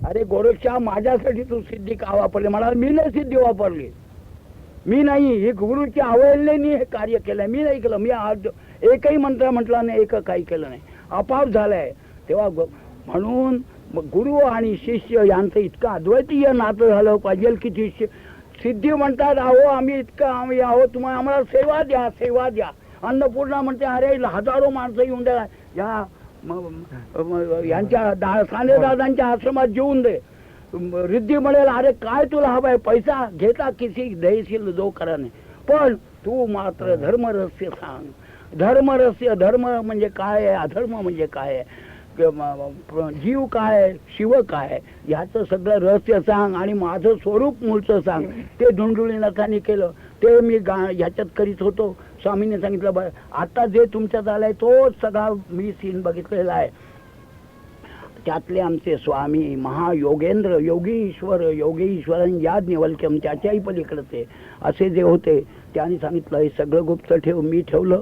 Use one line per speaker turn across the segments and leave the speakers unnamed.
अरे गोरक्षा, माझ्यासाठी तू सिद्धी का वापरली? मला मी नाही सिद्धी वापरली, मी नाही. हे गुरुच्या अवहेलनेने हे कार्य केलंय, मी नाही केलं. मी आज एकही मंत्र म्हटला नाही, एक काही केलं नाही, आपाप झालंय. तेव्हा म्हणून गुरु आणि शिष्य यांचं इतकं अद्वैतीय नातं झालं पाहिजे की सिद्धी म्हणतात, अहो आम्ही इतकं आम्ही आहो, तुम्हाला आम्हाला सेवा द्या, सेवा द्या. अन्नपूर्णा म्हणते, अरे हजारो माणसं येऊन द्या या यांच्या सानेदादांच्या आश्रमात जेवून दे. रिद्धी म्हणेल, अरे काय तुला हवाय, पैसा घेता किसी देशील जो कराने, पण तू मात्र धर्मरहस्य सांग. धर्मरहस्य, धर्म म्हणजे काय आहे, अधर्म म्हणजे काय आहे, जीव काय, शिव काय, याचं सगळं रहस्य सांग आणि माझं स्वरूप मूळचं सांग. ते धुंडुळीनाथांनी केलं, ते मी ह्याच्यात करीत होतो. स्वामींनी सांगितलं, आता जे तुमच्यात आलाय तोच सगळा मी सीन बघितलेला आहे. त्यातले आमचे स्वामी महायोगेंद्र, योगीश्वरन याज्ञवल्क्यम, त्याच्याही पलीकडचे असे जे होते, त्यांनी सांगितलं हे सगळं गुप्त ठेव. मी ठेवलं,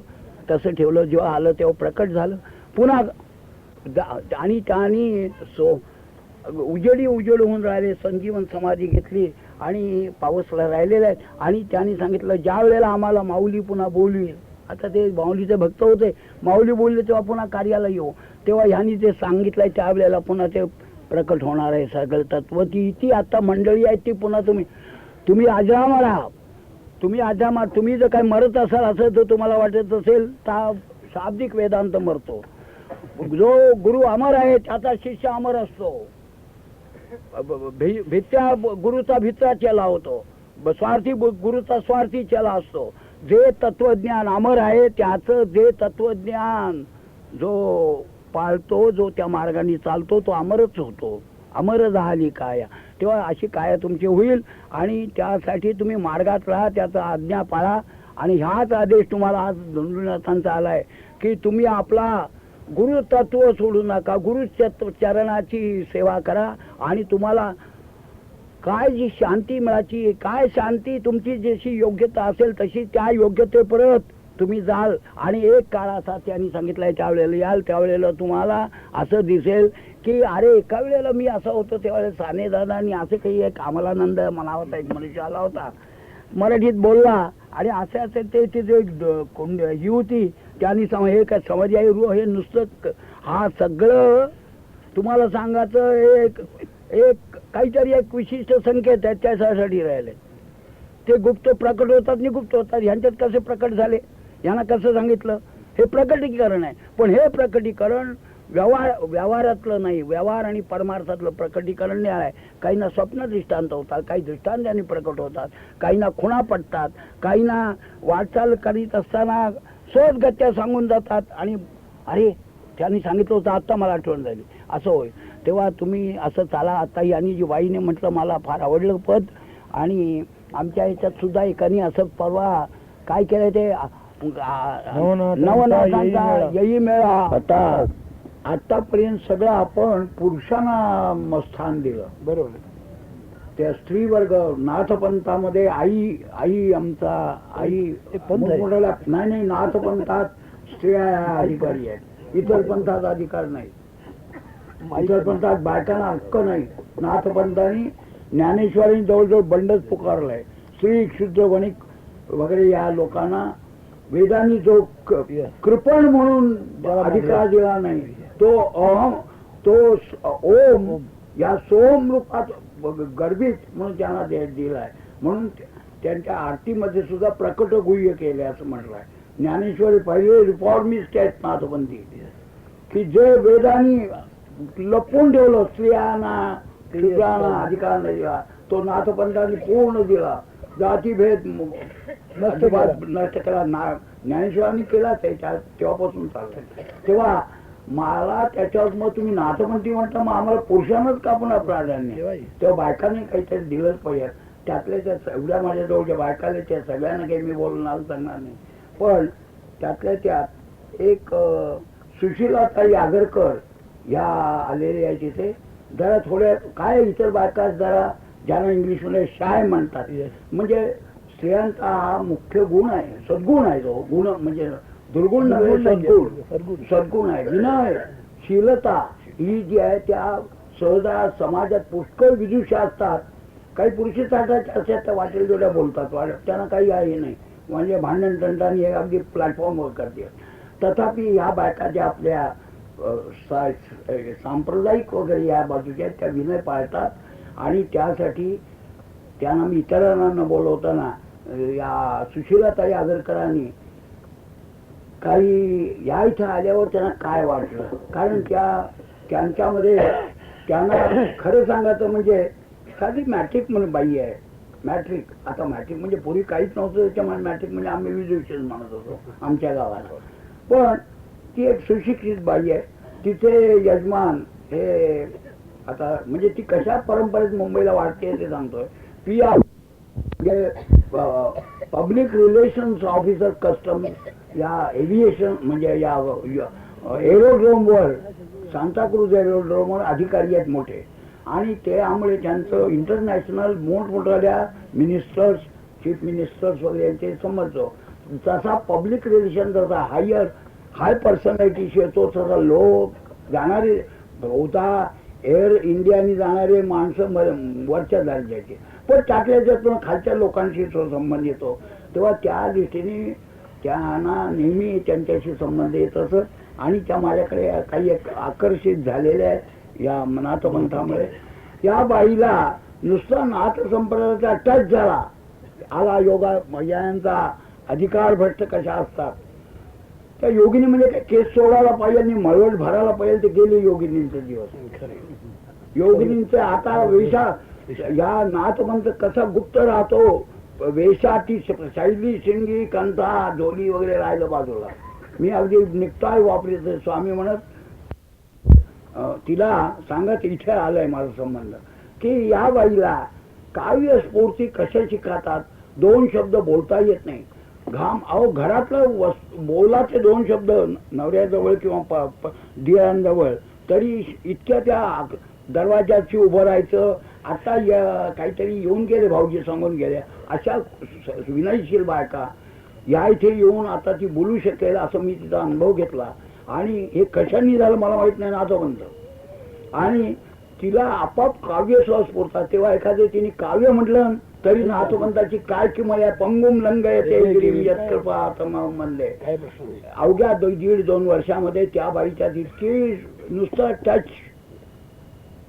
तसं ठेवलं. जेव्हा आलं तेव्हा प्रकट झालं पुन्हा. आणि त्यांनी उजेड होऊन राहिले, संजीवन समाधी घेतली आणि पावसला राहिलेले आहेत. आणि त्यांनी सांगितलं, ज्या वेळेला आम्हाला माऊली पुन्हा बोलवी, आता ते माऊलीचे भक्त होते, माऊली बोलले तेव्हा पुन्हा कार्याला येऊ, तेव्हा ह्यांनी ते सांगितलंय त्यावेळेला पुन्हा ते प्रकट होणार आहे सगळं तत्व. ती आता मंडळी आहे ती पुन्हा तुम्ही अजरामर आहात, तुम्ही अजरामर. तुम्ही जर काही मरत असाल असं तर तुम्हाला वाटत असेल तर शाब्दिक वेदांत मरतो. जो गुरु अमर आहे त्याचा शिष्य अमर असतो. भित्या गुरुचा भित्रा चेला होतो, स्वार्थी गुरुचा स्वार्थी चेला असतो. जे तत्वज्ञान अमर आहे त्याचं जे तत्वज्ञान जो पाळतो, जो त्या मार्गाने चालतो तो अमरच होतो. अमर झाली काया. तेव्हा अशी काया तुमची होईल आणि त्यासाठी तुम्ही मार्गात राहा, त्याचा आज्ञा पाळा. आणि ह्याच आदेश तुम्हाला आज धुंडुनाथांचा आलाय की तुम्ही आपला गुरु तत्व सोडू नका, गुरु चरणाची सेवा करा. आणि तुम्हाला काय जी शांती मिळायची, काय शांती तुमची जशी योग्यता असेल तशी त्या योग्यतेपर्यंत तुम्ही जाल. आणि एक काळ असा त्यांनी सांगितलंय, त्यावेळेला याल त्यावेळेला तुम्हाला असं दिसेल की अरे एका वेळेला मी असं होतो त्यावेळेला सानेदादांनी असं काही एक आमलानंद म्हणावता, एक मनुष्य आला होता, मराठीत बोलला आणि असे असे ते जो ही होती त्यांनी हे काय समज आहे हे नुसतं हा सगळं तुम्हाला सांगायचं एक काहीतरी एक विशिष्ट संकेत आहे त्याच्यासाठी राहिले. ते गुप्त प्रकट होतात आणि गुप्त होतात. ह्यांच्यात कसे प्रकट झाले, यांना कसं सांगितलं, हे प्रकटीकरण आहे. पण हे प्रकटीकरण व्यवहारातलं नाही, व्यवहार आणि परमार्थातलं प्रकटीकरण नाही आहे. काहींना स्वप्न दृष्टांत होतात, काही दृष्टांतांनी प्रकट होतात, काहींना खुणा पडतात, काहींना वाटचाल करीत असताना सहज गत्या सांगून जातात आणि अरे त्यांनी सांगितलं होतं आत्ता मला आठवण झाली, असं होय. तेव्हा तुम्ही असं चाला. आता यांनी जी वाईने म्हटलं मला फार आवडलं पद. आणि आमच्या याच्यात सुद्धा एकाने असं परवा काय केलंय ते नवनाथांचा यही मेळा. आता आतापर्यंत सगळं आपण पुरुषांना स्थान दिलं, बरोबर. त्या स्त्री वर्ग नाथपंथामध्ये आई आमचा आई नाही, नाथपंथात स्त्रिया अधिकारी आहेत, इतर पंथात अधिकार नाही. इतर पंथात बायकांना हक्क नाही. नाथपंथांनी ज्ञानेश्वरांनी जवळजवळ बंडच पुकारलाय. स्त्री क्षुद्र वणिक वगैरे या लोकांना वेदांनी जो कृपण म्हणून अधिकार दिला नाही, तो अहम, तो ओम या सोम रूपात गर्भित म्हणून त्यांना दिलाय. म्हणून त्यांच्या आरतीमध्ये सुद्धा प्रकट गुह्य केले असं म्हटलंय. ज्ञानेश्वरी पहिले रिफॉर्मिस्ट आहेत नाथपंथी, की जे वेदांनी लपवून ठेवलं, स्त्रियांना शूद्रांना अधिकार नाही दिला, तो नाथपंथांनी पूर्ण दिला. जातीभेद नष्ट केला, ज्ञानेश्वरांनी केला. तेव्हापासून चाललंय. तेव्हा मला त्याच्यावर मग तुम्ही नाथपंथी म्हणता, मग आम्हाला पुरुषांनाच का पुन्हा प्राधान्य? तेव्हा बायकांनी काहीतरी दिलंच पाहिजे. त्यातल्या त्या एवढ्या माझ्याजवळ ज्या बायकाले त्या सगळ्यांना काही मी बोलणार सांगणार नाही. पण त्यातल्या त्यात एक सुशीलाताई आगरकर ह्या आलेल्या आहेत तिथे. जरा थोड्या काय इतर बायका जरा ज्यांना इंग्लिशमध्ये शाय म्हणतात, म्हणजे स्त्रियांचा हा मुख्य गुण आहे, सद्गुण आहे. तो गुण म्हणजे दुर्गुण नव्हे, सद्गुण आहे. विनय शीलता ही जी आहे त्या सहजा समाजात पुष्कळ विदुषा असतात. काही पुरुषाच्या चर्चेत वाटेल तेवढ्या बोलतात, त्यांना काही आहे नाही, म्हणजे भांडण तंटाने हे अगदी प्लॅटफॉर्मवर करते. तथापि ह्या बायका ज्या आपल्या सांप्रदायिक वगैरे या बाजूच्या आहेत त्या विनय पाळतात. आणि त्यासाठी त्यांना मी इतरांना न बोलवताना या सुशीलाताई आगरकरांनी काही या इथं आल्यावर त्यांना काय वाटलं, कारण त्यांच्यामध्ये त्यांना खरं सांगायचं म्हणजे साधी मॅट्रिक म्हणून बाई आहे. मॅट्रिक, आता मॅट्रिक म्हणजे पूर्वी काहीच नव्हतं, त्याच्यामुळे मॅट्रिक म्हणजे आम्ही विजय म्हणत होतो आमच्या गावात. पण ती एक सुशिक्षित बाई आहे. तिचे यजमान हे आता म्हणजे ती कशा परंपरेत मुंबईला वाढते ते सांगतोय. PR म्हणजे पब्लिक रिलेशन्स ऑफिसर कस्टम्स या एव्हिएशन म्हणजे या एरोड्रोमवर, सांताक्रूज एरोड्रोमवर अधिकारी आहेत मोठे. आणि त्यामुळे त्यांचं इंटरनॅशनल मोठमोठ्या मिनिस्टर्स, चीफ मिनिस्टर्स वगैरे यांचे समजतो. जसा पब्लिक रिलेशन जसा हाय पर्सनॅलिटीशी येतो तसा लोक जाणारे बहुधा एअर इंडियाने जाणारे माणसं वरच्या दर्जाचे, पण त्यातल्या त्यातून खालच्या लोकांशी तो संबंध येतो. तेव्हा त्या दृष्टीने त्यांना नेहमी त्यांच्याशी संबंध येत असत. आणि त्या माझ्याकडे काही आकर्षित झालेल्या आहेत या नाथपंथामुळे. या बाईला नुसता नाथ संप्रदायाचा टच झाला, आला योगा यांचा अधिकार भ्रष्ट कशा असतात. त्या योगिनी म्हणजे काय, केस सोडायला पाहिजे आणि मळवट भरायला पाहिजे, ते गेले योगिनींचे दिवस. योगिनींचे आता वेशा या नाथपंथ कसा गुप्त राहतो, वेशाची शैली, शिंगी, कंथा, झोली वगैरे राहिलं बाजूला. मी अगदी निघताय वापरत स्वामी म्हणत तिला सांगत इथे आलाय माझा संबंध की या बाईला काव्य स्फूर्ती कशा शिकतात. 2 शब्द बोलता येत नाही. घाम अहो घरातलं बोलाचे 2 शब्द नवऱ्याजवळ किंवा दिरांजवळ तरी इतक्या त्या दरवाजाची उभं राहायचं. आता काहीतरी येऊन गेले, भाऊजी सांगून गेले, अशा विनयशील बायका या इथे येऊन आता ती बोलू शकेल असं मी तिचा अनुभव घेतला. आणि हे कशाने झालं मला माहित नाही नाथपंथ. आणि तिला आपाप काव्य स्फुरतात. तेव्हा एखादं तिने काव्य म्हटलं तरी नाथपंथाची काय किंमत आहे. पंगुम लंग म्हणले. अवघ्या 1.5-2 वर्षामध्ये त्या बाईच्या तितकी नुसतं टच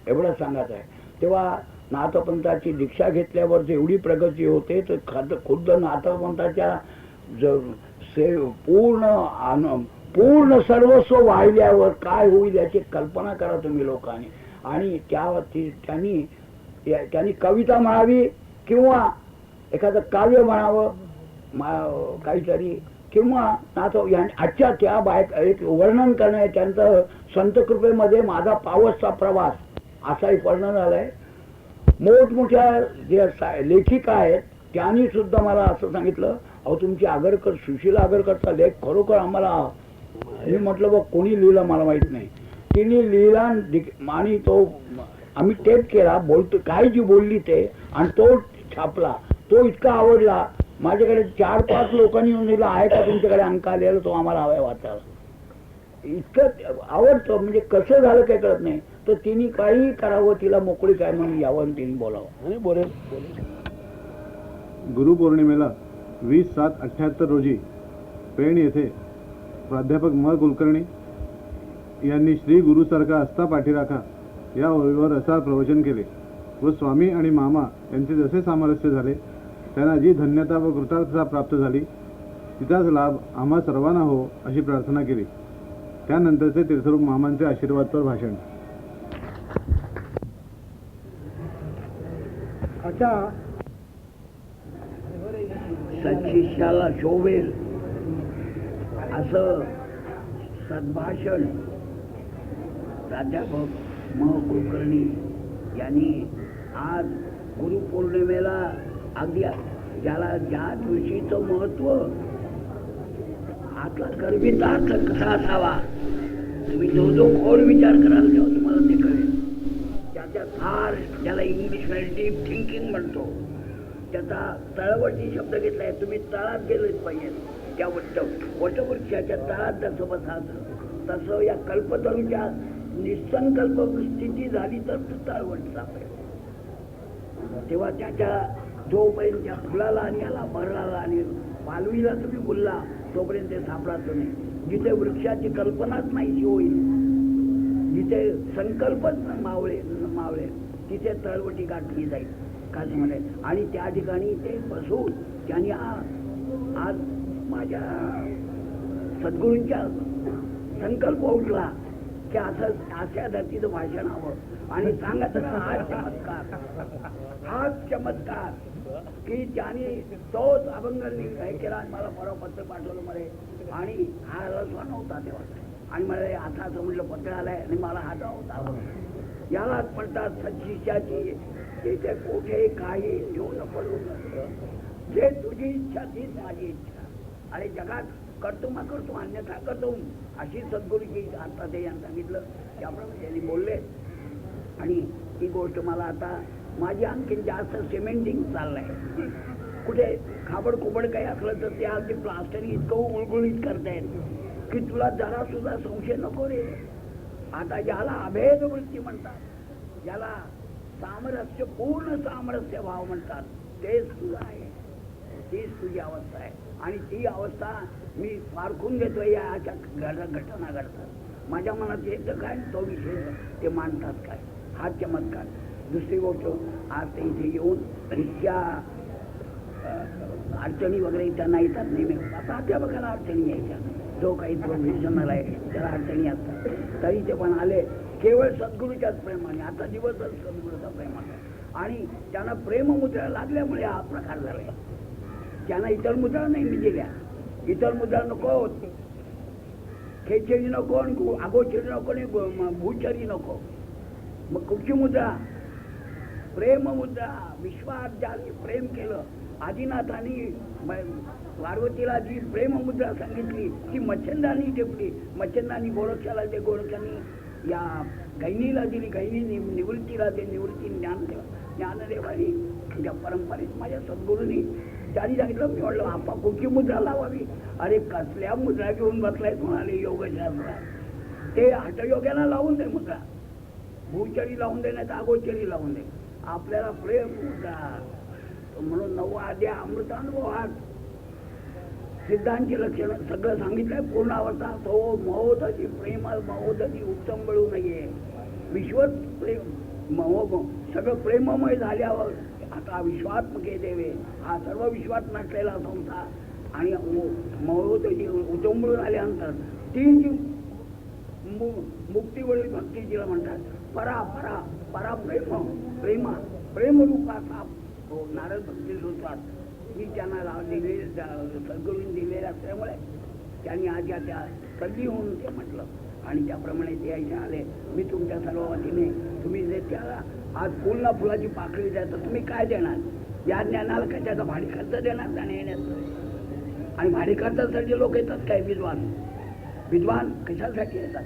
एवढं सांगत आहे. तेव्हा नाथपंथाची दीक्षा घेतल्यावर जेवढी प्रगती होते तर खुद्द नाथपंथाच्या पूर्ण सर्वस्व वाहिल्यावर काय होईल याची कल्पना करा तुम्ही लोकांनी. आणि त्यांनी कविता म्हणावी किंवा एखादं काव्य म्हणावं काहीतरी, किंवा आजच्या त्या एक वर्णन करणं त्यांचं संत कृपेमध्ये माझा पावसचा प्रवास असा एक वर्णन झालंय. मोठमोठ्या ज्या लेखिका आहेत त्यांनी सुद्धा मला असं सांगितलं, अहो तुमची आगरकर सुशीला आगरकरचा लेख खरोखर आम्हाला, मी म्हटलं बघ कोणी लिहिलं मला माहित नाही, तिने लिहिला आणि तो आम्ही टेप केला, बोलतो काय जी बोलली ते, आणि तो छापला. तो इतका आवडला माझ्याकडे 4-5 लोकांनी येऊन दिला, आहे का तुमच्याकडे अंक आलेला, तो आम्हाला हवाय वाचायला. इतकं आवडतं म्हणजे कसं झालं काही कळत नाही. तर तिने काही करावं, तिला मोकळी काय म्हणून यावं, तिने बोलावं. बोलेल.
गुरुपौर्णिमेला 20/7/78 रोजी पेण येथे प्राध्यापक म. कुलकर्णी यांनी श्री गुरुसारखा असता पाठीराखा या ओळीवर रसाळ प्रवचन केले व स्वामी आणि मामा यांचे जसे सामरस्य झाले त्यांना जी धन्यता व कृतार्थता प्राप्त झाली तिचाच लाभ आम्हा सर्वांना हो अशी प्रार्थना केली. त्यानंतरचे तीर्थरूप मामांचे आशीर्वादपर भाषण.
आता सत्शिष्याला शोभेल असं सद्भाषण प्राध्यापक म. कुलकर्णी यांनी आज गुरुपौर्णिमेला अगदी ज्या दिवशीचं महत्व आतला गर्भितार्थ कसा असावा तुम्ही जो खोल विचार कराल तेव्हा तुम्हाला ते कळेल. त्याच्या फार ज्याला इंग्लिशमध्ये डीप थिंकिंग म्हणतो त्याचा तळवटी शब्द घेतलाय. तुम्ही तळात गेलेच पाहिजे. त्या वटवृक्षाच्या तळात जसं बसायचं तसं या कल्पतरूच्या निसंकल्प स्थिती झाली तर तळवट सापडेल. तेव्हा त्याच्या जोपर्यंत त्या फुलाला आणि याला भरला आणि पालवीला तुम्ही बोलला तोपर्यंत ते सापडायचं नाही. जिथे वृक्षाची कल्पनाच नाहीशी होईल, जिथे संकल्पच मावळे तिथे तळवटी गाठली जाईल काशीमध्ये. आणि त्या ठिकाणी ते बसून त्यांनी आज माझ्या सद्गुरूंच्या संकल्प उठला की असं अशा धर्तीचं भाषण हवं आणि सांगत हाच चमत्कार की त्याने तोच अभंग हे केला आणि मला परवा पत्र पाठवलं मध्ये. आणि हा रसवा नव्हता तेव्हा आणि मला आता असं म्हटलं पत्र आलंय आणि मला हा नव्हता. यालाच म्हणतात सच्चिष्याची तिथे कुठे काही घेऊ न पडू, जे तुझी इच्छा तीच माझी इच्छा. आणि जगात करतो मग करतो अन्यथा करतो अशी सद्गुरूची आता ते यांनी सांगितलं त्याप्रमाणे त्यांनी बोलले. आणि ही गोष्ट मला आता माझी आणखीन जास्त सिमेंटिंग चाललंय. कुठे खाबड कोबड काही असलं तर ते अगदी प्लास्टरिंग इतकं गुळगुळीत करतायत की तुला जरा सुद्धा संशय नको रे. आता ज्याला अभेद वृत्ती म्हणतात, ज्याला सामरस्य पूर्ण सामरस्य भाव म्हणतात, तेच तुझं आहे, तीच तुझी अवस्था आहे. आणि ती अवस्था मी पारखून घेतोय या अशा घटना घडतात. माझ्या मनात येतं काय तो विषय ते मांडतात काय, हा चमत्कार. दुसरी गोष्ट आज ते इथे येऊन इतक्या अडचणी वगैरे त्यांना येतात नेहमी. प्राध्यापकाला अडचणी यायच्या, जो काही प्रोफेशनल आहे त्याला अडचणी असतात, तरी ते पण आले केवळ सद्गुरूच्याच प्रेमाने. आता दिवसच सद्गुरूचा प्रेमाने आणि त्यांना प्रेममुद्रा लागल्यामुळे हा प्रकार झालाय. त्यांना इतर मुद्रा नाही मी दिल्या, इतर मुद्रा नको, खेचरी नको, अगोचरी नको आणि भूचरी नको. मग कुठची मुद्रा? प्रेम मुद्रा. विश्वात ज्याने प्रेम केलं, आदिनाथांनी पार्वतीला जी प्रेममुद्रा सांगितली ती मच्छंदांनी टिपली. मच्छंदांनी गोरक्षाला ते, गोरक्षांनी या गैनीला दिली, गैनी निवृत्तीला ते, निवृत्ती ज्ञानदेवानी त्या परंपरेत माझ्या सद्गुरूंनी त्यांनी सांगितलं. मी म्हटलं आपा कुठची मुद्रा लावावी? अरे कसल्या मुद्रा घेऊन बसलाय म्हणाले योगशास्त्रात. ते हठयोग्याला लावून दे मुद्रा, भूचरी लावून दे नाही तर अगोचरी लावून दे. आपल्याला प्रेम मुद्रा म्हणून 9 अध्याय अमृतानुभवात सिद्धांची लक्षणं सगळं सांगितलंय. पूर्ण अवस्था तो महोदधी प्रेम महोदधी उत्तम बळू नाहीये. विश्वत प्रेम महो सगळं प्रेममय झाल्यावर आता विश्वात्मके देवे हा सर्व विश्वात नसलेला संसार आणि महोदधी उचंबळून आल्यानंतर ती जी मुक्तीवरील भक्ती जिला म्हणतात परा परा परा प्रेमा प्रेमरूपाचा नारद भक्ती होतात. मी त्यांना सद्गुरूंनी दिलेले असल्यामुळे त्यांनी आज या त्या कल्ली होऊन ते म्हटलं आणि त्याप्रमाणे ते यायचे आले. मी तुमच्या सर्व वतीने तुम्ही जे त्याला आज फुल ना फुलाची पाकळी द्या तर तुम्ही काय देणार? या ज्ञानाला कशाचा भाडी खर्च देणार जाण्या येण्याचं? आणि भाडी खर्चासाठी लोक येतात काय? विद्वान कशासाठी येतात?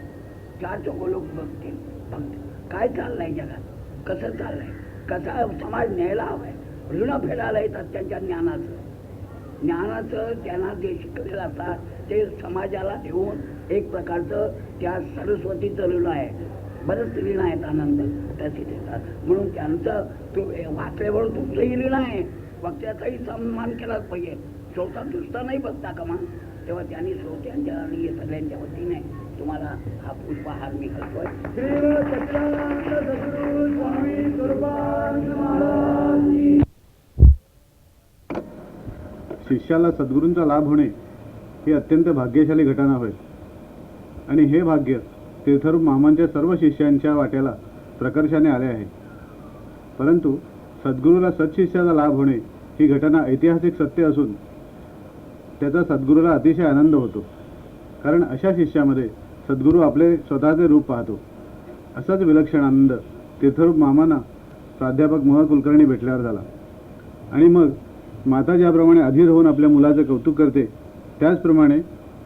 4 चौघ लोक बघतील फक्त काय चाललंय जगात, कसं चाललंय, कसा समाज न्यायला हवाय, ऋण फेडायला येतात त्यांच्या ज्ञानाचं त्यांना जे शिकलेलं असतात ते समाजाला देऊन एक प्रकारचं त्या सरस्वतीचं ऋण आहे. बरंच ऋण आहेत आनंद त्याची देतात. म्हणून त्यांचं वाचल्यावर तुमचंही ऋण आहे, वक्त्याचाही सन्मान केलाच पाहिजे. श्रोता दुसरा नाही बसता कमा. तेव्हा त्यांनी श्रोत्यांच्या आणि सगळ्यांच्या वतीने तुम्हाला हा पुष्पहार मी घालतोय.
शिष्याला सद्गुरूंचा लाभ होणे ही अत्यंत भाग्यशाली घटना होय. आणि हे भाग्य तीर्थरूप मामांच्या सर्व शिष्यांच्या वाट्याला प्रकर्षाने आले आहे. परंतु सद्गुरूला सत्शिष्याचा लाभ होणे ही घटना ऐतिहासिक सत्य असून त्याचा सद्गुरूला अतिशय आनंद होतो. कारण अशा शिष्यामध्ये सद्गुरू आपले स्वतःचे रूप पाहतो. असाच विलक्षण आनंद तीर्थरूप मामांना प्राध्यापक मह कुलकर्णी भेटल्यावर झाला. आणि मग माता ज्याप्रमाणे अधीर होऊन आपल्या मुलाचं कौतुक करते त्याचप्रमाणे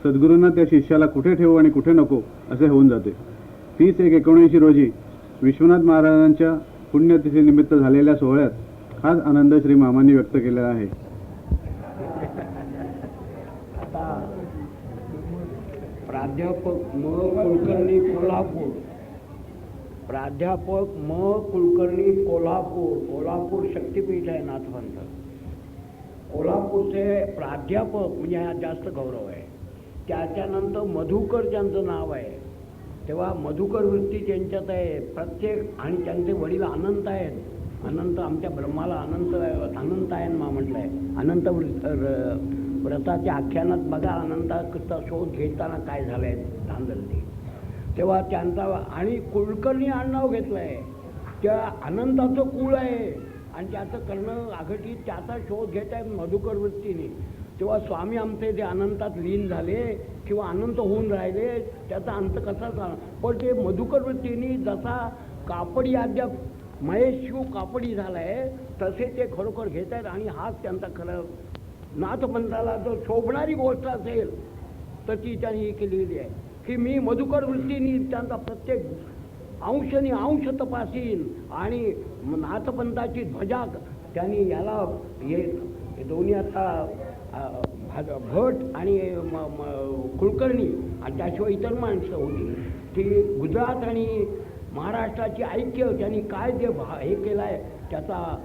सद्गुरूंना त्या शिष्याला कुठे ठेवू आणि कुठे नको असे होऊन जाते. 30/1/19 रोजी विश्वनाथ महाराजांच्या पुण्यतिथीनिमित्त झालेल्या सोहळ्यात हाच आनंद श्री मामांनी व्यक्त केलेला आहे.
प्राध्यापक म कुलकर्णी कोल्हापूर प्राध्यापक म कुलकर्णी कोल्हापूर शक्तिपीठ आहे नाथपंथ. कोल्हापूरचे प्राध्यापक म्हणजे हा जास्त गौरव आहे. त्याच्यानंतर मधुकर त्यांचं नाव आहे. तेव्हा मधुकर वृत्ती त्यांच्यात आहे प्रत्येक. आणि त्यांचे वडील अनंत आहेत. अनंत आमच्या ब्रह्माला अनंतायन म्हटलं आहे. अनंत व्रताच्या आख्यानात बघा अनंताचा शोध घेताना काय झालं आहे धांदल ते. तेव्हा त्यांचा आणि कुलकर्णी आडनाव घेतलं आहे. त्या अनंताचं कुळ आहे आणि त्याचं करणं आघटित त्याचा शोध घेत आहेत मधुकर वृत्तीने. तेव्हा स्वामी आमचे जे अनंतात लीन झाले किंवा अनंत होऊन राहिले त्याचा अंत कसा झाला. पण ते मधुकर वृत्तीने जसा कापडी अद्याप महेश शिव कापडी झाला आहे तसे ते खरोखर घेत आहेत. आणि हाच त्यांचा खरं नाथपंथाला जर शोभणारी गोष्ट असेल तर ती त्यांनी केलेली आहे की मी मधुकर वृत्तीने त्यांचा प्रत्येक अंशनी अंश तपासीन. आणि नाथपंथाची ध्वजा त्यांनी याला हे दोन्ही आता भट आणि कुलकर्णी आणि त्याशिवाय इतर माणसं होती ती गुजरात आणि महाराष्ट्राची ऐक्य त्यांनी काय जे हे केलं आहे त्याचा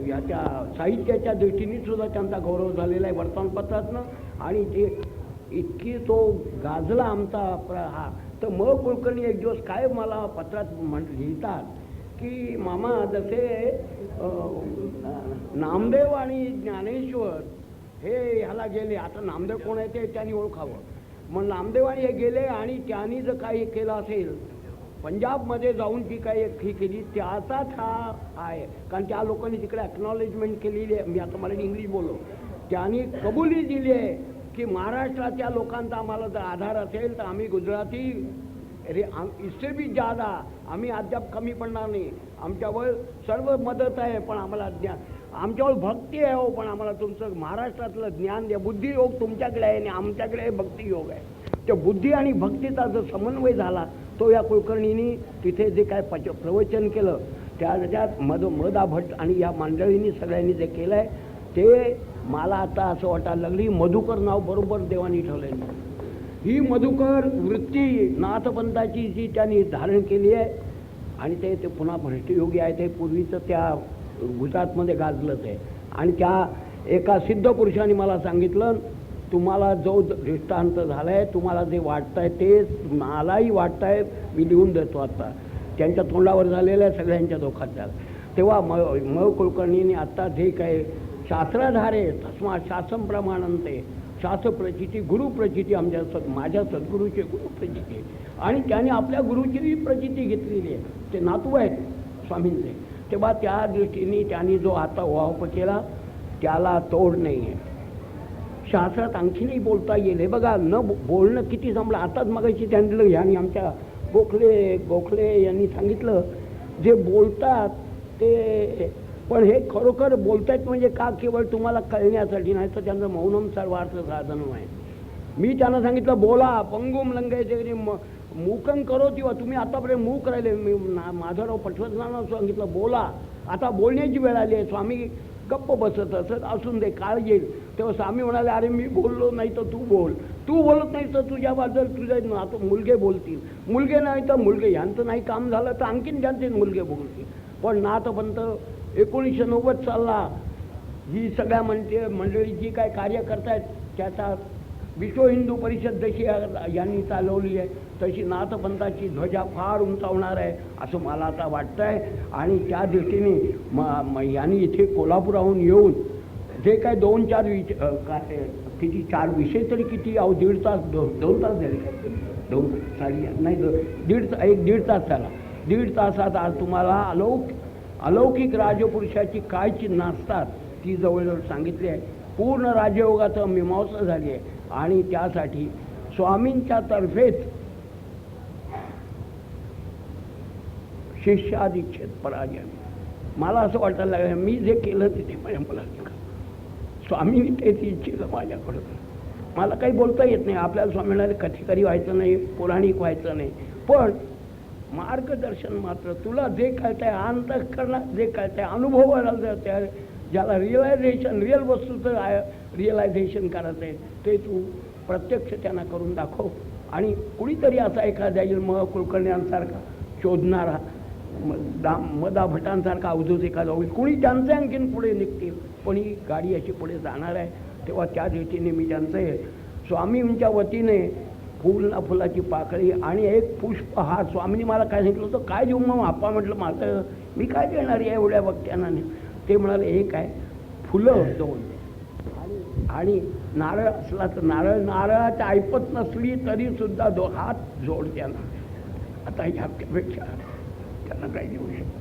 याच्या साहित्याच्या दृष्टीने सुद्धा त्यांचा गौरव झालेला आहे वर्तमानपत्रातनं. आणि ते इतकी तो गाजला आमचा हा. तर म कुलकर्णी एक दिवस काय मला पत्रात लिहितात की मामा जसे नामदेव आणि ज्ञानेश्वर हे ह्याला गेले. आता नामदेव कोण आहे ते त्यांनी ओळखावं. मग नामदेवानी हे गेले आणि त्यांनी जर काही केलं असेल पंजाबमध्ये जाऊन जी काही ही केली त्याचाच हा आहे. कारण त्या लोकांनी तिकडे अक्नॉलेजमेंट केलेली आहे. मी आता मला इंग्लिश बोललो. त्यांनी कबुली दिली आहे की महाराष्ट्राच्या लोकांचा आम्हाला जर आधार असेल तर आम्ही गुजराती इससे भी ज्यादा आम्ही अद्याप कमी पडणार नाही. आमच्यावर सर्व मदत आहे पण आम्हाला आमच्यावर भक्ती आहे हो. पण आम्हाला तुमचं महाराष्ट्रातलं ज्ञान द्या. बुद्धियोग तुमच्याकडे आहे आणि आमच्याकडे भक्तियोग आहे. त्या बुद्धी आणि भक्तीचा जो समन्वय झाला तो या कुलकर्णींनी तिथे जे काय प्रवचन केलं त्याच्यात मदा भट आणि या मंडळींनी सगळ्यांनी जे केलं आहे ते मला आता असं वाटायला लागली मधुकर नाव बरोबर देवानी ठेवलं. ही मधुकर वृत्ती नाथपंथाची जी त्यांनी धारण केली आहे आणि ते पुन्हा भ्रष्टयोगी आहे ते पूर्वीचं त्या गुजरातमध्ये गाजलंच आहे. आणि त्या एका सिद्ध पुरुषाने मला सांगितलं तुम्हाला जो दृष्टांत झाला आहे तुम्हाला जे वाटतं आहे ते मलाही वाटतं आहे. मी लिहून देतो आता. त्यांच्या तोंडावर झालेलं आहे सगळ्यांच्या डोक्यात झालं. तेव्हा म कुलकर्णींनी आत्ता जे काही शास्त्राधारे तस्मा शासन प्रमाणंते शास्त्र प्रचिती गुरु प्रचिती माझ्या सद्गुरूचे गुरु प्रचिती आणि त्याने आपल्या गुरुची प्रचिती घेतलेली आहे. ते नातू आहेत स्वामींचे. तेव्हा त्या दृष्टीने त्यांनी जो आता वाप केला त्याला तोड नाही आहे. शास्त्रात आणखीनही बोलता येईल. हे बघा न बोलणं किती जमलं. आताच मगाशी त्यांनी ह्यांनी आमच्या गोखले यांनी सांगितलं जे बोलतात ते पण हे खरोखर बोलतायत म्हणजे का केवळ तुम्हाला कळण्यासाठी नाही तर त्यांचं मौनम सर्वार्थ साधन आहे. मी त्यांना सांगितलं बोला पंगुम लंघायचे मूकं करो किंवा तुम्ही आतापर्यंत मूक राहिले. मी माधवराव पटवर्धनांना सांगितलं बोला आता बोलण्याची वेळ आली आहे. स्वामी गप्प बसत असत असून दे काळ येईल. तेव्हा स्वामी म्हणाले अरे मी बोललो नाही तर तू बोल. तू बोलत नाही तर तुझ्याबद्दल तुझे मुलगे बोलतील. मुलगे नाही तर मुलगे यांचं नाही काम झालं तर आणखीन त्यांचे मुलगे बोलतील. पण नाथपंथ 1990 सालला ही सगळ्या मंडळी जी काय कार्य करतायत त्याचा विश्व हिंदू परिषद जशी यांनी चालवली आहे तशी नाथपंथाची ध्वजा फार उंचावणार आहे असं मला आता वाटतं आहे. आणि त्या दृष्टीने यांनी इथे कोल्हापुराहून येऊन जे काय 2-4 काय किती 4 विषय तरी किती 1.5 तास 2 तास झाले 2 साली नाही 1.5 तास झाला. 1.5 तासात आज तुम्हाला अलौकिक राजपुरुषाची काय चिन्ह असतात ती जवळजवळ सांगितली आहे. पूर्ण राजयोगाचं मीमांसा झाली आहे. आणि त्यासाठी स्वामींच्या तर्फेच शिष्यादीक्षेत पराजय. मला असं वाटायला लागलं मी जे केलं ते मला स्वामींनी तेच इच्छिलं माझ्याकडं. मला काही बोलता येत नाही. आपल्याला स्वामींना कथेकरी व्हायचं नाही पौराणिक व्हायचं नाही पण मार्गदर्शन मात्र तुला जे कळतंय अंतःकरणात जे कळतंय अनुभवाला त्या ज्याला रिअल वस्तूचं रिअलायझेशन करायचं आहे ते तू प्रत्यक्ष त्यांना करून दाखव. आणि कुणीतरी असा एखादा येईल मग कुलकर्ण्यांसारखा शोधणारा मदा भटांसारखा अवधूत एखादा होईल, कोणी ज्यांचे आणखीन पुढे निघतील, पण ही गाडी अशी पुढे जाणार आहे. तेव्हा त्या दृष्टीने मी त्यांचे स्वामींच्या वतीने फूल ना फुलाची पाकळी आणि एक पुष्पहार. स्वामींनी मला काय सांगितलं होतं, काय देऊ मग आपा? म्हटलं माझं मी काय देणार आहे एवढ्या वक्त्यांना? ते म्हणाले एक आहे फुलं 2 आणि नारळ असला तर नारळ. नारळाच्या ऐपत नसली तरी सुद्धा 2 हात जोड त्यांना. आता ह्यापेक्षा त्यांना काय देऊ शकतो?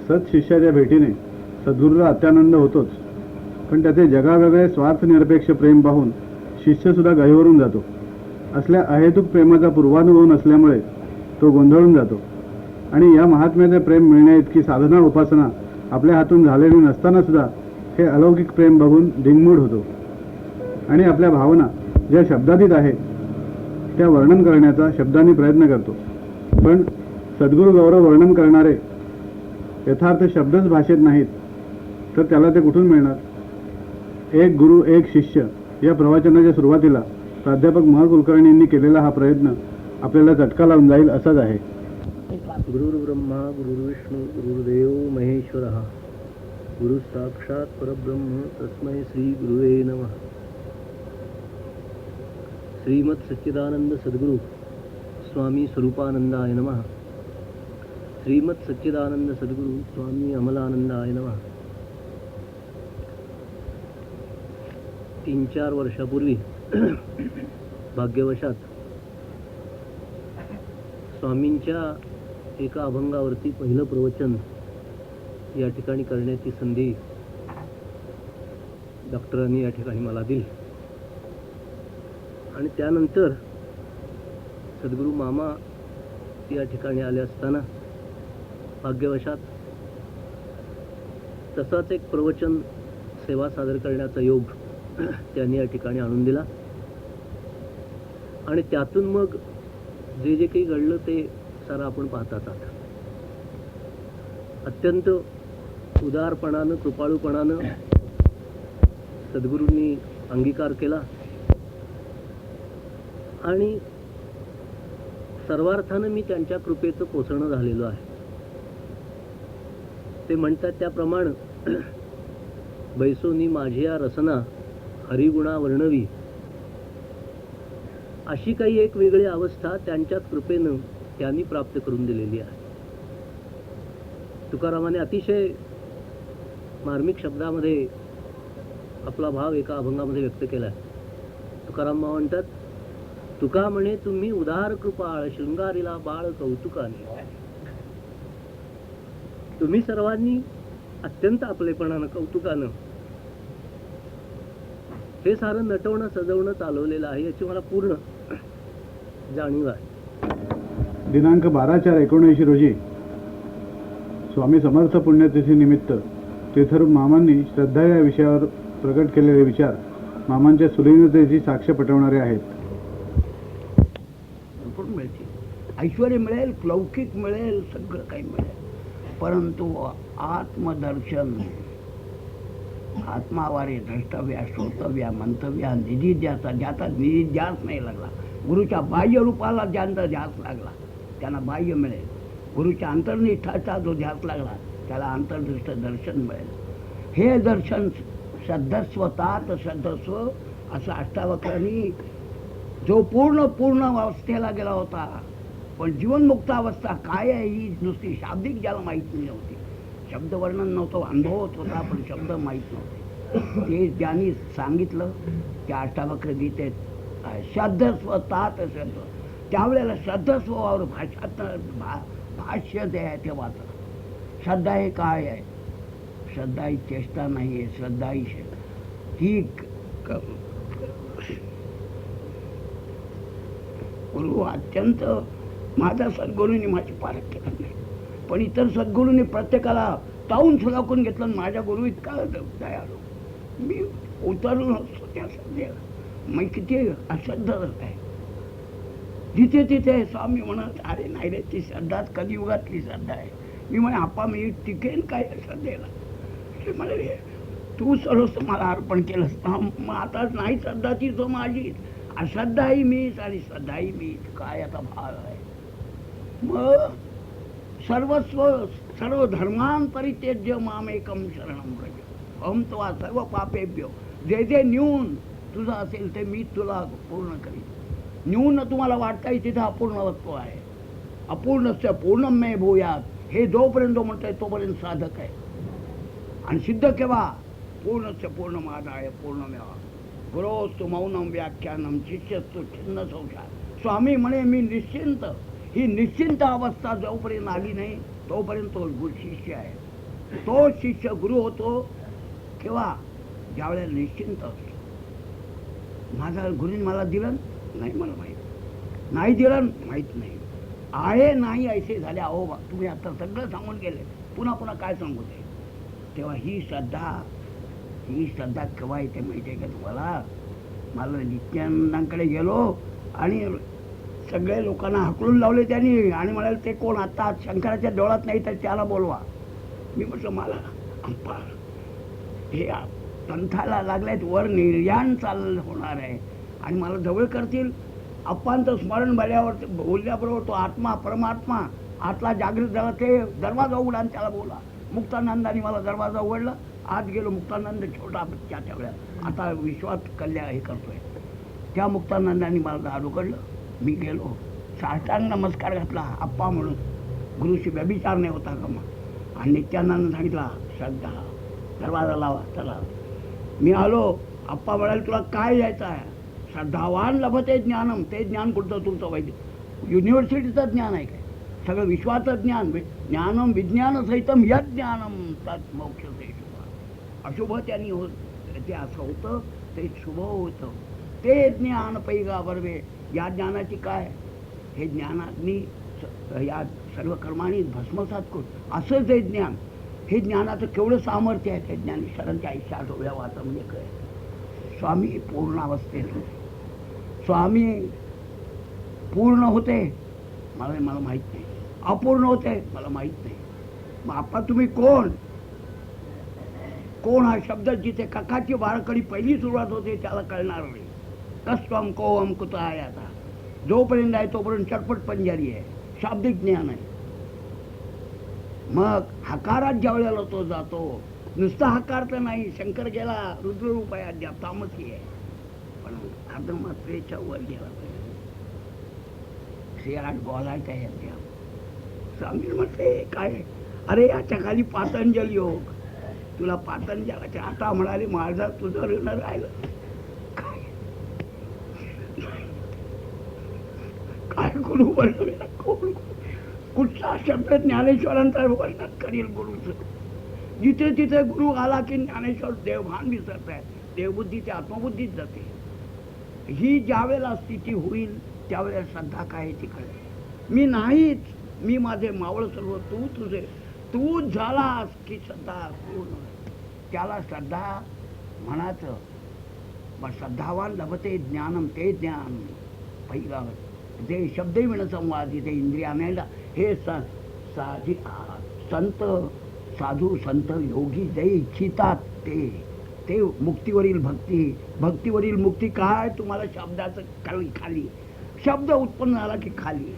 सत्शिष्याच्या भेटीने सद्गुरूला अत्यानंद होतोच, पण त्याचे जगावेगळे स्वार्थनिरपेक्ष प्रेम पाहून शिष्य सुद्धा गहिवरून जातो. असल्या अहेतुक प्रेमाचा पूर्वानुभव नसल्यामुळे तो गोंधळून जातो आणि या महात्म्याचे प्रेम मिळण्या इतकी साधना उपासना आपल्या हातून झालेली नसताना सुद्धा हे अलौकिक प्रेम बघून दिंगमूढ होतो आणि आपल्या भावना ज्या शब्दातीत आहे त्या वर्णन करण्याचा शब्दांनी प्रयत्न करतो. पण सद्गुरू गौरव वर्णन करणारे यथार्थ शब्दच भाषेत नाहीत तर त्याला ते कुठून मिळणार? एक गुरु एक शिष्य या प्रवचनाच्या सुरुवातीला प्राध्यापक महा कुलकर्णी यांनी केलेला हा प्रयत्न आपल्याला झटका लावून जाईल असाच आहे.
गुरुर्ब्रह्मा गुरुर्विष्णू गुरुर्देव महेश्वरः गुरु साक्षात परब्रह्म तस्मै श्री गुरुवे नमः. श्रीमत् सच्चिदानंद सद्गुरु स्वामी स्वरूपानंदाय नमः. श्रीमत् सच्चिदानंद सद्गुरु स्वामी अमलानंदाय नमः. 3-4 वर्षापूर्वी भाग्यवशात स्वामींच्या एका अभंगावरती पहिलं प्रवचन या ठिकाणी करण्याची संधी डॉक्टरांनी या ठिकाणी मला दिली आणि त्यानंतर सद्गुरू मामा या ठिकाणी आले असताना भाग्यवशात तसाच एक प्रवचन सेवा सादर करण्याचा योग त्यांनी या ठिकाणी आणून दिला आणि त्यातून मग जे जे काही घडलं ते सारं आपण पाहतात. आता अत्यंत उदारपणानं कृपाळूपणानं सद्गुरूंनी अंगीकार केला आणि सर्वार्थानं मी त्यांच्या कृपेचं पोचणं झालेलो आहे. ते म्हणतात त्याप्रमाणे बैसोनी माझिया रसना हरिगुणा वर्णवी, अशी काही एक वेगळी अवस्था त्यांच्या कृपेनं त्यांनी प्राप्त करून दिलेली आहे. तुकारामाने अतिशय मार्मिक शब्दामध्ये आपला भाव एका अभंगामध्ये व्यक्त केला आहे. तुकाराम म्हणतात, तुका म्हणे तुम्ही उदार कृपाळ शृंगारीला बाळ कौतुकाने. तुम्ही सर्वांनी अत्यंत आपलेपणानं कौतुकानं हे सारं नटवणं सजवणं चालवलेलं आहे याची मला पूर्ण जाणीव आहे.
दिनांक 12/4/19 रोजी स्वामी समर्थ पुण्यतिथी निमित्त तीर्थरूप मामांनी श्रद्धा या विषयावर प्रकट केलेले विचार मामांच्या सुलीनतेची साक्ष पटवणारे आहेत.
ऐश्वर्य मिळेल, लौकिक मिळेल, सगळं काही मिळेल, परंतु आत्मदर्शन, आत्मावारे द्रष्टव्या श्रोतव्या मंतव्या निधी ज्याचा निधी ध्यास नाही लागला, गुरुच्या बाह्य रूपाला ज्यांचा ध्यास लागला त्यांना बाह्य मिळेल. गुरुच्या अंतर्निष्ठाचा जो ध्यास लागला त्याला अंतर्दृष्ट दर्शन मिळेल. हे दर्शन श्रद्धस्वतात श्रद्धस्व असं अष्टावक्रांनी जो पूर्ण अवस्थेला गेला होता, पण जीवनमुक्त अवस्था काय आहे ही नुसती शाब्दिक ज्याला माहीत नव्हती, शब्दवर्णन नव्हतं, अनुभव होता पण शब्द माहीत नव्हते, ते ज्यांनी सांगितलं त्या अष्टावक्र गीतेत श्रद्धस्वतात श्रद्ध. त्यावेळेला श्रद्धस्वावर भाष्य जे आहे ते वाचा. श्रद्धा हे काय आहे? श्रद्धा ही चेष्टा नाही आहे, श्रद्धा ही गुरु अत्यंत माझा सद्गुरूंनी माझी पारख केली नाही, पण इतर सद्गुरूंनी प्रत्येकाला तावून सुलाकून घेतलं. माझ्या गुरु इतका दयाळू, मी उतरलो नसतो त्या श्रद्धेला. मग किती अश्रद्धा आहे. जिथे तिथे स्वामी म्हणत, अरे नाही रे, ती श्रद्धाच कलियुगातली श्रद्धा आहे. मी म्हणे आपा मी टिकेन काय श्रद्धेला? ते म्हणे तू सर्वस्व मला अर्पण केलंस, मग आता नाही श्रद्धा ती जो माझी. अश्रद्धाही मीच आणि श्रद्धाही मीच, काय आता भाव आहे. मग सर्व धर्मान परित्यज्य मामेकम शरणम व्रज अहम त्वा सर्व पापेभ्यो. जे जे न्यून तुझं असेल ते मी तुला पूर्ण करीन. न्यून तुम्हाला वाटतंय तिथं अपूर्णत्व आहे. अपूर्णस्य पूर्णमय भूयात हे जोपर्यंत म्हणतोय तोपर्यंत साधक आहे. आणि सिद्ध केव्हा? पूर्णस्य पूर्णमादाय पूर्णमेवा गुरोस्तु मौनम व्याख्यानम शिष्यस्तु छिन्न संसार. स्वामी म्हणे मी निश्चिंत. ही निश्चिंत अवस्था जोपर्यंत आली नाही तोपर्यंत तो शिष्य आहे. तो शिष्य गुरु होतो केव्हा? ज्यावेळेला निश्चिंत असतो. माझा गुरुने मला दिलं नाही, मला माहीत नाही, दिलं माहीत नाही, आहे नाही ऐसे झाले. अहो तुम्ही आता सगळं सांगून गेले, पुन्हा पुन्हा काय सांगू ते. तेव्हा ही श्रद्धा केव्हा येते माहिती आहे का तुम्हाला? मला नित्यानंदांकडे गेलो आणि सगळे लोकांना हाकलून लावले त्यांनी आणि म्हणाले ते कोण? आता शंकराच्या डोळ्यात नाही तर त्याला बोलवा. मी म्हटलं मला हे पंथाला लागल्यात, वर निर्याण चाल होणार आहे आणि मला जवळ करतील. अप्पांचं स्मरण बोलल्याबरोबर तो आत्मा परमात्मा आतला जागृत झाला. ते दरवाजा उघडा आणि त्याला बोला. मुक्तानंदाने मला दरवाजा उघडला, आत गेलो. मुक्तानंद छोटा त्याच्या वेळेला आता विश्वात कल्याण हे करतोय. त्या मुक्तानंदाने मला दार उघडलं. मी गेलो, साष्टांग नमस्कार घातला आप्पा म्हणून. गुरुशी व्यभिचार नाही होता का मग? आणि नित्यानंद सांगितला श्रद्धा, दरवाजा लावा, चला. मी आलो. आप्पा म्हणाले तुला काय यायचं आहे? श्रद्धावान लभते ज्ञानम. ते ज्ञान कुठचं तुमचं? वैद्य युनिव्हर्सिटीचं ज्ञान आहे काय? सगळं विश्वाचं ज्ञान. ज्ञानम विज्ञान सहितम यज्ञानम ज्ञानम तत् मोक्ष ते शुभ. अशुभ त्यांनी होत ते असं होतं, ते शुभ होतं. ते ज्ञान पैगा बरवे. या ज्ञानाची काय? हे ज्ञानाग्नी या सर्व कर्मांनी भस्मसात करून असं जे ज्ञान, हे ज्ञानाचं केवढं सामर्थ्य आहे. ते ज्ञान विचारांच्या आयुष्यात उभ्या वाचा म्हणजे काय? स्वामी पूर्ण अवस्थेत होते. स्वामी पूर्ण होते मला माहीत नाही, अपूर्ण होते मला माहीत नाही. मग आपा तुम्ही कोण? कोण हा शब्द जिथे ककाची बाराखडी पहिली सुरुवात होते त्याला कळणार नाही. कस्त्वम कोहम कुत आहे. आता जोपर्यंत आहे तोपर्यंत चटपट पंजारी आहे, शाब्दिक ज्ञान आहे. मग हकारात ज्या वेळेला तो जातो, नुसता हकार तर नाही. शंकर गेला रुद्ररूप आहे, अद्याप तामसी आहे, पण अर्धमात्रेच्या वर गेला पाहिजे. श्रीराट गोलाट आहे अद्याप. स्वामी म्हटले काय? अरे याच्या खाली पातंजल योग. तुला पातंजलाच्या आता म्हणाले माझा तुझं ऋण राहिलं काय? काय गुरु वर्णन कोण? कुठचा शब्द ज्ञानेश्वरांचा वर्णन करील गुरुचं? जिथे तिथे गुरु आला की ज्ञानेश्वर देवभान विसरत आहे. देवबुद्धी ते आत्मबुद्धीत जाते. ही ज्यावेळेला स्थिती होईल त्यावेळेला श्रद्धा काय ती कळेल. मी नाहीच, मी माझे मावळ सर्व तू तुझे, तू झालास की श्रद्धा पूर्ण. त्याला श्रद्धा म्हणायचं. मग श्रद्धावान लभते ज्ञानम. ते ज्ञान पहिला जे शब्द विण संवाद इथे इंद्रियाने हे संत साधू संत योगी जे इच्छितात ते मुक्तीवरील भक्ती, भक्तीवरील मुक्ती. काय तुम्हाला शब्दाचं खाली शब्द उत्पन्न झाला की खाली.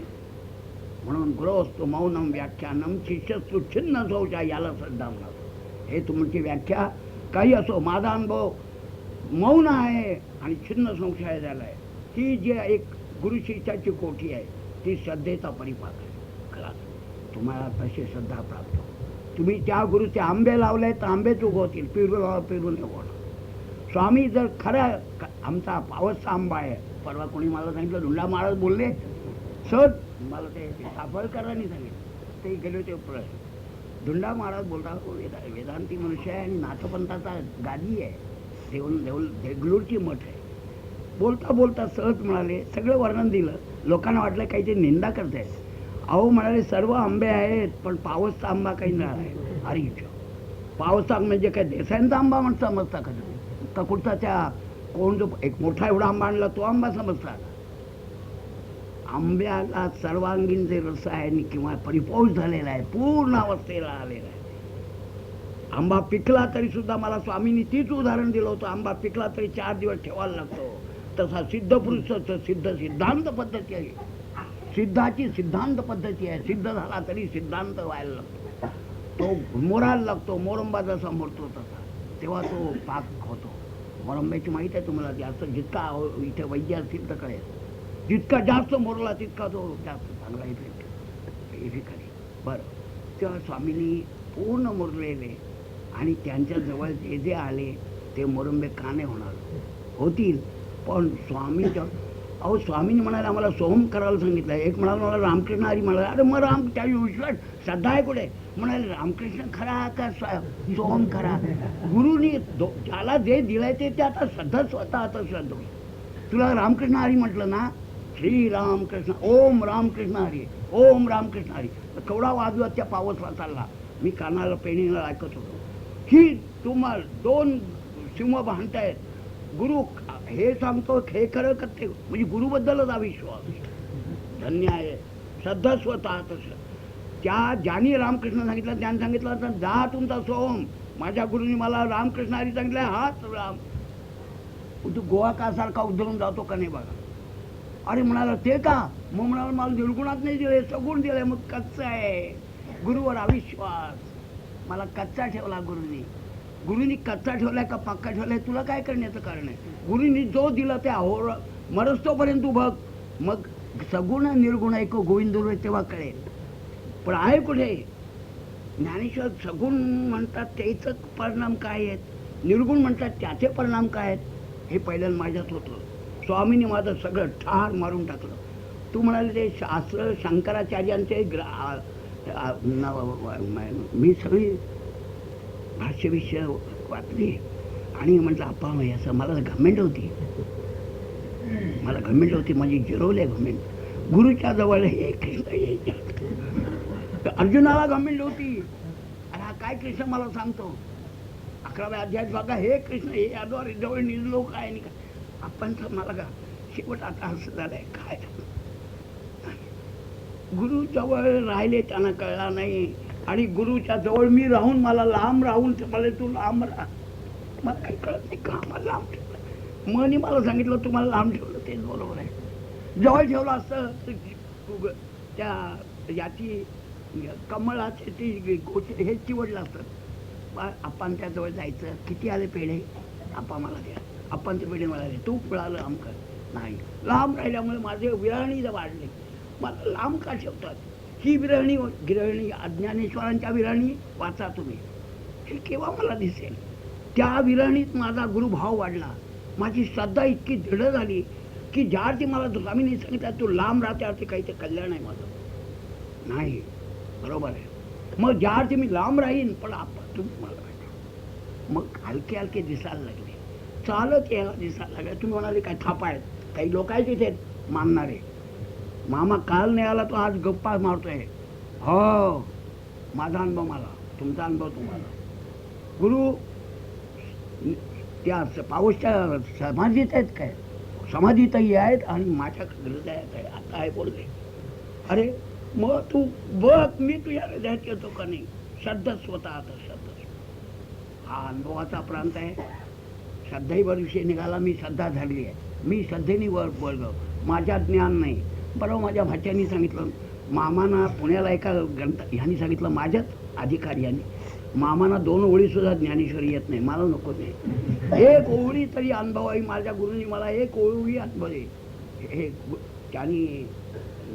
म्हणून गुरोस्तु मौनम व्याख्यानम शिष्यस्तु छिन्न शौचा. याला श्रद्धा म्हणतात. हे तुमची व्याख्या काही असो, माझा अनुभव मौन आहे आणि छिन्न संशय झाला आहे. ही जी एक गुरुशिष्याची कोठी आहे ती श्रद्धेचा परिपाक आहे. खरा तुम्हाला तशी श्रद्धा प्राप्त हो. तुम्ही त्या गुरुचे आंबे लावले तर आंबेच उगवतील, पेरून उगवणार. स्वामी जर खरा आमचा पावसचा आंबा आहे. परवा कोणी मला सांगितलं, धुंडा महाराज बोलले सहज मला ते साफळकरांनी सांगितलं. ते गेले होते प्रश्न. धुंडा महाराज बोलतात वेदांती मनुष्य आहे आणि नाथपंथाचा गादी आहे, देगलूरची मठ आहे. बोलता बोलता सहज म्हणाले, सगळं वर्णन दिलं. लोकांना वाटलं काही ते निंदा करतायत. अहो म्हणाले सर्व आंबे आहेत पण पावसचा आंबा काही नाही आहे. अरे पावसचा म्हणजे काय देसाईंचा आंबा म्हणून समजता का तुम्ही? का कुठचा त्या कोण जो एक मोठा एवढा आंबा आणला तो आंबा समजता? आंब्याला सर्वांगीण जे रसायन किंवा परिपोष झालेला आहे, पूर्ण अवस्थेला आलेला आहे. आंबा पिकला तरी सुद्धा मला स्वामींनी तीच उदाहरण दिलं होतं. आंबा पिकला तरी 4 दिवस ठेवायला लागतो. तसा सिद्ध पुरुषाचं सिद्ध सिद्धांत पद्धती आहे. सिद्धाची सिद्धांत पद्धती आहे. सिद्ध झाला तरी सिद्धांत व्हायला लागतो, तो मोरायला लागतो. मोरंबा जसा मोरतो तसा, तेव्हा तो पाक होतो. मोरंब्याची माहीत आहे तुम्हाला, जास्त जितका इथे वैद्य असतील तर कळेल, जितका जास्त मोरला तितका तो जास्त चांगला इफेक्ट बरं. तेव्हा स्वामींनी पूर्ण मोरलेले आणि त्यांच्या जवळ जे जे आले ते मोरंबे का नाही होणार, होतील. पण स्वामींच्या स्वामींनी म्हणाले आम्हाला सोहम करायला सांगितलं. एक म्हणाला मला रामकृष्ण हरी म्हणाला. अरे मग राम त्या विश्वास श्रद्धा आहे कुठे? म्हणाले रामकृष्ण खरा का सोहम खरा. गुरुनी ज्याला जे दिलंय ते आता श्रद्धा स्वतः आता श्रद्धा. तुला रामकृष्ण हरी म्हटलं ना, श्री रामकृष्ण ओम रामकृष्ण हरी, ओम रामकृष्ण हरी. केवढा वाजवत त्या पावसला चालला. मी कानाला पेणीला ऐकत होतो. ही तुम्हाला दोन सिंह भांडतायत. गुरु हे सांगतो हे खरं करते, म्हणजे गुरुबद्दलच अविश्वास. धन्य आहे श्रद्धा स्वतः. तसं त्या ज्यांनी रामकृष्ण सांगितलं त्याने सांगितलं तर जा तुमचा सोम. माझ्या गुरुनी मला रामकृष्ण हरी सांगितलं, हाच राम. तू गोवा का सारखा उधळून जातो का नाही बघा. अरे म्हणाला ते का? मग म्हणाला मला निर्गुणात नाही दिले, सगुण दिले. मग कच्चा आहे. गुरुवर अविश्वास. मला कच्चा ठेवला गुरुनी. गुरुनी कच्चा ठेवलाय का पक्का ठेवलाय तुला काय करण्याचं कारण आहे. गुरुनी जो दिला ते अहोर मरस्तोपर्यंत तू बघ. मग सगुण निर्गुण ऐक गोविंद तेव्हा कळेल. पण आहे कुठे? ज्ञानेश्वर सगुण म्हणतात त्याचं परिणाम काय आहेत, निर्गुण म्हणतात त्याचे परिणाम काय आहेत, हे पहिल्यांदा माझ्यात होतं. स्वामींनी माझं सगळं ठार मारून टाकलं. तू म्हणाले ते शास्त्र शंकराचार्यांचे मी सगळी भाष्यविषय वाचली आणि म्हटलं आप्पा असं मला घमेंट होती. मला घमेंट होती, माझी जिरवले घमेंट. गुरुच्या जवळ हे कृष्ण अर्जुनाला घमेंट होती. अरे हा काय कृष्ण मला सांगतो. 11व्या अध्यायात बघा, हे कृष्ण हे याद्वारे जवळ निजलो काय नाही. आपण तर मला का शेवट आता असं झालंय काय. गुरु जवळ राहिले त्यांना कळला नाही. आणि गुरुच्या जवळ मी राहून मला लांब राहून मला तू लांब राहा. मला काही कळत नाही का मला लांब ठेवलं. मनी मला सांगितलं तुम्हाला लांब ठेवलं तेच बरोबर आहे. जवळ ठेवलं असतं तर त्या याची कमळाचे ती गोष्ट हे चिवडलं असतं. आपण त्याजवळ जायचं. किती आले पेढे? आपा मला द्या. आपण ते पेढे मिळाले. तूप मिळालं आमकं नाही. लांब राहिल्यामुळे माझे विरहणी वाढले. मला लांब का ठेवतात? ही विरहणी गिरहणी अज्ञानेश्वरांच्या विरहणी वाचा तुम्ही. हे केव्हा मला दिसेल. त्या विरहणीत माझा गुरुभाव वाढला. माझी श्रद्धा इतकी दृढ झाली की ज्यावरती मला स्वामींनी सांगितलं तू लांब राहा त्यावरती काही ते कल्याण आहे माझं नाही. बरोबर आहे. मग ज्यावरती मी लांब राहीन पण आपण तुम्ही मला वाटतं. मग हलके हलके दिसायला लागले. चालत यायला दिसायला लागले. तुम्ही म्हणाले काय थापा आहेत. काही लोक आहेत तिथे मानणारे. मामा काल नाही आला तो आज गप्पा मारतोय. हो माझा अनुभव मला, तुमचा अनुभव तुम्हाला. गुरु त्या पाऊसच्या समाधीत आहेत काय? समाधीतही आहेत आणि माझ्या हृदयात आहे. आता आहे बोलले. अरे मग तू बघ मी तुझ्या हृदयात येतो का नाही. श्रद्धा स्वतः आता श्रद्धा हा अनुभवाचा प्रांत आहे. श्रद्धाईवर विषय निघाला. मी श्रद्धा झाली आहे. मी श्रद्धेने वर बोललो. माझ्या ज्ञान नाही. बरोबर माझ्या भाच्यानी सांगितलं. मामाना पुण्याला एका ग्रंथ ह्यांनी सांगितलं माझ्याच अधिकारी यांनी मामाना 2 ओळीसुद्धा ज्ञानेश्वरी येत नाही. मला नको नाही. एक ओळी तरी अनुभव आहे. माझ्या गुरुंनी मला एक ओळी अनुभव आहे. हे त्यांनी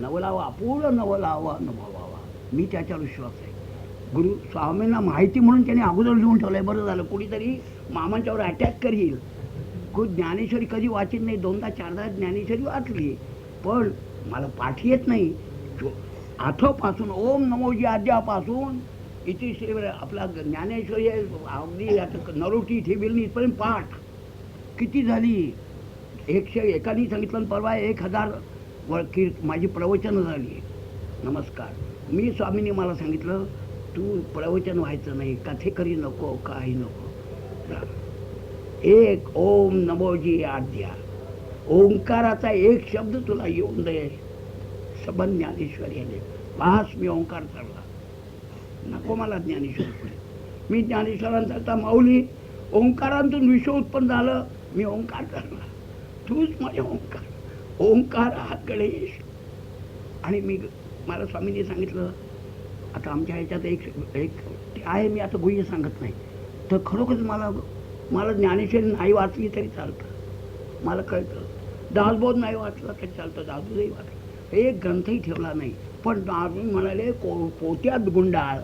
नवलावा अपूर्ण नवलावा अनुभवावा. मी त्याच्यावर विश्वास आहे. गुरु स्वामींना माहिती म्हणून त्यांनी अगोदर लिहून ठेवलंय. बरं झालं. कुणीतरी मामांच्यावर अटॅक करील. ज्ञानेश्वरी कधी वाचित नाही. 2दा 4दा ज्ञानेश्वरी वाचली पण मला पाठ येत नाही. आठोपासून ओम नमोजी आद्यापासून इथे श्री आपला ज्ञानेश्वरी अगदी आता नरोटी ठेविलनी इथपर्यंत पाठ किती झाली. 101 सांगितलं परवा 1000 माझी प्रवचनं झाली. नमस्कार. मी स्वामींनी मला सांगितलं तू प्रवचन व्हायचं नाही. कथेकरी नको काही नको. एक ओम नमोजी आद्या ओंकाराचा एक शब्द तुला येऊन दे. सबन ज्ञानेश्वरी आले. पास मी ओंकार चालला. नको मला ज्ञानेश्वर पुढे. मी ज्ञानेश्वरांचा माऊली. ओंकारांतून विश्व उत्पन्न झालं. मी ओंकार करणार. तूच माझे ओंकार, ओंकार हा गणेश. आणि मला स्वामींनी सांगितलं, आता आमच्या ह्याच्यात एक ते आहे, मी आता गुह्य सांगत नाही, तर खरोखर मला ज्ञानेश्वरी नाही वाचली तरी चालतं, मला कळतं. दासबोध नाही वाचला तरी चालतं, दासबोधही वाचला, एक ग्रंथही ठेवला नाही. पण दासबोध म्हणाले पोत्यात गुंडाळ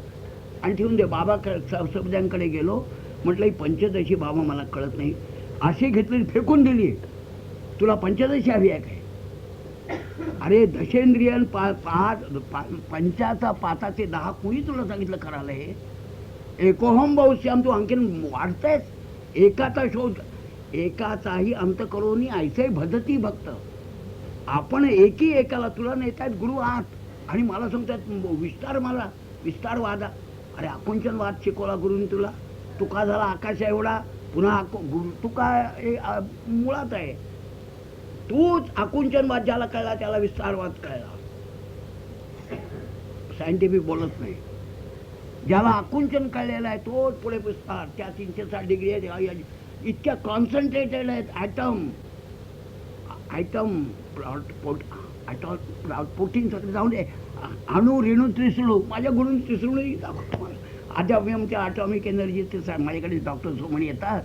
आणि ठेवून दे. बाबा सबद्यांकडे गेलो, म्हटलं ही पंचदशी बाबा मला कळत नाही, अशी घेतली फेकून दिली. तुला पंचदशी हवी आहे काय? अरे दशेंद्रियन पंचाचा 5 ते 10 कुणी तुला सांगितलं करायला? हे एकोहम बहुश्याम, तू आणखीन वाढतायस. एकाचा शोध, एकाचाही अंत करून ऐसे भजती भक्त. आपण एकी एकाला, तुला नेतायत गुरु आहात आणि मला सांगतात मला विस्तारवादा. अरे आकुंचनवाद शिकवला गुरुनी तुला. तुका झाला आकाश एवढा, पुन्हा तुका मुळात आहे. तूच आकुंचनवाद ज्याला कळला त्याला विस्तारवाद कळला. सायंटिफिक बोलत नाही. ज्याला आकुंचन कळलेला आहे तोच पुढे विस्तार. त्या 360 डिग्री इतक्या कॉन्सन्ट्रेटेड आहेत. ॲटम प्रोटीन सगळं जाऊन दे, अणु रेणू त्रिसुळू, माझ्या गुणून त्रिसुळूही दाखवतो मला. अध्यात्मच्या ॲटॉमिक एनर्जी माझ्याकडे डॉक्टर सोमणी येतात,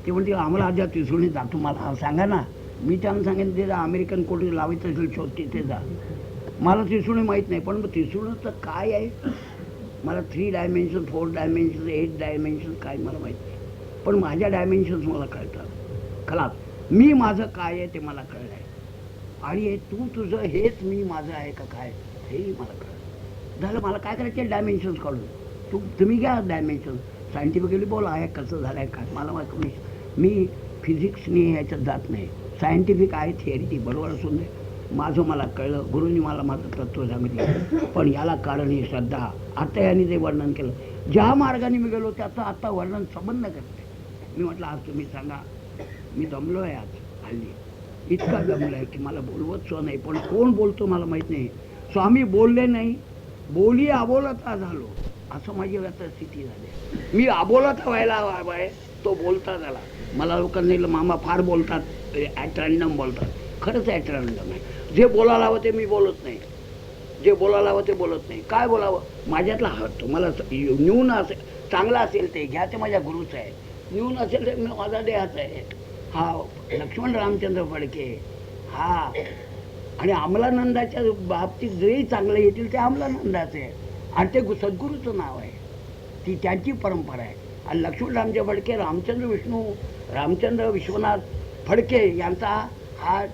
ते म्हणते आम्हाला अद्या त्रिसुळी दाखवतो, मला सांगा ना. मी त्यांना सांगेन ते अमेरिकन कोटी लावायचं असेल शोध तिथे जा. मला त्रिसुळी माहीत नाही, पण त्रिसुळीचं काय आहे मला 3 डायमेन्शन 4 डायमेन्शन 8 डायमेन्शन काय मला माहीत नाही. पण माझ्या डायमेन्शन्स मला कळतात. खलास मी माझं काय आहे ते मला कळलं आहे. आणि तू तुझं हेच मी माझं आहे का काय हेही मला कळलं. झालं, मला काय करायचे डायमेन्शन्स काढून. तुम्ही घ्या डायमेन्शन, सायंटिफिकली बोला आहे कसं झालं आहे काय. मला मी फिजिक्सनी ह्याच्यात जात नाही. सायंटिफिक आहे थिअरी, ती बरोबर असून दे. माझं मला कळलं, गुरुंनी मला माझं तत्त्व सांगितलं. पण याला कारण ही श्रद्धा. आता यांनी जे वर्णन केलं, ज्या मार्गाने मी गेलो त्याचं आता वर्णन संबंध करते. मी म्हटलं आज तुम्ही सांगा. मी दमलो आहे आज हल्ली, इतका दमलो आहे की मला बोलवत सुद्धा नाही. पण कोण बोलतो मला माहीत नाही. स्वामी बोलले नाही, बोली अबोलता झालो, असं माझी आता स्थिती झाली. मी अबोलता व्हायला हवाय, तो बोलता झाला. मला लोकांनी मामा फार बोलतात, ॲट रॅन्डम बोलतात. खरंच ॲट रॅन्डम आहे. जे बोलायला हवं ते मी बोलत नाही, जे बोलायला हवं ते बोलत नाही. काय बोलावं, माझ्यातला हवं मला न्यून असेल, चांगला असेल ते घ्या, ते माझ्या गुरुचं आहे. न्यून असेल ते माझा देहाचा आहे. हा लक्ष्मण रामचंद्र फडके, हा आणि अमलानंदाच्या बाबतीत जे चांगले येतील ते अमलानंदाचे आहे. आणि ते सद्गुरूचं नाव आहे, ती त्यांची परंपरा आहे. आणि लक्ष्मण रामचंद्र फडके, रामचंद्र विश्वनाथ फडके यांचा हा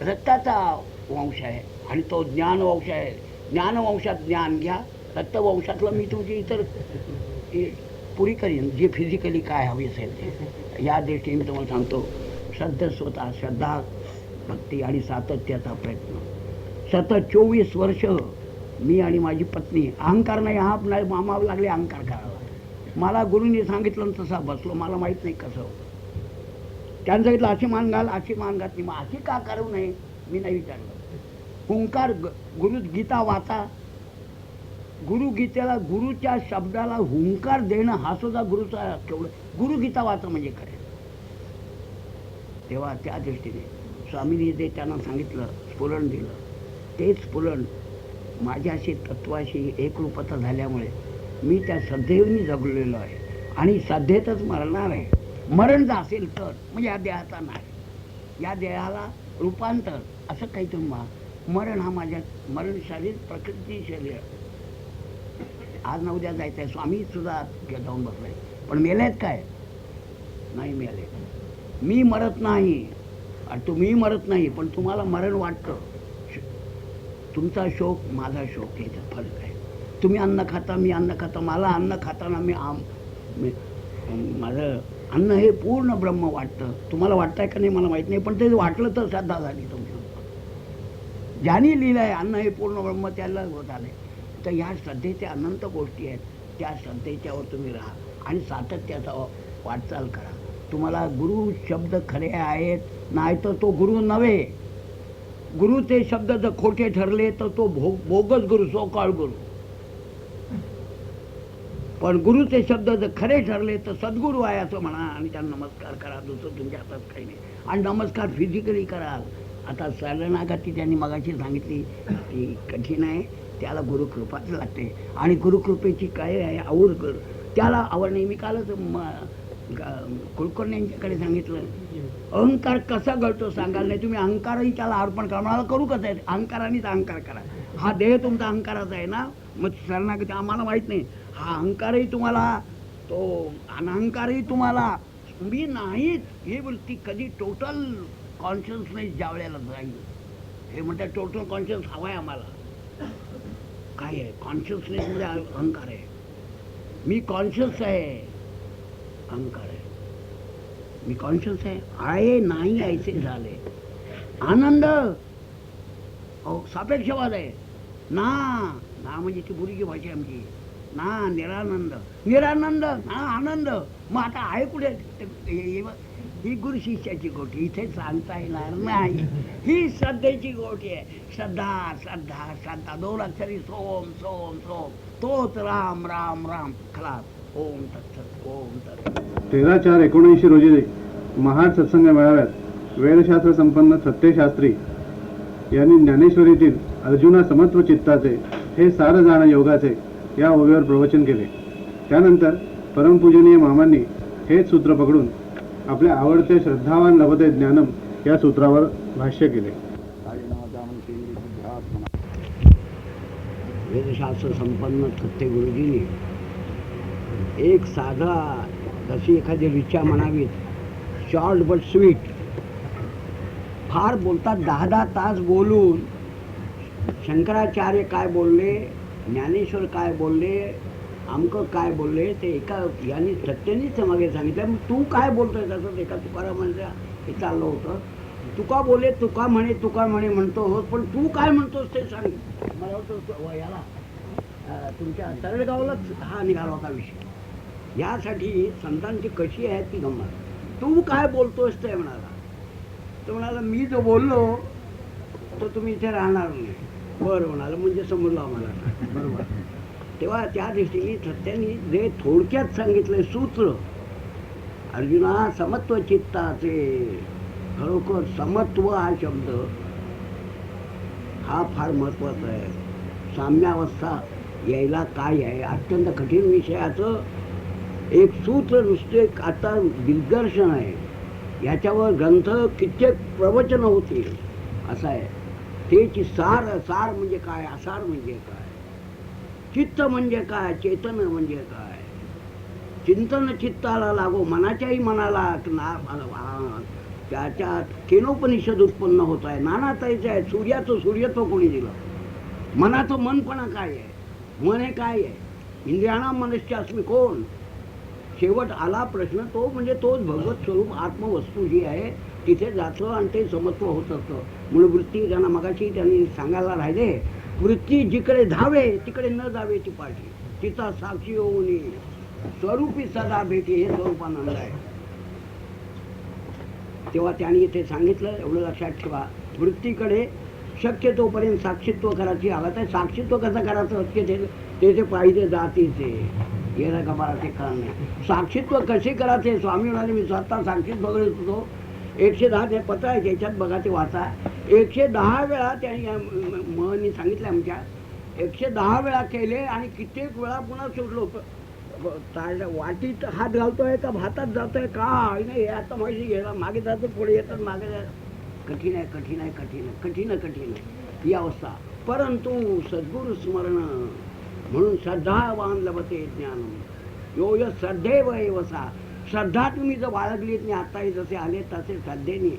रक्ताचा वंश आहे आणि तो ज्ञानवंश आहे. ज्ञानवंशात ज्ञान घ्या, रक्तवंशातलं मी तुमची इतर पुरी करीन जे फिजिकली काय हवी असेल ते. या दृष्टीने मी तुम्हाला सांगतो, श्रद्धा श्रद्धा भक्ती आणि सातत्याचा प्रयत्न. सतत 24 वर्ष मी आणि माझी पत्नी, अहंकार नाही, हा नाही मामा लागले अहंकार करायला. मला गुरुंनी सांगितलं तसा बसलो, मला माहीत नाही कसं. त्यांनी सांगितलं अशी मान घाल, अशी मान घातली. मग अशी का करू नये मी नाही विचारलं. हुंकार, गुरु गीता वाचा, गुरु गीतेला गुरुच्या शब्दाला हुंकार देणं हा सुद्धा गुरुचा केवढं. गुरु गीता वाचा म्हणजे काय. तेव्हा त्या दृष्टीने स्वामींनी जे त्यांना सांगितलं, स्फुरण दिलं, तेच स्फुरण माझ्याशी तत्वाशी एकरूपता झाल्यामुळे मी त्या श्रद्धेने जगलेलो आहे आणि श्रद्धेतच मरणार आहे. मरण जर असेल तर म्हणजे या देहाचा नाही, या देहाला रूपांतर असं काही तुम्ही मरण हा माझ्या मरण शरीर प्रकृती शरीर आज न उद्या जायचं आहे. स्वामी सुद्धा जाऊन बसलाय, पण मेलेत काय नाही मेले. मी मरत नाही आणि तुम्ही मरत नाही, पण तुम्हाला मरण वाटतं. तुमचा शोक माझा शोक याच्यात फरक आहे. तुम्ही अन्न खाता, मी अन्न खाता. मला अन्न खाताना माझं अन्न हे पूर्ण ब्रह्म वाटतं. तुम्हाला वाटतंय का नाही मला माहीत नाही, पण ते वाटलं तर श्रद्धा झाली तुमची. ज्यांनी लिहिलं आहे अन्न हे पूर्ण ब्रह्म त्याला होत आलंय. तर ह्या श्रद्धेच्या अनंत गोष्टी आहेत, त्या श्रद्धेच्यावर तुम्ही राहा आणि सातत्याचा वाटचाल करा. तुम्हाला गुरु शब्द खरे आहेत, नाही तर तो गुरु नव्हे. गुरु ते शब्द जर खोटे ठरले तर तो बोगस गुरु, सोकाळ गुरु. पण गुरुचे शब्द जर खरे ठरले तर सद्गुरू आहे असं म्हणा आणि त्यांना नमस्कार करा. दुसरं तुमच्या हातात काही नाही. आणि नमस्कार फिजिकली कराल. आता शरणागती त्यांनी मगाशी सांगितली ती कठीण आहे, त्याला गुरुकृपाच लागते. आणि गुरुकृपेची काय आहे आवड कर, त्याला आवड नाही. मी कालच कुलकर्णी यांच्याकडे सांगितलं, अहंकार कसा गळतो सांगाल नाही तुम्ही. अहंकारही त्याला अर्पण करा. मला करू कसं आहे, अहंकारानेच अहंकार करा. हा देह तुमचा अहंकाराचा आहे ना, मग शरणागती आम्हाला माहीत नाही. हा अहंकारही तुम्हाला, तो अनहंकारही तुम्हाला, मी नाहीच ही वृत्ती कधी टोटल कॉन्शियसनेस ज्या वेळेला जाईल, हे म्हणतात टोटल कॉन्शियस हवा आहे आम्हाला. काय आहे कॉन्शियसनेसमध्ये अहंकार आहे. मी कॉन्शियस आहे, अहंकार आहे. मी कॉन्शियस आहे नाही ऐसे झाले. आनंद सापेक्षवाद आहे ना. ना म्हणजे ती बुरीची भाषा आहे आमची ना. निरानंद, निरानंद ना आनंद. मग आता आहे कुठे? ही गुरु शिष्याची गोष्टी इथे सांगता येणार नाही. ही श्रद्धेची गोष्टी आहे. श्रद्धा श्रद्धा श्रद्धा, 2 अक्षरी सोम सोम सोम, तोच राम राम राम. खलास. ओम तत्सत, ओम तत्सत.
13/4/19 रोजी महाड सत्संग मेळाव्यात वेदशास्त्र संपन्न सत्यशास्त्री यांनी ज्ञानेश्वरीतील अर्जुना समत्व चित्ताचे हे सार जाण योगाचे या ओव्यावर प्रवचन केले. त्यानंतर परमपूजनीय मामांनी हेच सूत्र पकडून आपल्या आवडत्या श्रद्धावान लभते ज्ञानम या सूत्रावर भाष्य केले.
वेदशास्त्र संपन्न सत्य गुरुजींनी एक साधा, जशी एखादी रिचा म्हणावीत, शॉर्ट बट स्वीट. फार बोलतात 10-10 तास बोलून शंकराचार्य काय बोलले, ज्ञानेश्वर काय बोलले, आमकं काय बोलले, ते एका यांनी सत्यानीच मागे सांगितलं. मग तू काय बोलतोय तसंच एका तुकारामांच्या हे चाललं होतं. तुका बोले, तुका म्हणे म्हणतो होत, पण तू काय म्हणतोस ते सांग. मला वाटतं याला तुमच्या तरडगावलाच हा निघाला होता विषय. यासाठी संतांची कशी आहे ती गंमत. तू काय बोलतोस ते म्हणाला. तो म्हणाला मी जो बोललो तो तुम्ही इथे राहणार नाही. बरं म्हणाला, म्हणजे समजलं आम्हाला. बरोबर. तेव्हा त्या दृष्टीने सत्याने जे थोडक्यात सांगितलंय सूत्र, अर्जुना समत्व चित्ताचे, खरोखर समत्व हा शब्द हा फार महत्वाचा आहे. साम्यावस्था यायला काय आहे, अत्यंत कठीण विषयाचं एक सूत्र नुसते आता दिग्दर्शन आहे. याच्यावर ग्रंथ कित्येक प्रवचन होतील असं आहे. त्याची सार म्हणजे काय, असार म्हणजे काय, चित्त म्हणजे काय, चेतन म्हणजे काय, चिंतन चित्ताला लागो, मनाच्याही मनाला त्याच्यात केनोपनिषद उत्पन्न होत आहे. नाना तऱ्हेचे आहे. सूर्याचं सूर्यत्व कोणी दिलं, मनाचं मनपणा काय आहे, मन हे काय आहे, इंद्रियाणाम मनश्चास्मी कोण. शेवट आला प्रश्न तो म्हणजे तोच भगवत स्वरूप आत्मवस्तू जी आहे तिथे जातं आणि ते समत्व होत असतं. म्हणून वृत्ती त्यांना मगाशी त्यांनी सांगायला राहिले, वृत्ती जिकडे धावे तिकडे न जावे ती पाठी, तिचा साक्षी होऊन स्वरूपी सदा भेटी, हे स्वरूपानंद आहे. तेव्हा त्यांनी ते सांगितलं. एवढं लक्षात ठेवा, वृत्तीकडे शक्य तोपर्यंत साक्षीत्व करायची. आला तर साक्षीत्व कसं करायचं त्याचे पाहिजे जातीचे याला गबाराचे कारण नाही. साक्षीत्व कसे करायचे स्वामी म्हणाले, मी स्वतः साक्षीत बघत होतो. 110 ते पत्र आहे त्याच्यात बघा, ते वाचा. 110 वेळा त्यांनी महनी सांगितलं आमच्या, 110 वेळा केले आणि कित्येक वेळा पुन्हा सोडलो. वाटीत हात घालतोय का भातात जातोय काय नाही, आता माहिती घ्यायला मागे जातो, पुढे येतात, मागे जात. कठीण आहे, कठीण आहे, कठीण आहे, कठीण आहे, कठीण आहे ही अवस्था. परंतु सद्गुरु स्मरण म्हणून श्रद्धावान लभते ज्ञान, यो य श्रद्धेव एवसा. श्रद्धा तुम्ही जर बाळगलीत नाही, आत्ताही जसे आले तसे श्रद्धेने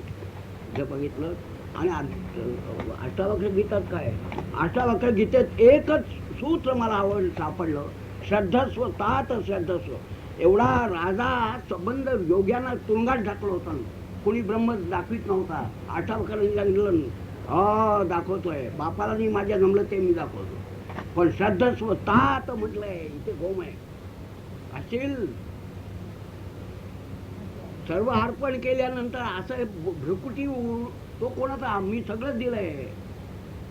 जर बघितलं. आणि अष्टावक्र गीतात काय, अष्टावक्र गीतेत एकच सूत्र मला सापडलं, श्रद्धस्व तात श्रद्धस्व. एवढा राजा संबंध योग्यांना तुरुंगात टाकलं होतं, कोणी ब्रह्म दाखवित नव्हता. अष्टावक्रांनी सांगितलं दाखवतोय, बापाला नाही माझ्या जमलं ते मी दाखवतो. पण श्रद्धस्व तात म्हटलंय, इथे गोम आहे. असेल सर्व अर्पण केल्यानंतर असं भ्रुकुटी तो कोणाचा, मी सगळं दिलंय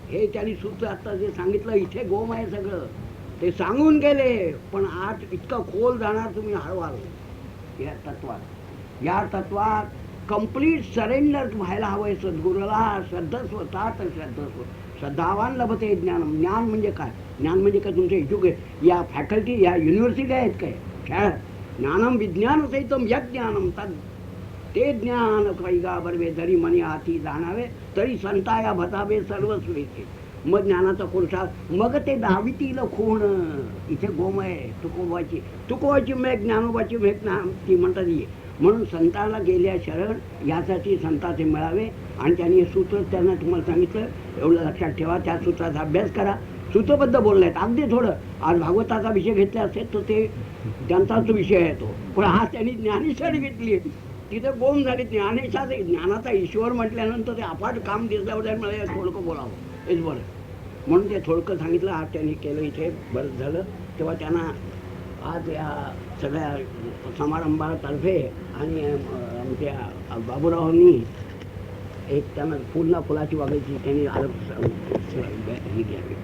हे त्यांनी सूत्र आता जे सांगितलं, इथे गोम आहे सगळं ते सांगून गेले. पण आज इतकं खोल जाणार तुम्ही हळवाल या तत्वात. या तत्वात कम्प्लीट सरेंडर व्हायला हवंय सद्गुरूला. श्रद्धस्व तात श्रद्धस्व श्रद्धावान लभते ज्ञान. ज्ञान म्हणजे काय? ज्ञान म्हणजे काय? तुमचं एज्युकेट या फॅकल्टी या युनिव्हर्सिटी आहेत काय? खेळ ज्ञानम विज्ञान सहितम यज्ञानम तद ते ज्ञान कैगा बरवे जरी मनी हाती जाणावे तरी संताया भतावे सर्वस्वेचे. मग ज्ञानाचा कोळसा मग ते दावितील खूण. इथे गोम आहे तुकोबाची मेघ ज्ञानोबाची मेघ ती म्हणतात ये. म्हणून संताला गेल्या शरण यासाठी संताचे मिळावे. आणि त्यांनी हे सूत्र त्यांना तुम्हाला सांगितलं एवढं लक्षात ठेवा. त्या सूत्राचा अभ्यास करा. सूत्रबद्ध बोलले आहेत अगदी थोडं. आज भागवताचा विषय घेतला असेल तर ते त्यांचाच विषय आहे तो. पण हा त्यांनी ज्ञानेश्वरी घेतली तिथे गोम झाली. ज्ञानाचा ईश्वर म्हटल्यानंतर ते अफाट काम दिसल्यावर मला थोडकं बोलावं हेच बरं. म्हणून ते थोडकं सांगितलं. आज त्यांनी केलं इथे बरं झालं. तेव्हा त्यांना आज या सगळ्या समारंभातर्फे आणि आमच्या बाबूरावांनी एक त्यांना फुलाची वागायची त्यांनी ही घ्यावी.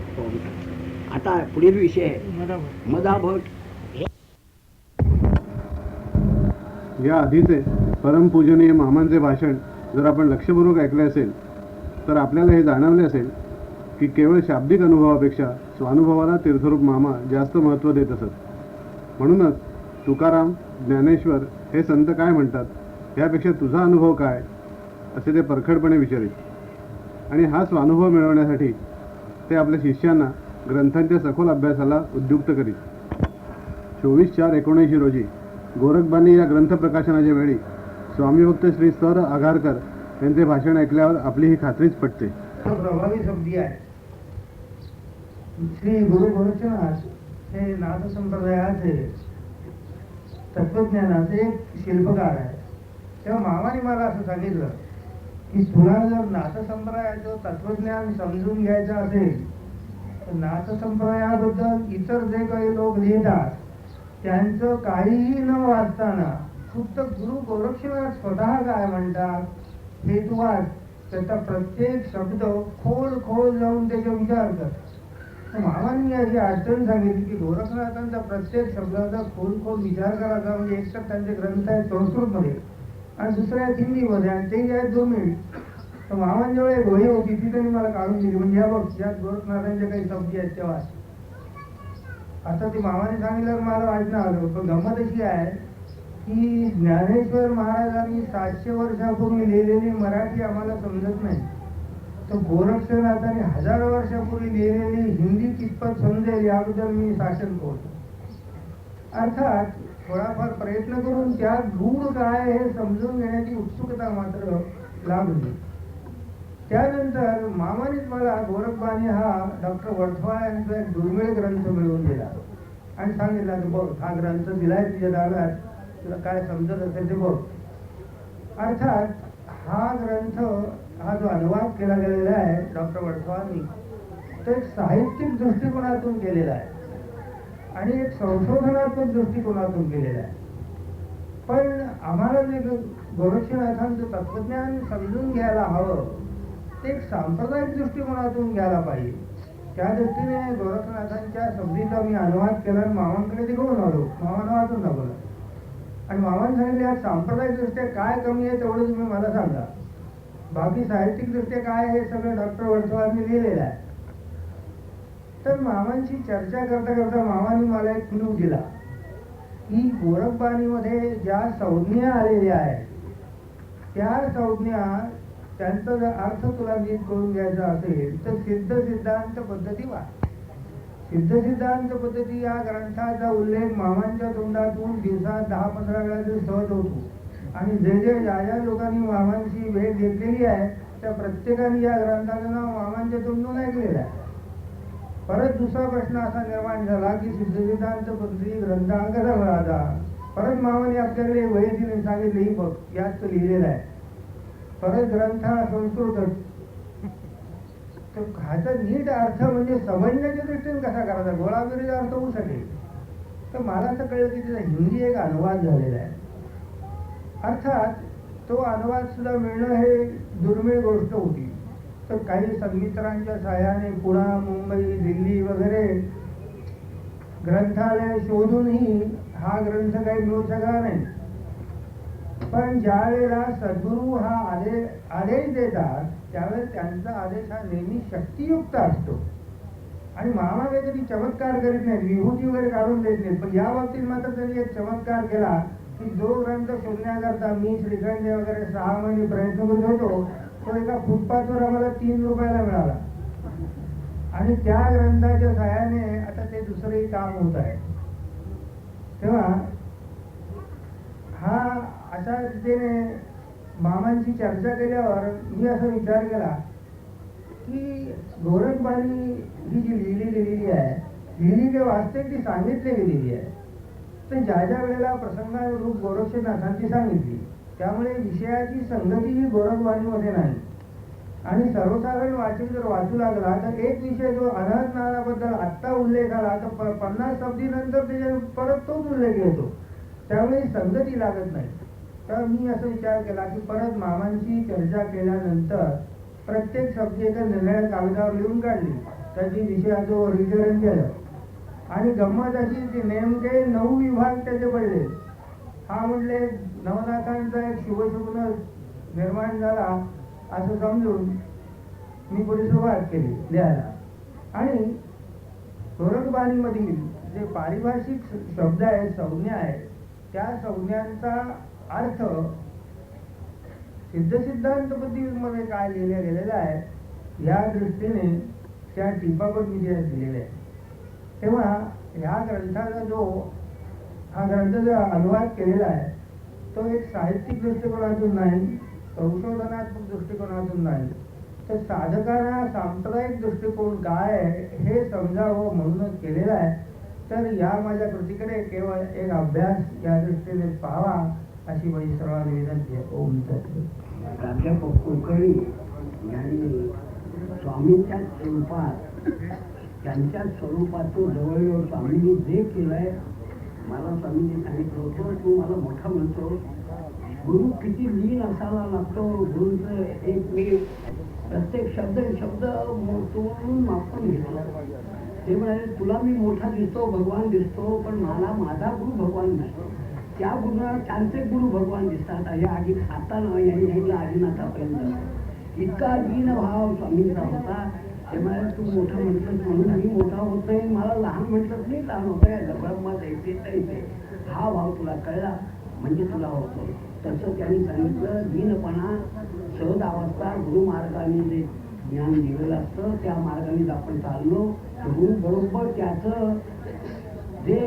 आता पुढील विषय मदाभट.
या आधीचे परमपूजनीय मामांचे भाषण जर आपण लक्षपूर्वक ऐकले असेल तर आपल्याला हे जाणवले असेल की केवळ शाब्दिक अनुभवापेक्षा स्वानुभवाला तीर्थरूप मामा जास्त महत्त्व देत असत. म्हणूनच तुकाराम ज्ञानेश्वर हे संत काय म्हणतात यापेक्षा तुझा अनुभव काय असे ते परखडपणे विचारित. आणि हा स्वानुभव मिळवण्यासाठी ते आपल्या शिष्यांना ग्रंथांच्या सखोल अभ्यासाला उद्युक्त करीत. 24/4/19 रोजी गोरखबानी या ग्रंथ प्रकाशनाच्या वेळी स्वामीभक्त श्री सर आघारकर यांचे भाषण ऐकल्यावर आपली ही खात्रीच पटते.
प्रभावी शब्दी आहे. श्री गुरु गोरक्षनाथ हे नाथ संप्रदायाचे तत्वज्ञानाचे एक शिल्पकार आहे. तेव्हा मामाने मला असं सांगितलं की तुला जर नाथ संप्रदायाचं तत्वज्ञान समजून घ्यायचं असेल तर नाथ संप्रदायाबद्दल इतर जे काही लोक लिहितात त्यांचं काहीही न वाचताना फक्त गुरु गोरक्षनाथ स्वतः काय म्हणतात हे तू वाच. त्याचा प्रत्येक शब्द खोल जाऊन त्याचा विचार कर. मामांनी अशी अडचण सांगितली की गोरखनाथांचा प्रत्येक शब्दाचा खोल विचार करायचा म्हणजे एक तर त्यांचे ग्रंथ आहेत संस्कृतमध्ये आणि दुसऱ्या आहेत हिंदीमध्ये आणि तेही आहेत दुर्मिळ. तर मामांजवळ एक वही होती ती त्यांनी मला काढून दिली. म्हणजे बघ ज्यात गोरखनाथांचे काही शब्द आहेत तेव्हा आता ती मामाने सांगितल्यावर मला वाटणं आलं. पण गंमत अशी आहे की ज्ञानेश्वर महाराजांनी 700 वर्षापूर्वी लिहिलेली मराठी आम्हाला समजत नाही. तर गोरक्षनाथांनी 1000 वर्षापूर्वी लिहिलेली हिंदी कितपत समजेल याबद्दल मी शासन करतो. अर्थात थोडाफार प्रयत्न करून त्यात गूढ काय हे समजून घेण्याची उत्सुकता मात्र लागली. त्यानंतर मामानेच मला गोरखबानी हा डॉक्टर वडथवा यांचा एक दुर्मिळ ग्रंथ मिळवून दिला आणि सांगितला की बघ हा ग्रंथ दिलाय तुझ्या दाव्यात, तुला काय समजत असेल ते बघ. अर्थात हा ग्रंथ हा जो अनुवाद केला गेलेला आहे डॉक्टर वडथवांनी तो एक साहित्यिक दृष्टिकोनातून केलेला आहे आणि एक संशोधनात्मक दृष्टिकोनातून केलेला आहे. पण आम्हाला जे गोरक्षनाथांचं तत्वज्ञान समजून घ्यायला हवं ते एक सांप्रदायिक दृष्टिकोनातून घ्यायला पाहिजे. त्या दृष्टीने गोरखनाथांच्या शब्दीचा मी अनुवाद केला आणि मामांकडे ते घेऊन आलो. मामानं वाचून दाखवलं आणि मामाने सांगितले या सांप्रदायिक दृष्ट्या काय कमी आहे तेवढं तुम्ही मला सांगा, बाकी साहित्यिक दृष्ट्या काय हे सगळं डॉक्टर वडथवांनी लिहिलेलं आहे. तर मामांची चर्चा करता करता मामाने मला एक क्लू दिला की गोरखबाणीमध्ये ज्या संज्ञा आलेल्या आहेत त्या संज्ञा त्यांचा जर अर्थ तुला नीट करून घ्यायचा असेल तर सिद्धांत पद्धती वाच. सिद्धांत पद्धती या ग्रंथाचा उल्लेख मामांच्या तोंडातून दिवसात 10-15 वेळा तरी सहज होतो आणि ज्या लोकांनी मामांची भेट घेतलेली आहे त्या प्रत्येकाने या ग्रंथाचं नाव मामांच्या तोंडून ऐकलेलं आहे. परत दुसरा प्रश्न असा निर्माण झाला की सिद्धांत पद्धती ग्रंथ कसा मिळाला. परत मामाने आपल्याकडे वही दिली सांगितले ही बघ यात लिहिलेलं आहे. परत ग्रंथ संस्कृत तर ह्याचा नीट अर्थ म्हणजे समजण्याच्या दृष्टीने कसा करायचा गोळाबिरीचा अर्थ होऊ शकेल. तर मला असं कळलं की त्याचा हिंदी एक अनुवाद झालेला आहे. अर्थात तो अनुवाद सुद्धा मिळणं हे दुर्मिळ गोष्ट होती. तर काही सन्मित्रांच्या सहाय्याने पुणा मुंबई दिल्ली वगैरे ग्रंथालय शोधूनही हा ग्रंथ काही मिळू शकला नाही. पण ज्या वेळेला सद्गुरू हा आदेश देतात त्यावेळेस त्यांचा आदेश हा नेहमी शक्तियुक्त असतो. आणि मामा कधी चमत्कार करीत नाहीत, विभूती वगैरे काढून देत नाहीत. पण या बाबतीत मात्र त्यांनी एक चमत्कार केला की जो ग्रंथ शोधण्याकरता मी श्रीखंड वगैरे 6 महिने प्रयत्न करत होतो तो एका फुटपाथवर आम्हाला 3 रुपयाला मिळाला. आणि त्या ग्रंथाच्या सहाय्याने आता ते दुसरंही काम होत आहे. तेव्हा हा अशा रीतीने मामांची चर्चा केल्यावर मी असा विचार केला की गोरखबाणी ही जी लिहिलेली आहे, लिहिली जे वाचते ती सांगितली गेलेली आहे. तर ज्या ज्या वेळेला प्रसंगानुरूप गोरक्षनाथांची सांगितली, त्यामुळे विषयाची संगती ही गोरखबाणीमध्ये नाही. आणि सर्वसाधारण वाचक जर वाचू लागला तर एक विषय जो अनहत नादाबद्दल आत्ता उल्लेख आला तर 50 शब्दीनंतर त्याच्या परत तोच उल्लेख येतो, त्यामुळे संगती लागत नाही. तर मी असा विचार केला की परत मामांची चर्चा केल्यानंतर प्रत्येक शब्द एका निर्णय कागदावर लिहून काढली, त्याची विषयाचं वर्गीकरण केलं. आणि गंमत अशी की नेमके 9 विभाग त्याचे पडले. हा म्हटले नवनाथांचा एक शुभशुभन निर्माण झाला असं समजून मी पुढे सुरुवात केली लिहायला. आणि गोरखबाणीमधील जे पारिभाषिक शब्द आहेत, संज्ञा आहेत, त्या संज्ञांचा अर्थ सिद्धांत पद्धतीमध्ये काय लिहिल्या गेलेला आहे या दृष्टीने त्या टिपापट मी दिलेल्या आहे. तेव्हा ह्या ग्रंथाचा हा ग्रंथ जो अनुवाद केलेला आहे तो एक साहित्यिक दृष्टिकोनातून नाही, संशोधनात्मक दृष्टिकोनातून नाही, तर साधकांना सांप्रदायिक दृष्टिकोन काय आहे हे समजावं म्हणूनच केलेला आहे. तर या माझ्या कृतीकडे केवळ एक अभ्यास या दृष्टीने पाहावा अशी माझी सर्वांना विनंती आहे. ओम तत्सत.
प्राध्यापक कुलकर्णी यांनी स्वामींच्या स्वरूपात त्यांच्या स्वरूपातून जवळजवळ स्वामींनी जे केलंय, मला स्वामींनी सांगितलं होतं, तू मला मोठा म्हणतो, गुरु किती लीन असायला लागतो. गुरुचं एक मी प्रत्येक शब्द तोडून मापून घेतला. ते म्हणाले तुला मी मोठा दिसतो, भगवान दिसतो, पण मला माझा गुरु भगवान नाही. त्या गुरुला त्यांचे गुरु भगवान दिसतात. हे आधी खाताना यांनी सांगितलं आदिनाथापर्यंत इतका दीन भाव स्वामींचा होता. ते म्हणाले तू मोठा म्हटलंस म्हणून मी मोठा होत नाही, मला लहान म्हटलंच नाही लहान होतं. या ब्रह्मात येते हा भाव तुला कळला म्हणजे तुला होतो. तसं त्यांनी सांगितलं दीनपणा सहज अवस्था गुरुमार्गाने जे ज्ञान दिलेलं असतं त्या मार्गाने आपण चाललो गुरु बरोबर त्याचं जे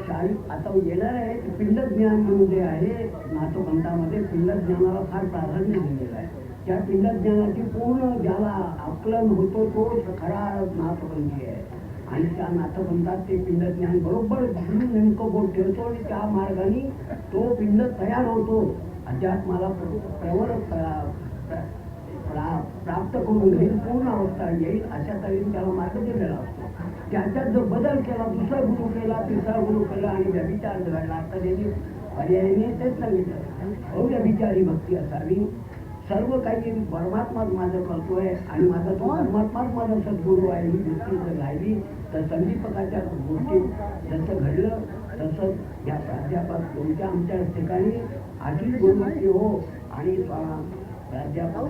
आता येणार आहे पिंड ज्ञान म्हणून जे आहे नाथपंथामध्ये पिंड ज्ञानाला फार प्राधान्य दिलेलं आहे. त्या पिंड ज्ञानाची पूर्ण ज्याला आकलन होतो तोच खरा नाथपंथी आहे. आणि त्या नाथपंथात ते पिंड ज्ञान बरोबर नेमकं बोट ठेवतो आणि त्या मार्गाने तो पिंड तयार होतो. अध्यात्माला प्राप्त करून घेईल, पूर्ण अवस्था येईल अशा तऱ्हेने त्याला मार्ग दिलेला असतो. त्याच्यात जो बदल केला, दुसरा गुरु केला, तिसरा गुरु केला आणि व्यभिचार घडला. आता त्यांनी पर्यायाने तेच सांगितलं अव्यभिचारी भक्ती असावी. सर्व काही परमात्माच माझं करतोय आणि माझा तो परमात्माच माझा सद्गुरू आहे ही दृष्टी जर राहिली तर संदीपकाच्या गोष्टी जसं घडलं तसं या प्राध्यापक तुमच्या आमच्या ठिकाणी अशीच गुरुभक्ती हो. आणि प्राध्यापक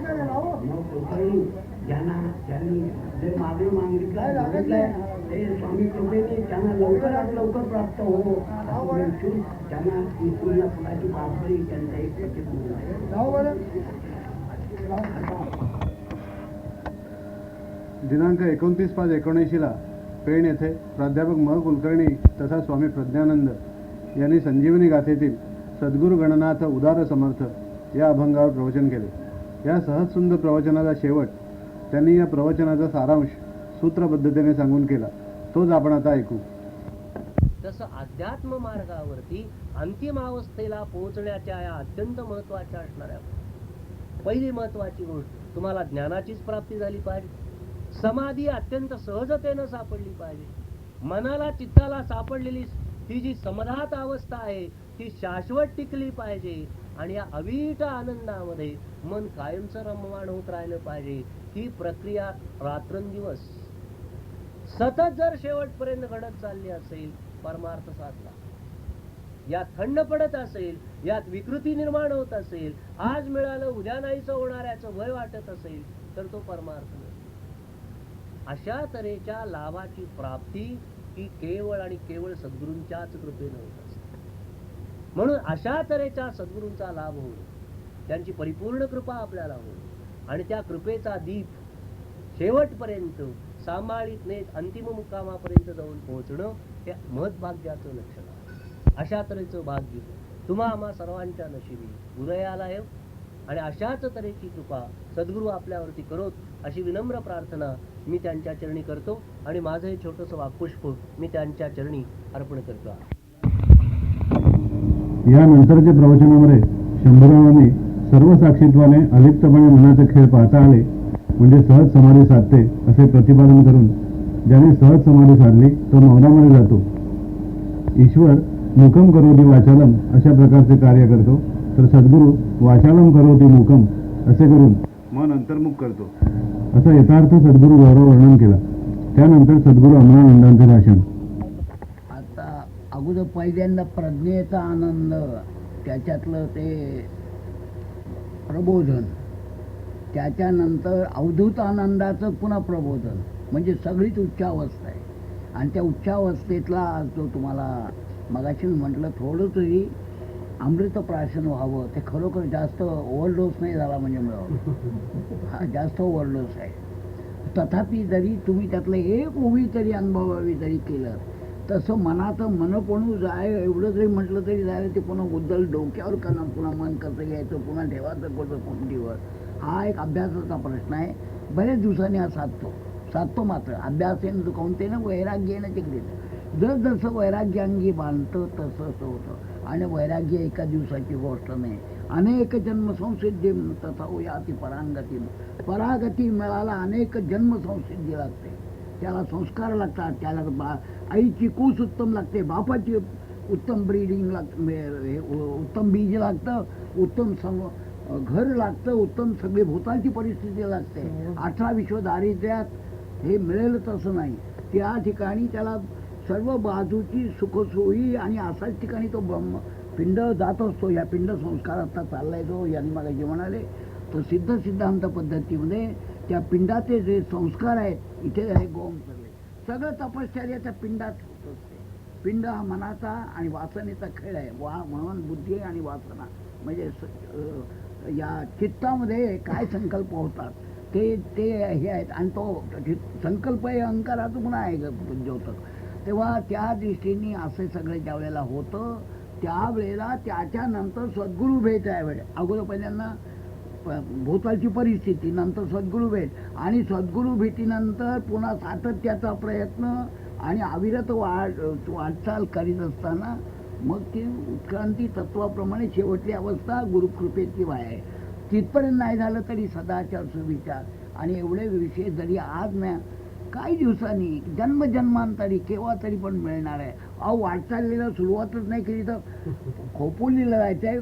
कुलकर्णी ज्यांनी जे मागणी मागितलंय ते स्वामी कृपेने त्यांना लवकरात लवकर प्राप्त हो. त्यांना ही पूर्ण फुलाची बाबरी त्यांचा एक प्रतिबंध आहे.
दिनांक 29/5/19 पेण येथे प्राध्यापक म कुलकर्णी तथा स्वामी प्रज्ञानंद यांनी संजीवनी गाथेतील सद्गुरू गणनाथ उदार समर्थ या अभंगावर प्रवचन केले. या सहज सुंदर प्रवचनाचा शेवट त्यांनी या प्रवचनाचा सारांश सूत्रबद्धतेने सांगून केला, तोच आपण आता ऐकू.
तसं अध्यात्म मार्गावरती अंतिम अवस्थेला पोहोचण्याच्या या अत्यंत महत्वाच्या असणाऱ्या पहिली महत्वाची गोष्ट तुम्हाला ज्ञानाचीच प्राप्ती झाली पाहिजे. समाधी अत्यंत सहजतेनं सापडली पाहिजे. मनाला चित्ताला सापडलेली ती जी समधात अवस्था आहे ती शाश्वत टिकली पाहिजे. आणि या अवीट आनंदामध्ये मन कायमचं रममाण होत राहिलं पाहिजे. ही प्रक्रिया रात्रंदिवस सतत जर शेवटपर्यंत घडत चालली असेल परमार्थ साधला. यात थंड पडत असेल, यात विकृती निर्माण होत असेल, आज मिळालं उद्या नाहीचं होणाऱ्याचं भय वाटत असेल, तर तो परमार्थ नाही. अशा तऱ्हेच्या लाभाची प्राप्ती ही केवळ आणि केवळ सद्गुरूंच्याच कृपेने होत असते. म्हणून अशा तऱ्हेच्या सद्गुरूंचा लाभ होईल, त्यांची परिपूर्ण कृपा आपल्याला होईल आणि त्या कृपेचा दीप शेवटपर्यंत सांभाळीत नेत अंतिम मुक्कामापर्यंत जाऊन पोहोचणं हे महत्भाग्याचं लक्षण आहे. अशा तऱ्हेचं भाग्य तुम्हा आम्हा सर्वांच्या नशिबी उदयाला येव आणि अशाच तऱ्हेची कृपा सद्गुरू आपल्यावरती करोत अशी विनम्र प्रार्थना मी त्यांच्या चरणी करतो आणि माझं हे छोटंसं वाक्पुष्प मी त्यांच्या चरणी अर्पण करतो.
यानंतरच्या प्रवचनामध्ये शंभूरावांनी सर्व साक्षीत्वाने अलिप्तपणे मनाचे खेळ पाहता आले म्हणजे सहज समाधी साधते असे प्रतिपादन करून ज्याने सहज समाधी साधली तो मौनामध्ये जातो. ईश्वर मुखम करोति वाचालम अशा प्रकारचे कार्य करतो, तर सद्गुरू वाचालम करोति मुखम असे करून मन अंतर्मुख करतो. असं यथार्थ सद्गुरू गौरव वर्णन केला. त्यानंतर सद्गुरू अमरानंदांचे भाषण.
आता अगोदर पहिल्यांदा प्रज्ञेचा आनंद, त्याच्यातलं ते प्रबोधन, त्याच्यानंतर अवधूत आनंदाचं पुन्हा प्रबोधन, म्हणजे सगळीच उच्चावस्था आहे. आणि त्या उच्चावस्थेतला जो तुम्हाला मगाशी मी म्हटलं थोडं तरी अमृतप्राशन व्हावं, ते खरोखर जास्त ओव्हरडोस नाही झाला म्हणजे मिळावं. हा जास्त ओव्हरडोस आहे. तथापि जरी तुम्ही त्यातलं एक ओवी तरी अनुभवावी जरी केलं, तसं मनाचं मनपणू जाय एवढं जरी म्हटलं तरी जायला ते पुन्हा गुद्दल डोक्यावर करणं, पुन्हा मन कसं घ्यायचं, पुन्हा ठेवायचं कसं कोणतीवर, हा एक अभ्यासाचा प्रश्न आहे. बऱ्याच दिवसांनी हा साधतो मात्र अभ्यासेन कोणतेनं वैराग्यानं चिकलीत. जसं वैराग्यांगी बांधतं तसंच होतं. आणि वैराग्य एका दिवसाची गोष्ट नाही. अनेक जन्म संसिद्धी तथा याती परांगती. परागती मिळाला अनेक जन्म संसिद्धी लागते, त्याला संस्कार लागतात, त्याला आईची कूस उत्तम लागते, बापाची उत्तम ब्रीडिंग लागते, उत्तम बीज लागतं, उत्तम घर लागतं, उत्तम सगळी भूताची परिस्थिती लागते. 18 विश्व दारिद्र्यात हे मिळेल तसं नाही. त्या ठिकाणी त्याला सर्व बाजूची सुखसोयी आणि असाच ठिकाणी तो ब्रह्म पिंड जात असतो. या पिंड संस्कार आता चाललाय जो यांनी मला जे म्हणाले तो सिद्धांत पद्धतीमध्ये त्या पिंडाचे जे संस्कार आहेत इथे आहे गोम सगळं तपश्चर्या त्या पिंडात होत असते. पिंड हा मनाचा आणि वासनेचा खेळ आहे. मन बुद्धी आणि वासना म्हणजे या चित्तामध्ये काय संकल्प होतात ते हे आहेत. आणि तो संकल्प हे अहंकाराचं पुन्हा आहे द्योतक. तेव्हा त्या दृष्टीने असे सगळे ज्या वेळेला होतं त्यावेळेला त्याच्यानंतर सद्गुरू भेट आहे. वेळ अगोदर पहिल्यांदा भूताची परिस्थिती, नंतर सद्गुरू भेट आणि सद्गुरू भेटीनंतर पुन्हा सातत्याचा प्रयत्न आणि अविरत वाटचाल करीत असताना मग ती उत्क्रांती तत्वाप्रमाणे शेवटची अवस्था गुरुकृपेची आहे. तिथपर्यंत नाही झालं तरी सदाचार सुविचार आणि एवढे विषय जरी आज नाही काही दिवसांनी जन्मजन्मांतरी केव्हा तरी पण मिळणार आहे. अहो वाटचालीला सुरुवातच नाही केली तर खोपोलीला जायचं आहे,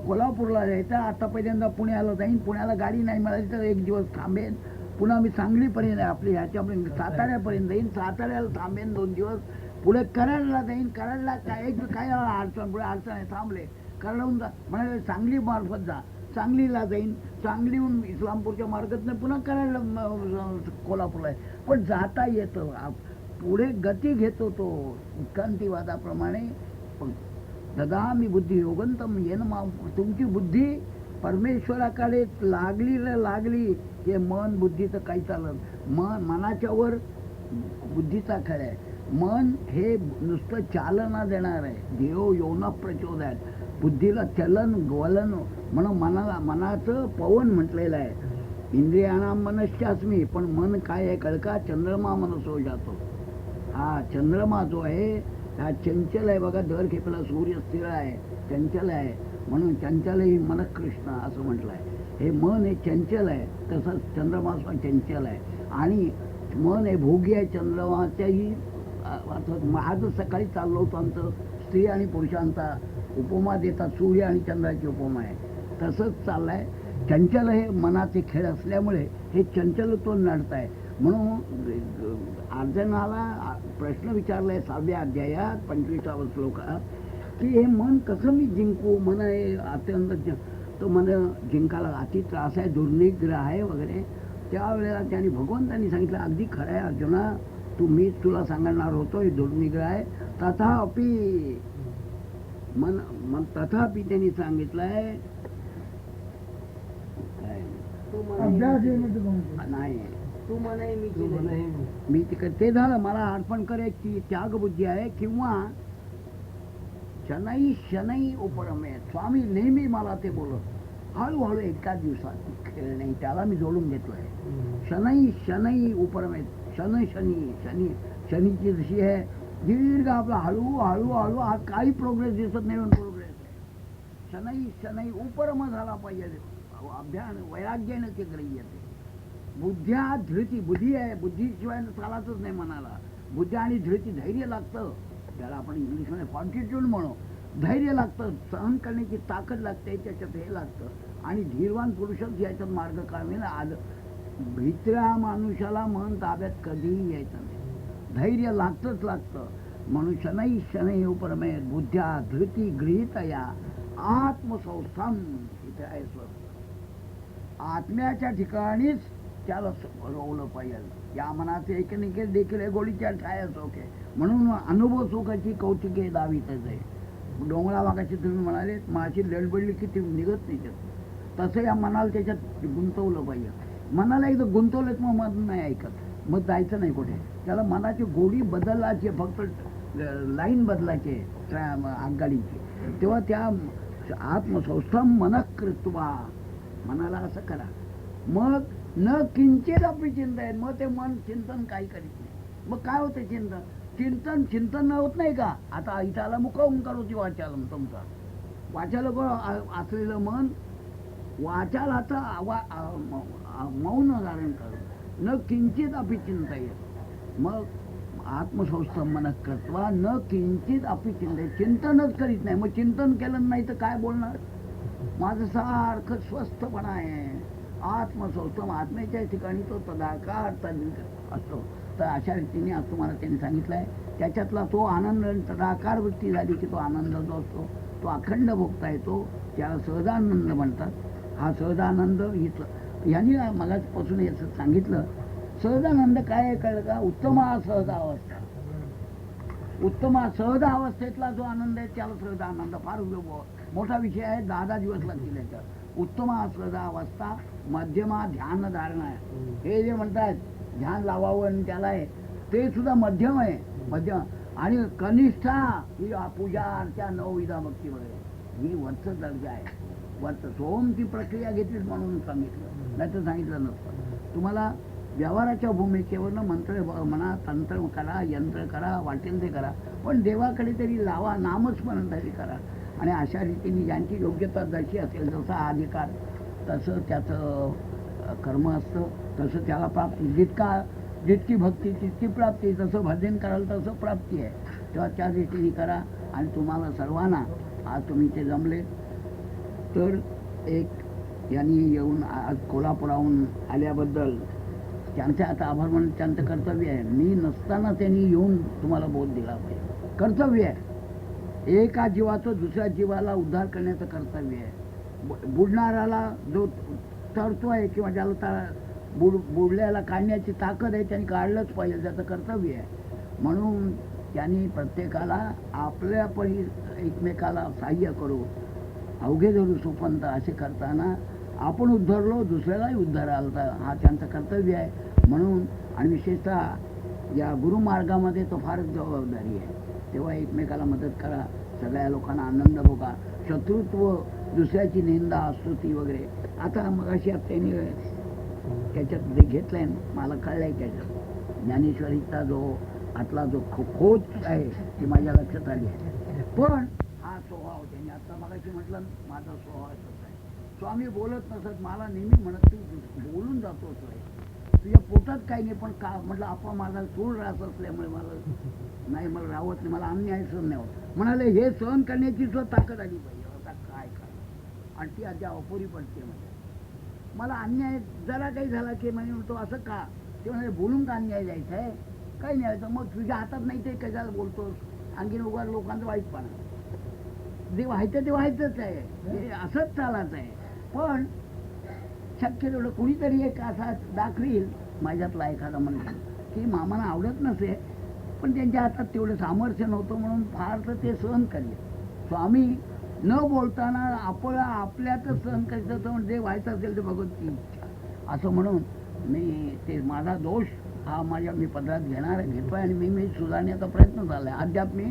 कोल्हापूरला जायचं, आता पहिल्यांदा पुण्याला जाईन, पुण्याला गाडी नाही मिळाली तर एक दिवस थांबेन, पुन्हा मी सांगलीपर्यंत आपली ह्याच्यापर्यंत साताऱ्यापर्यंत जाईन, साताऱ्याला थांबेन 2 दिवस, पुढे कराडला जाईन, कराडला काय अडचण पुढे अडचण आहे थांबले, कराडहून जा म्हणाले सांगली मार्फत जा, सांगलीला जाईन, सांगलीहून इस्लामपूरच्या मार्गातून पुन्हा करायला कोल्हापूरला आहे. पण जाता येतं, पुढे गती घेतो तो उत्क्रांतीवादाप्रमाणे. ददामी बुद्धी योगंतम येन तुमची बुद्धी परमेश्वराकडे लागली हे मन बुद्धीचं काही चालत. मनाच्यावर बुद्धीचा खेळ आहे. मन हे नुसतं चालना देणार आहे. देव योना प्रचोदयात बुद्धीला चलन वलन म्हणून मनाचं पवन म्हटलेलं आहे. इंद्रियाना मनश्चास्मी, पण मन काय आहे कळका, चंद्रमा मनसो जातो. हा चंद्रमा जो आहे हा चंचल आहे बघा. दर खेपेला सूर्य स्थिर आहे, चंचल आहे, म्हणून चंचल ही मनकृष्ण असं म्हटलं आहे. हे मन हे चंचल आहे, तसंच चंद्रमा चंचल आहे. आणि मन हे भोगी आहे चंद्रमाच्याही. आज सकाळी चाललो होतो आमचं स्त्री आणि पुरुषांचा उपमा देतात, सूर्य आणि चंद्राची उपमा आहे, तसंच चाललंय. चंचल हे मनाचे खेळ असल्यामुळे हे चंचलत्व नडत आहे. म्हणून अर्जुनाला प्रश्न विचारलाय 6व्या अध्यायात 25व्या श्लोकात, की हे मन कसं मी जिंकू, मन हे अत्यंत तो मन जिंकायला अति त्रास आहे, दुर्निग्रह आहे वगैरे. त्यावेळेला त्यांनी भगवंतांनी सांगितलं अगदी खरं आहे अर्जुना, मीच तुला सांगणार होतो हे दुर्निग्रह आहे. तथापि मन तथापि त्यांनी सांगितलंय काय नाही
तू म्हणे मी केले.
मी ते झालं, मला अर्पण करायची त्यागबुद्धी आहे. किंवा शनै शनै उपरमे, स्वामी नेहमी मला ते बोलत हळूहळू एका दिवसात खेळ नाही, त्याला मी जोडून घेतलोय. शनै शनै उपरमे, शनी शनीची जशी आहे दीर्घ आपला हळू आज काही प्रोग्रेस दिसत नाही, प्रोग्रेस आहे. शनै शनै उपरम झाला पाहिजे, अभ्यान वैराग्याने ते ग्रह्य आहे. बुद्ध्या धृती, बुद्धी आहे, बुद्धीशिवाय चालातच नाही मनाला. बुद्धी आणि धृती, धैर्य लागतं, त्याला आपण इंग्लिशमध्ये फॉर्टिट्यूड म्हणू. धैर्य लागतं, सहन करण्याची ताकद लागते, त्याच्यात हे लागतं. आणि धीरवान पुरुषच याच्यात मार्ग काढेल. आज भित्र्या माणूसाला मन ताब्यात कधीही यायचं नाही, धैर्य लागतं. म्हणून शनै शनै उपरमे बुद्ध्या धृती गृहीतया आत्मसंस्थान. इथे आहे आत्म्याच्या ठिकाणीच त्याला रोवलं पाहिजे. या मनाचे एकनिके देखील हे गोळीच्या छाया चोखे. म्हणून अनुभव सुखाची कौतिके दावीतच आहे. डोंगरा भागाची तुम्ही म्हणाले माझी लडबडली की ती निघत नाही त्यात, तसं या मनाला त्याच्यात गुंतवलं पाहिजे. मनाला एकदा गुंतवलं मग मन नाही ऐकत, मग जायचं नाही कुठे. त्याला मनाची गोडी बदलायची, फक्त लाईन बदलायची आगगाडीची. तेव्हा त्या आत्मसंस्थम मनः कृत्वा, मनाला असं करा. मग न किंचित आपली चिंता आहे, मग ते मन चिंतन काही करीत नाही. मग काय होतं चिंतन होत नाही का. आता इथं आला मुख ओंकार होती वाचाल, तुमचा वाचाल असलेलं मन वाचालाचा मौन धारण करू, न किंचित अपि चिंता येत. मग आत्मसंस्थम मनः कृत्वा न किंचित अपि चिंता, चिंतनच करीत नाही. मग चिंतन केलं नाही तर काय बोलणार. माझं सारखं स्वस्थपणा आहे. आत्मसंस्थम, आत्म्याच्या ठिकाणी तो तदाकार असतो. तर अशा रीतीने आज तुम्हाला त्यांनी सांगितलं आहे. त्याच्यातला तो आनंद तदाकार वृत्ती झाली की तो आनंद जो असतो तो अखंड भोगता येतो, त्याला सहजानंद म्हणतात. हा सहजानंद यांनी मगाचपासून याचं सांगितलं. सहजानंद काय आहे कळलं का. सहजावस्था, सहजावस्थेतला जो आनंद आहे त्याला सहजानंद. फार मोठा विषय आहे, 10 दिवस लागतील याच्यात. सहजावस्था, मध्यमा ध्यान धारणा आहे. हे जे म्हणतात ध्यान लावावं आणि त्याला आहे ते सुद्धा मध्यम आहे. मध्यम आणि कनिष्ठा ही पूजा अर्चा 9 विधा भक्ती वगैरे ही वरच दर्जा आहे. वरच सोम ती प्रक्रिया घेतलीच म्हणून सांगितलं, नाही तर सांगितलं नसतं. तुम्हाला व्यवहाराच्या भूमिकेवरनं मंत्र म्हणा, तंत्र करा, यंत्र करा, वाटेल ते करा, पण देवाकडे तरी लावा, नामस्मरण तरी करा. आणि अशा रीतीने ज्यांची योग्यता जशी असेल, जसा अधिकार तसं त्याचं कर्म असतं, तसं त्याला प्राप्ती. जितकी भक्ती तितकी प्राप्ती. जसं भजन कराल तसं प्राप्ती आहे. तेव्हा त्या रीतीने करा. आणि तुम्हाला सर्वांना आज तुम्ही ते जमले तर एक यांनी येऊन आज कोल्हापुराहून आल्याबद्दल त्यांचे आता आभार म्हणून त्यांचं कर्तव्य आहे. मी नसताना त्यांनी येऊन तुम्हाला बोध दिला पाहिजे, कर्तव्य आहे. एका जीवाचं दुसऱ्या जीवाला उद्धार करण्याचं कर्तव्य आहे. बुडणाऱ्याला जो तरतोय किंवा ज्याला बुडल्याला काढण्याची ताकद आहे त्यांनी काढलंच पाहिजे, त्याचं कर्तव्य आहे. म्हणून त्यांनी प्रत्येकाला आपल्या परी एकमेकाला सहाय्य करू, अवघे धरू सुपंत असे करताना आपण उद्धरलो दुसऱ्यालाही उद्धारायला, हा त्यांचं कर्तव्य आहे. म्हणून आणि विशेषतः या गुरुमार्गामध्ये तो फारच जबाबदारी आहे. तेव्हा एकमेकाला मदत करा, सगळ्या लोकांना आनंद भोगा. शत्रुत्व, दुसऱ्याची निंदा स्तुती वगैरे, आता मगाशी त्यांनी त्याच्यात जे घेतलंय मला कळलंय, त्याच्यात ज्ञानेश्वरीचा जो आतला जो खोज आहे ती माझ्या लक्षात आली आहे. पण हा स्वभाव त्यांनी आता मगाशी म्हटलं, माझा स्वभाव आहे. स्वामी बोलत नसत, मला नेहमी म्हणत तू बोलून जातोच आहे, तुझ्या पोटात काही नाही. पण का म्हटलं आपण माझा चूळ राहत असल्यामुळे मला राहत नाही, मला अन्याय सहन नाही होत. म्हणाले हे सहन करण्याची सुद्धा ताकद आली पाहिजे. आता काय करा, आणि ती आता अपुरी पडते. म्हणजे मला अन्याय जरा काही झाला की म्हणजे म्हणतो असं का, ते म्हणाले बोलून का अन्याय द्यायचा आहे, काही नाही व्हायचं. मग तुझ्या हातात नाही ते कशाला बोलतोस, आणखीन उगाच लोकांचं वाईटपणा. जे व्हायचं ते व्हायचंच आहे, हे असंच चालायचं आहे. पण शक्य तेवढं कुणीतरी एक असा दाखवील माझ्यातला एखादा म्हणेल की मामाला आवडत नसे, पण त्यांच्या हातात तेवढं सामर्थ्य नव्हतं म्हणून फार तर ते सहन केले. स्वामी न बोलताना आपल्यातच सहन करायचं होतं, म्हणजे व्हायचं असेल ते भगवतची इच्छा असं म्हणून मी ते माझा दोष हा मी पदरात घेतोय आणि मी सुधारण्याचा प्रयत्न चाललाय. अद्याप मी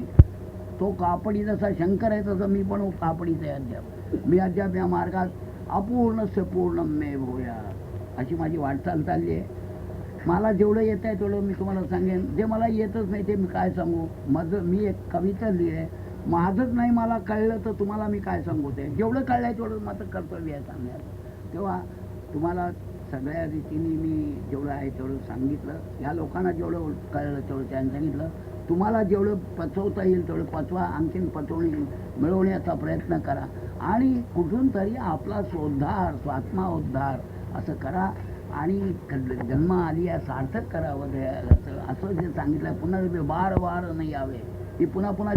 तो कापडी जसा शंकर आहे तसं मी पण कापडीच आहे. मी अद्याप या मार्गात अपूर्णस्य पूर्णम मे भूया अशी माझी वाटचाल चालली आहे. मला जेवढं येत आहे तेवढं मी तुम्हाला सांगेन. जे मला येतच नाही ते मी काय सांगू. मी एक कविता लिहिली आहे, माझंच नाही मला कळलं तर तुम्हाला मी काय सांगू. ते जेवढं कळलं आहे तेवढं मात्र कर्तव्य आहे सांगण्याचं. तेव्हा तुम्हाला सगळ्या रीतीने मी जेवढं आहे तेवढं सांगितलं. ह्या लोकांना जेवढं कळलं तेवढं त्यांनी सांगितलं. तुम्हाला जेवढं पचवता येईल तेवढं पचवा, आणखीन पचवणी मिळवण्याचा प्रयत्न करा आणि कुठून तरी आपला स्वोद्धार स्वात्माउद्धार असं करा आणि जन्म आली आहे सार्थक करावं. असं जे सांगितलं पुन्हा बार बार नाही यावे, की पुन्हा पुन्हा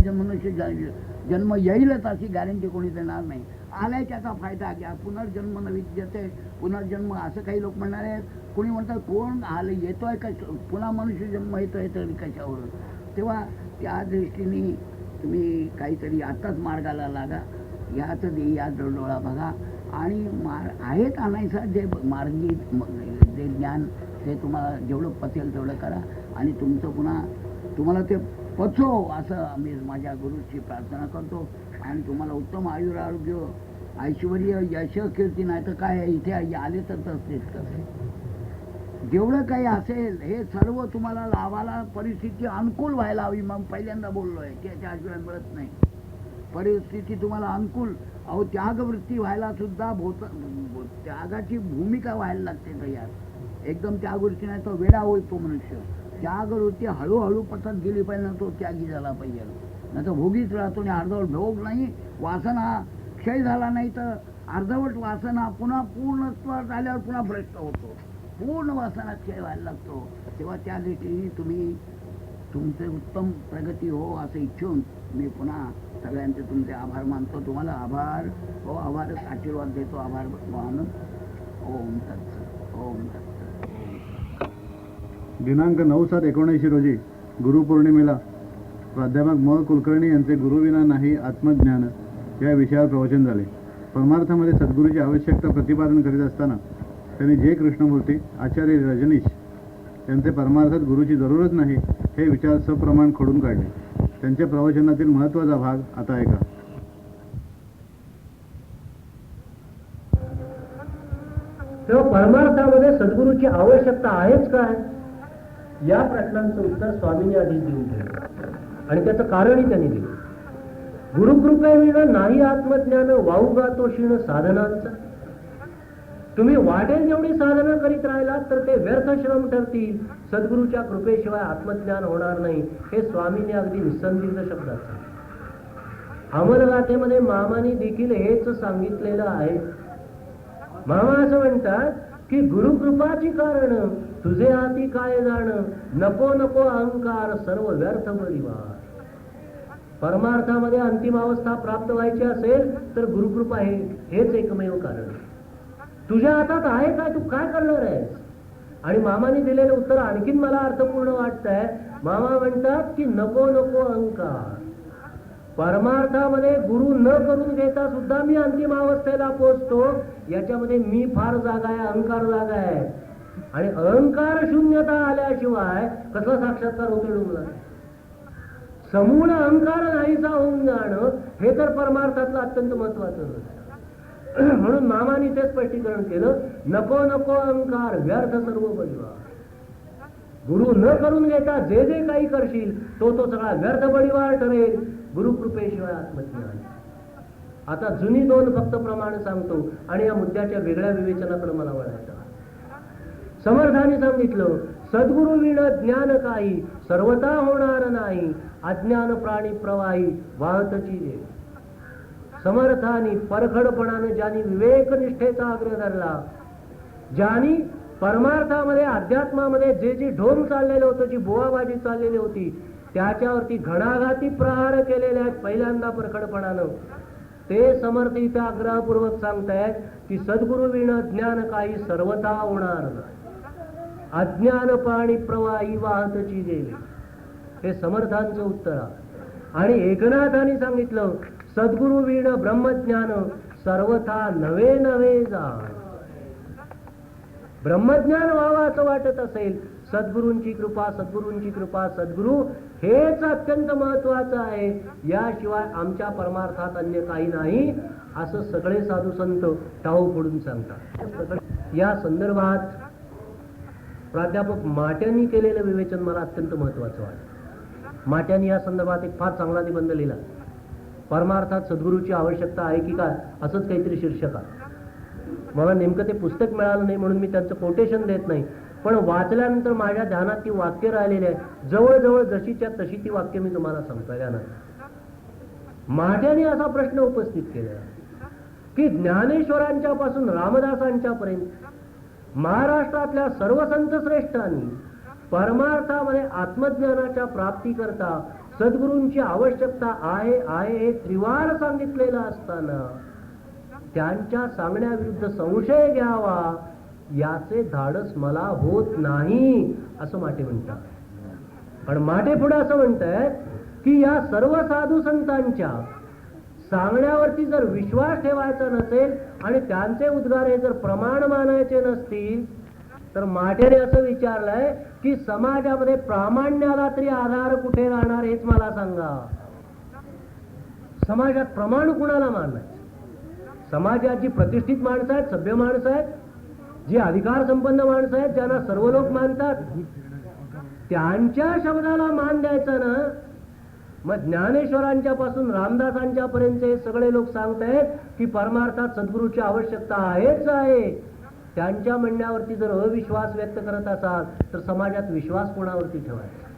जन्म येईलच अशी गॅरंटी कोणी देणार नाही. आलाय त्याचा फायदा घ्या. पुनर्जन्म नवीन येते, पुनर्जन्म असं काही लोक म्हणणार आहेत. कोणी म्हणतात कोण आलं येतोय का पुन्हा मनुष्य जन्म येतोय तर कशावरून. तेव्हा त्या दृष्टीने तुम्ही काहीतरी आत्ताच मार्गाला लागा, याच या डोळा बघा आणि आहेत आणायचा जे मार्गी जे ज्ञान ते तुम्हाला जेवढं पचेल तेवढं करा आणि तुमचं पुन्हा तुम्हाला ते पचो असं मी माझ्या गुरुची प्रार्थना करतो. आणि तुम्हाला उत्तम आयुर आरोग्य ऐश्वर यश कीर्ती नाही तर काय इथे आले तर तसेच कसे जेवढं काही असेल हे सर्व तुम्हाला लाभाला परिस्थिती अनुकूल व्हायला हवी. मग पहिल्यांदा बोललोय त्याच्याशिवाय मिळत नाही. परिस्थिती तुम्हाला अनुकूल त्यागवृत्ती व्हायला सुद्धा त्यागाची भूमिका व्हायला लागते तयार. एकदम त्यागवृत्ती नाही तो वेडा होईल तो मनुष्य. त्यागवृत्ती हळूहळू पटत गेली पाहिजे, तो त्यागी झाला पाहिजे. नाही तर भोगीच राहतो आणि अर्धवट भोग नाही. वासना क्षय झाला नाही तर अर्धवट वासना पुन्हा पूर्णत्वात आल्यावर पुन्हा भ्रष्ट होतो. पूर्ण वासना क्षय व्हायला लागतो. तेव्हा त्या दृष्टीने तुम्ही तुमचे उत्तम प्रगती हो असं इच्छून मी पुन्हा सगळ्यांचे तुमचे आभार मानतो. तुम्हाला आभार हो आभारच आशीर्वाद देतो. आभार मानून ओम तत्सत ओम तत्सत.
दिनांक 9/7/19 रोजी गुरुपौर्णिमेला प्राध्यापक म कुलकर्णी यांचे गुरुविना नाही आत्मज्ञान या विषयावर प्रवचन झाले. परमार्थामध्ये सद्गुरूची आवश्यकता प्रतिपादन करीत असताना त्यांनी जे कृष्णमूर्ती आचार्य रजनीश यांचे परमार्थात गुरुची जरूरच नाही हे विचार सप्रमाण खोडून काढले. त्यांच्या प्रवचनातील महत्त्वाचा भाग आता ऐका.
तेव्हा परमार्थामध्ये सद्गुरूची आवश्यकता आहेच काय या प्रश्नांचं उत्तर स्वामींनी आधीच देऊन ठेवलं आणि त्याचं कारणही त्यांनी दिलं. गुरुकृपेविना नाही आत्मज्ञान वाहू गातो क्षीण साधनांचा. तुम्ही वाटेल जेवढी साधना करीत राहिलात तर ते व्यर्थ श्रम ठरतील. सद्गुरूच्या कृपेशिवाय आत्मज्ञान होणार नाही हे स्वामींनी अगदी निसंदिग्ध शब्दात सांगितलं. अमरगाथेमध्ये मामानी देखील हेच सांगितलेलं आहे. मामा असं म्हणतात की गुरुकृपाची कारण तुझे हाती काय जाण नको नको अहंकार सर्व व्यर्थ परिवार. परमार्थामध्ये अंतिम अवस्था प्राप्त व्हायची असेल तर गुरुकृपा हेच एकमेव कारण. तुझ्या हातात आहे काय, तू काय करणार आहेस. आणि मामाने दिलेलं उत्तर आणखीन मला अर्थपूर्ण वाटतंय. मामा म्हणतात की नको नको अहंकार. परमार्थामध्ये गुरु न करून घेता सुद्धा मी अंतिम अवस्थेला पोहोचतो. याच्यामध्ये मी फार जागा आहे, अहंकार जागा आहे. आणि अहंकार शून्यता आल्याशिवाय कसला साक्षात्कार होतो डोंगला. समूळ अहंकार नाहीसा होऊन जाणं हे तर परमार्थातलं अत्यंत महत्वाचं. म्हणून मामाने ते स्पष्टीकरण केलं, नको नको अहंकार व्यर्थ सर्व परिवार. गुरु न करून घेता जे जे काही करशील तो सगळा व्यर्थ परिवार ठरेल. गुरुकृपेशिवाय आत्मज्ञान. आता जुनी दोन फक्त प्रमाण सांगतो आणि या मुद्द्याच्या वेगळ्या विवेचनाकडे मला वळायचं. समर्थाने सांगितलं सद्गुरु विण ज्ञान काही सर्वता होणार नाही. अज्ञान प्राणी प्रवाही वाहतची रे. समर्थाने परखडपणाने ज्यांनी विवेक निष्ठेचा आग्रह धरला, ज्यांनी परमार्थामध्ये अध्यात्मामध्ये जे जे ढोंग चाललेलं होतं, जी बोवाबाजी चाललेली होती त्याच्यावरती घणाघाती प्रहार केलेले आहेत पहिल्यांदा परखडपणानं. ते समर्थ इथे आग्रहपूर्वक सांगतायत की सद्गुरु विण ज्ञान काही सर्वथा होणार नाही. अज्ञान पाणी प्रवाही वाहतची गेले. हे समर्थांचं उत्तर आहे. आणि एकनाथांनी सांगितलं सद्गुरु विण ब्रह्मज्ञान सर्वथा नवे नवे जाण. ब्रह्मज्ञान व्हावं असं वाटत असेल, सद्गुरूंची कृपा, सद्गुरूंची कृपा, सद्गुरू हेच अत्यंत महत्वाचं आहे. याशिवाय आमच्या परमार्थात अन्य काही नाही असं सगळे साधू संत टाळू फोडून सांगतात. या संदर्भात प्राध्यापक माट्यांनी केलेलं विवेचन मला अत्यंत महत्वाचं वाटतं. माट्यांनी या संदर्भात एक फार चांगला निबंध लिहिला. परमार्थात सद्गुरूची आवश्यकता आहे की काय असंच काहीतरी शीर्षक आहे. मला नेमकं ते पुस्तक मिळालं नाही म्हणून मी त्यांचं कोटेशन देत नाही, पण वाचल्यानंतर माझ्या ध्यानात ती वाक्य राहिलेली आहे. जवळजवळ जशीच्या तशी ती वाक्य मी तुम्हाला सांगतो. यानंतर माट्याने असा प्रश्न उपस्थित केला की ज्ञानेश्वरांच्या पासून रामदासांच्या पर्यंत महाराष्ट्रातल्या सर्व संत श्रेष्ठांनी परमार्थामध्ये आत्मज्ञानाच्या प्राप्तीकरता सद्गुरूंची आवश्यकता आहे आहे हे त्रिवार सांगितलेलं असताना त्यांच्या सांगण्याविरुद्ध संशय घ्यावा याचे धाडस मला होत नाही असं माटे म्हणतात. पण माटे पुढे असं म्हणतात की या सर्व साधू संतांच्या सांगण्यावरती जर विश्वास ठेवायचा नसेल आणि त्यांचे उद्गार हे जर प्रमाण मानायचे नसतील तर माटेने असं विचारलंय की समाजामध्ये प्रामाण्याला तरी आधार कुठे राहणार हेच मला सांगा. समाजात प्रमाण कुणाला मानायचं? समाजात जी प्रतिष्ठित माणसं आहेत, सभ्य माणसं आहेत, जी अधिकार संपन्न माणसं आहेत, ज्यांना सर्व लोक मानतात, त्यांच्या शब्दाला मान द्यायचा ना. मग ज्ञानेश्वरांच्या पासून रामदासांच्या पर्यंतचे सगळे लोक सांगतायत की परमार्थात सद्गुरूची आवश्यकता आहेच आहे. त्यांच्या म्हणण्यावरती जर अविश्वास व्यक्त करत असाल तर समाजात विश्वास कोणावरती ठेवायचा?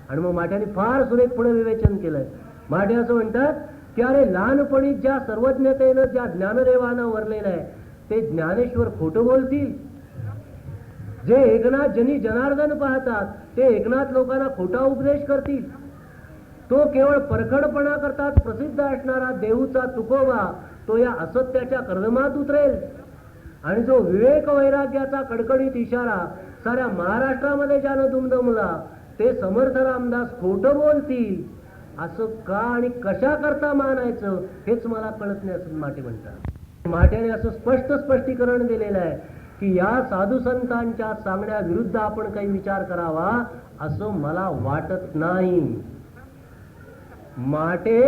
आणि मग माट्याने फार सुरेख पुढे विवेचन केलंय. माटे असं म्हणतात की अरे लहानपणी ज्या सर्वज्ञतेनं ज्या ज्ञानदेवानं वरलेलं आहे ते ज्ञानेश्वर खोटं बोलतील. जे एकनाथ जनी जनार्दन पाहतात ते एकनाथ लोकांना खोटा उपदेश करतील. तो केवळ परखडपणा करतात प्रसिद्ध असणारा देऊचा तुकोबा तो या असत्याच्या कर्दमात उतरेल. आणि जो विवेक वैराग्याचा कडकडीत इशारा साऱ्या महाराष्ट्रामध्ये ज्यानं दुमदमला ते समर्थ रामदास खोटं बोलतील. असं का आणि कशा करता मानायचं हेच मला कळत नाही असं माटे म्हणतात. माट्याने असं स्पष्टीकरण दिलेलं आहे की या साधू संतांच्या सांगण्याविरुद्ध आपण काही विचार करावा असं मला वाटत नाही. माटे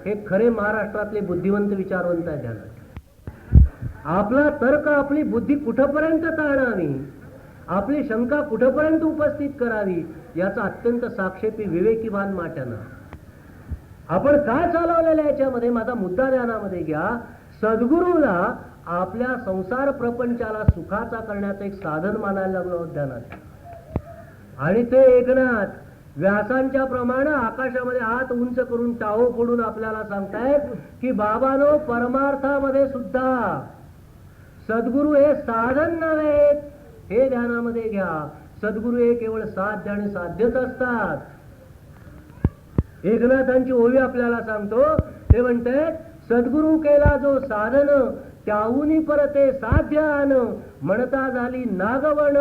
हे खरे महाराष्ट्रातले बुद्धिवंत विचारवंत आहेत. ध्यानात आपला तर्क आपली बुद्धी कुठपर्यंत ताणावी, आपली शंका कुठपर्यंत उपस्थित करावी याचा अत्यंत साक्षेपी विवेकी भान माट्यानं. आपण काय चालवलेलं याच्यामध्ये माझा मुद्दा ध्यानामध्ये घ्या. सद्गुरूला आपल्या संसार प्रपंचाला सुखाचा करण्याचं एक साधन मानायला लागलो ध्यानात. आणि ते एकनाथ व्यासांच्या प्रमाणे आकाशामध्ये हात उंच करून टाहो फोडून आपल्याला सांगतायत की बाबानो परमार्थामध्ये सुद्धा सद्गुरू हे साधन नव्हे. हे ध्यानामध्ये घ्या. सद्गुरू हे केवळ साध्य आणि साध्यच असतात. एकनाथांची ओवी आपल्याला सांगतो. ते म्हणते सद्गुरू केला जो साधन त्याहूनी परते साध्य आण म्हणता झाली नागवण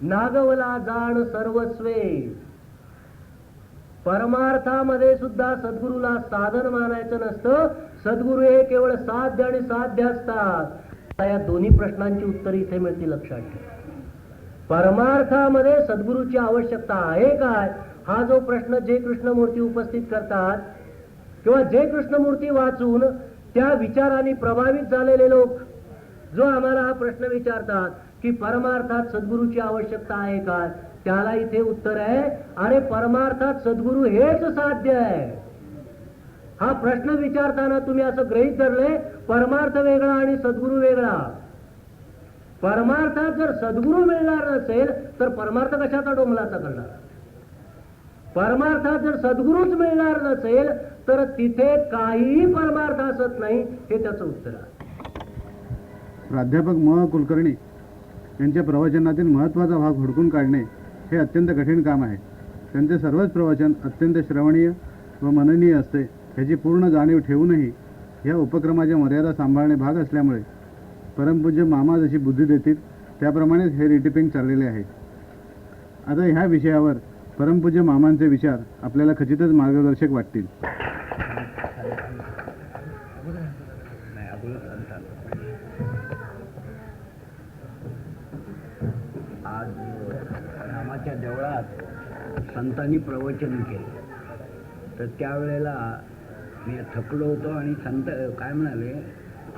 नागवला जाण सर्वस्वे. परमार्थामध्ये सुद्धा सद्गुरूला साधन मानायचं नसतं. सद्गुरू हे केवळ साध्य आणि साध्य असतात. या दोन्ही प्रश्नांची उत्तरे इथे मिळतील लक्षात ठेवा. परमार्थामध्ये सद्गुरूची आवश्यकता आहे काय हा जो प्रश्न जे कृष्णमूर्ती उपस्थित करतात किंवा जे कृष्णमूर्ती वाचून त्या विचाराने प्रभावित झालेले लोक जो आम्हाला हा प्रश्न विचारतात की परमार्थात सद्गुरूची आवश्यकता आहे काय, त्याला इथे उत्तर आहे अरे परमार्थात सद्गुरू हेच साध्य आहे. हा प्रश्न विचारताना तुम्ही असं गृहीत धरले परमार्थ वेगळा आणि सद्गुरू वेगळा. परमार्थात जर सद्गुरू मिळणार नसेल तर परमार्थ कशाचा डोंबलाचा करणार. परमार्थात जर सद्गुरूच मिळणार नसेल तर तिथे काहीही परमार्थ असत नाही. हे त्याचं उत्तर आहे.
प्राध्यापक म कुलकर्णी यांच्या प्रवचनातील महत्त्वाचा भाग हुडकून काढणे हे अत्यंत कठीण काम आहे. त्यांचे सर्वच प्रवचन अत्यंत श्रवणीय व मननीय असते. ह्याची पूर्ण जाणीव ठेवूनही या उपक्रमाच्या मर्यादा सांभाळणे भाग असल्यामुळे परमपूज्य मामा जशी बुद्धी देतील त्याप्रमाणेच हे रिटिपिंग चाललेले आहे. आता ह्या विषयावर परमपूज्य मामांचे विचार आपल्याला खचितच मार्गदर्शक वाटतील.
आज रामाच्या देवळात संतांनी प्रवचन केलं, तर त्यावेळेला मी थकलो होतो आणि संत काय म्हणाले,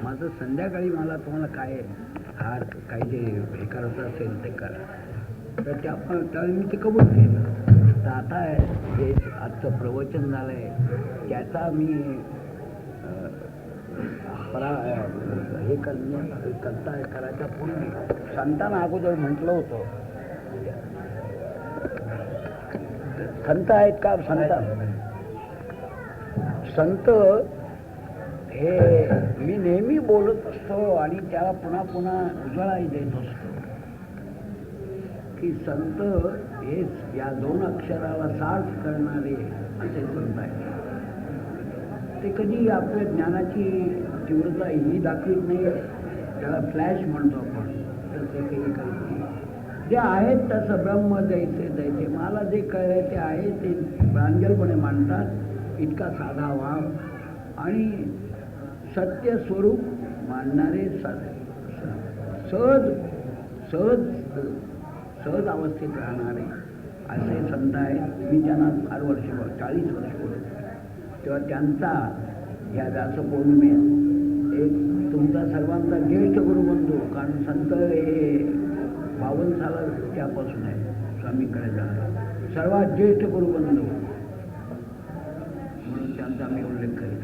माझं संध्याकाळी मला तुम्हाला काय हार काय जे हे करायचं असेल ते करा. तर त्यावेळी मी ते कबूल केलं. तर आता जे आजचं प्रवचन झालं आहे त्याचा मी हे करायच्या पूर्वी संतांना अगोदर म्हटलं होतं, संत आहेत का संत हे मी नेहमी बोलत असतो आणि त्याला पुन्हा पुन्हा उजळाही देत असतो की संत हे या 2 अक्षराला सार्थ करणारे असे संत आहेत. ते कधी आपल्या ज्ञानाची तीव्रता ही दाखवित नाही, त्याला फ्लॅश म्हणतो आपण, तर ते काही करत नाही. जे आहेत तसं ब्रह्म द्यायचे द्यायचे, मला जे कळलंय ते आहे ते प्रांजलपणे मांडतात. इतका साधा वाव आणि सत्य स्वरूप मांडणारे सहज सहज सहज अवस्थेत राहणारे असे संत आहेत. मी त्यांना फार 40 वर्ष बोलतो. तेव्हा त्यांचा या व्यासपौर्णिमेत एक तुमचा सर्वांचा ज्येष्ठ गुरुबंधू, कारण संत हे 52 साला त्यापासून आहे स्वामीकडे जाणार, सर्वात ज्येष्ठ गुरुबंधू म्हणून त्यांचा मी उल्लेख करेन.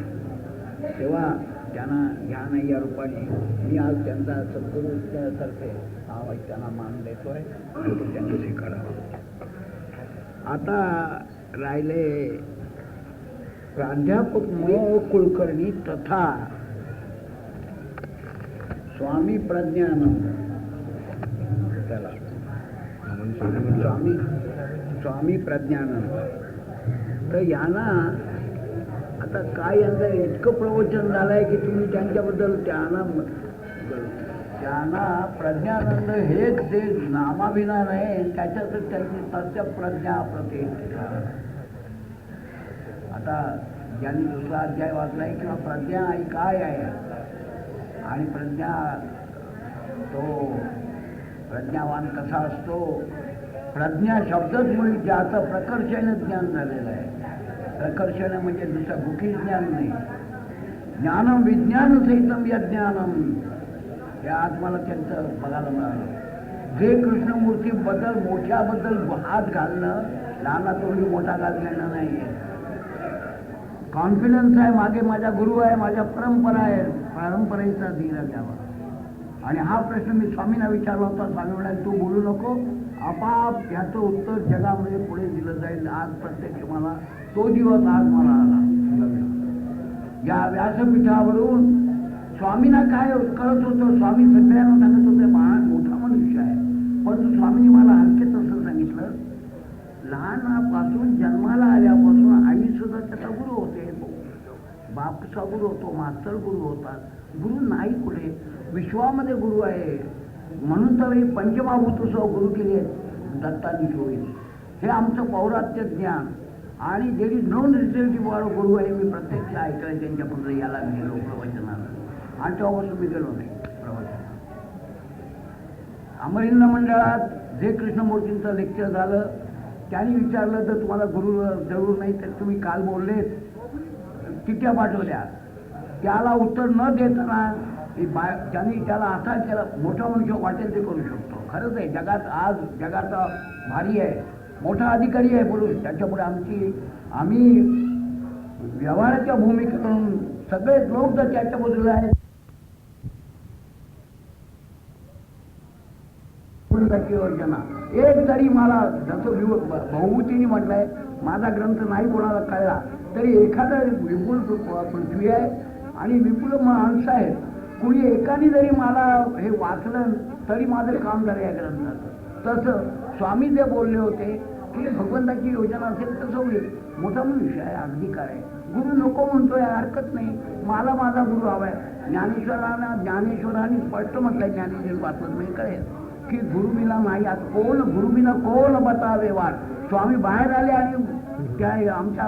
तेव्हा त्यांना ह्या नाही या रूपाने मी आज त्यांचा सद्गुरूतर्फे हा त्यांना मान देतोय आणि तो त्यांनी स्वीकारावा. आता राहिले प्राध्यापक म कुलकर्णी तथा स्वामी प्रज्ञानंद, त्याला स्वामी प्रज्ञानंद. तर यांना आता काय यांचं इतकं प्रवचन झालं आहे की तुम्ही त्यांच्याबद्दल त्यांना प्रज्ञानंद हेच जे नामाभिमान आहे त्याच्यातच त्यांची तस्य प्रज्ञा प्रतिष्ठा. आता ज्यांनी 2रा अध्याय वाचला आहे किंवा प्रज्ञा ही काय आहे आणि प्रज्ञावान कसा असतो. प्रज्ञा शब्दच मुळी ज्याचं प्रकर्षाने ज्ञान झालेलं आहे. प्रकर्षण म्हणजे दुसरं गुकी ज्ञान नाही. ज्ञानम विज्ञान सहितम या ज्ञानम, हे आज मला त्यांचं बघायला मिळालं. जे कृष्णमूर्तीबद्दल मोठ्याबद्दल हात घालणं, लहाना तोंडी मोठा घाल घेणं नाही आहे. कॉन्फिडन्स आहे, मागे माझा गुरु आहे, माझ्या परंपरा आहे, परंपरेचा धीर घ्यावा. आणि हा प्रश्न मी स्वामींना विचारला होता. स्वामी म्हणाले तू बोलू नको, आपाप ह्याचं उत्तर जगामध्ये पुढे दिलं जाईल. आज प्रत्यक्ष मला तो दिवस आज मला आला. या व्यासपीठावरून स्वामींना काय कळत होतं, स्वामी सगळ्यांना सांगत होते महान मोठा मनुष्य आहे. परंतु स्वामींनी मला हलकेच असं सांगितलं, लहानापासून जन्माला आल्यापासून आई सुद्धा त्याचा गुरु होते, बापचा गुरु होतो, मास्तर गुरु होतात. गुरु नाही कुठे, विश्वामध्ये गुरु आहे. म्हणून तर हे पंचमहाभूतसह गुरु केले दत्तानी 24. हे आमचं पौरात्य ज्ञान. आणि जेडी नॉन रिलेटिव्ह गुरु आहे, मी प्रत्यक्ष ऐकलं त्यांच्यापुढे याला गेलो प्रवचनाला आणि तेव्हापासून मी गेलो नाही प्रवचन. अमरिंद मंडळात जे कृष्णमूर्तींचं लेक्चर झालं त्यांनी विचारलं तर तुम्हाला गुरु जरूर नाही तर तुम्ही काल बोललेत, चिठ्ठ्या पाठवल्या. त्याला उत्तर न देताना त्यांनी त्याला असा केला, मोठा मनुष्य वाटेल ते करू शकतो. खरंच आहे, जगात आज जगाचा भारी आहे, मोठा अधिकारी आहे पुरुष. त्याच्यापुढे आम्ही व्यवहाराच्या भूमिकेतून सगळे लोक जर त्याच्या बाजूला आहेत. योजना एक तरी मला जसं बहुमतीने म्हटलंय, माझा ग्रंथ नाही कोणाला कळला तरी एखादा विपुल पृथ्वी आहे आणि विपुल माणसं आहेत. कुणी एकाने जरी मला हे वाचलं तरी माझं काम झालं या ग्रंथाचं. तसं स्वामी जे बोलले होते की भगवंताची योजना असेल तसं होईल. मोठा मनुष्य आहे, अगदी काय गुरु नको म्हणतोय, हरकत नाही, मला माझा गुरु हवाय. ज्ञानेश्वरांनी स्पष्ट म्हटलंय, ज्ञानेश्वर वाचत नाही कळेल की गुरुबिना नाही. आज कोण गुरुबिना कोण बतावे वाट. स्वामी बाहेर आले आणि त्या आमच्या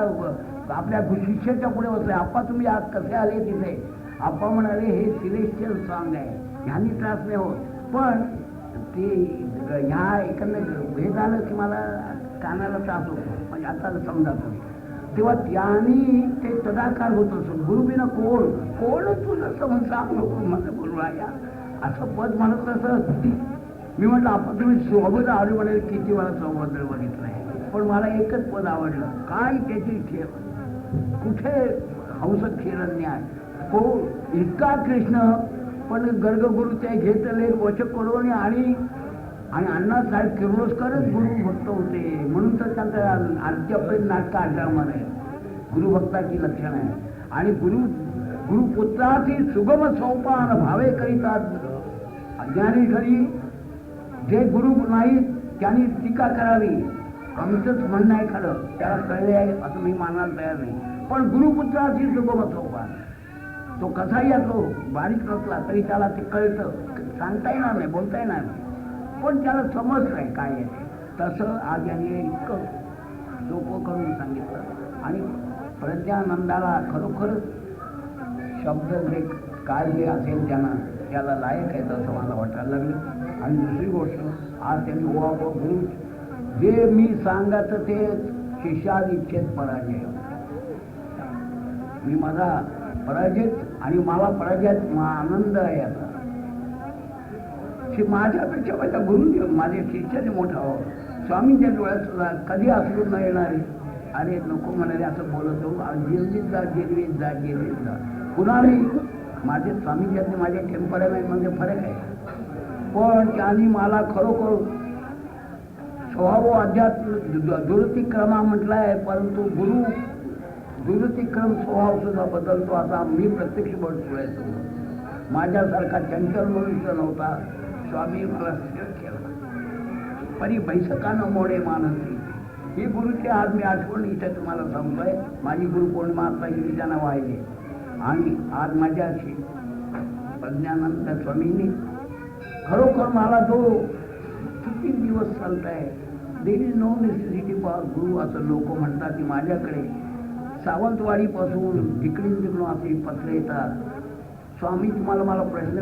आपल्या शिष्याच्या पुढे बसले. आप्पा तुम्ही आज कसे आले तिथे? आप्पा म्हणाले हे सिलेस्टियल सॉंग आहे, ह्यानी त्रास नाही होत. पण ते ह्या एकंदर हे झालं की मला कानाला त्रास होतो, म्हणजे आता समजा तुम्ही. तेव्हा त्यांनी ते तदाकार होत असत. गुरुबिना कोण कोण तुझं समज सांग नको म्हणलं गुरु या असं पद म्हणत असत. मी म्हटलं आपण तुम्ही सोबत आले म्हणाले, किती वेळा सौभद्र बघितलंय, पण मला एकच पद आवडलं. काय त्याची ठेव, कुठे हंस क्षीरन्याय हो इतका कृष्ण, पण गर्गगुरु ते घेतले वच करून. आणि अण्णासाहेब किर्लोस्करच गुरुभक्त होते, म्हणून तर त्यांचा आद्यपर्यंत नाटक आश्रमामध्ये गुरुभक्ताची लक्षण आहे. आणि गुरुपुत्राची सुगम सोपान भावे करिता ज्ञानेश्वरी. जे गुरु नाही त्यांनी टीका करावी, आमचंच म्हणणं आहे खरं, त्याला कळले आहे असं मी मानायला तयार नाही. पण गुरुपुत्राची सुगम सोपान, तो कसाही असो, बारीक नसला तरी त्याला ते कळतं. सांगता येणार नाही, बोलता येणार नाही, पण त्याला समजतंय काय आहे. तसं आज यांनी इतकं सोपं करून सांगितलं. आणि प्रज्ञानंदाला खरोखरच शब्द जे काय जे असेल त्याला लायक आहे असं मला वाटायला लागलं. आणि दुसरी गोष्ट, आज त्यांनी ओवा गुरु जे मी सांगत ते शिष्यात इच्छेत पराजय. मी माझा पराजयत आणि मला पराजयात आनंद आहे. आता माझ्यापेक्षा माझ्या गुरु माझ्या शिष्याने मोठा हो. स्वामींच्या डोळ्यात सुद्धा कधी असू न येणारे, अरे नको म्हणाले असं बोलत हो, जिरवीत जा जिरवीत जा जिरवीत जा. कुणालाही माझे स्वामींच्यात माझ्या टेम्परामेंटमध्ये फरक आहे, पण त्यांनी मला खरोखर स्वभाव अध्यात्म दुरतिक्रमा म्हटलं आहे. परंतु गुरु दुरतिक्रम स्वभाव सुद्धा बदलतो असा मी प्रत्यक्ष बघतोय. माझ्यासारखा चंचल मनुष्य नव्हता, स्वामी मला स्थिर केला. परी बैसकानं मोडे मानसी, ही गुरुची आज मी आठवण इथे तुम्हाला सांगतोय. माझी गुरुपौर्णिमा आता विजाना वाहिली आणि आज माझ्याशी प्रज्ञानंद स्वामींनी खरोखर मला जो किती दिवस चालताय. There is no necessity for guru असं लोक म्हणतात की माझ्याकडे सावंतवाडीपासून तिकडून तिकडून असे पत्र येतात. स्वामी तुम्हाला मला प्रश्न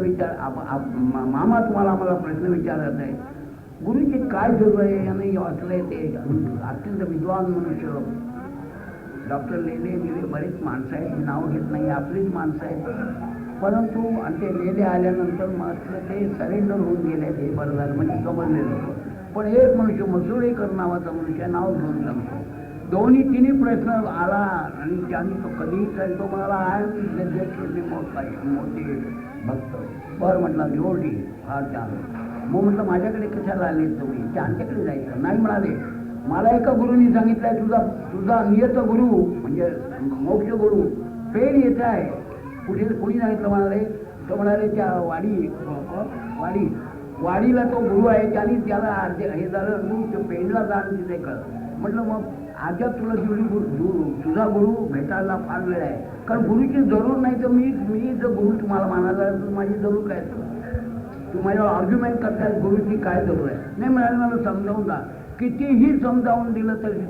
मामा तुम्हाला मला प्रश्न विचारत आहे, गुरुची काय जरूर आहे. आणि वाचलंय ते अत्यंत विद्वान मनुष्य डॉक्टर लेले बरेच माणसं आहेत, मी नाव घेत नाही, आपलीच माणसं आहेत. परंतु आणि ते लेले आल्यानंतर मात्र ते सरेंडर होऊन गेले. ते बरं झालं म्हणजे समजलेलं. पण एक मनुष्य मसुडेकर नावाचा मनुष्य नाव घेऊन सांगतो. दोन्ही तिन्ही प्रश्न आला आणि त्यांनी तो कधीही तो म्हणाला आहे मोठे भक्त. बरं म्हटलं जोडी फार छान. मग म्हटलं माझ्याकडे कशाला आले तुम्ही, त्यांच्याकडे जायचं नाही. म्हणाले मला एका गुरुनी सांगितलंय तुझा नियत गुरु म्हणजे मोक्ष गुरु पेन येत आहे. कुठे कोणी सांगितलं म्हणाले, तो म्हणाले त्या वाडीला तो गुरु आहे, त्यांनी त्याला हे झालं तू पेनला जाण तिथे कळ. म्हटलं मग आजच्या तुला तुझा गुरु भेटायला फार वेळ आहे, कारण गुरुची जरूर नाही तर मी जर गुरु तुम्हाला मानायला तर माझी जरूर काय. तू माझ्यावर आर्ग्युमेंट करताय गुरुची काय जरूर आहे. नाही म्हणाले मला समजावून जा. कितीही समजावून दिलं तरी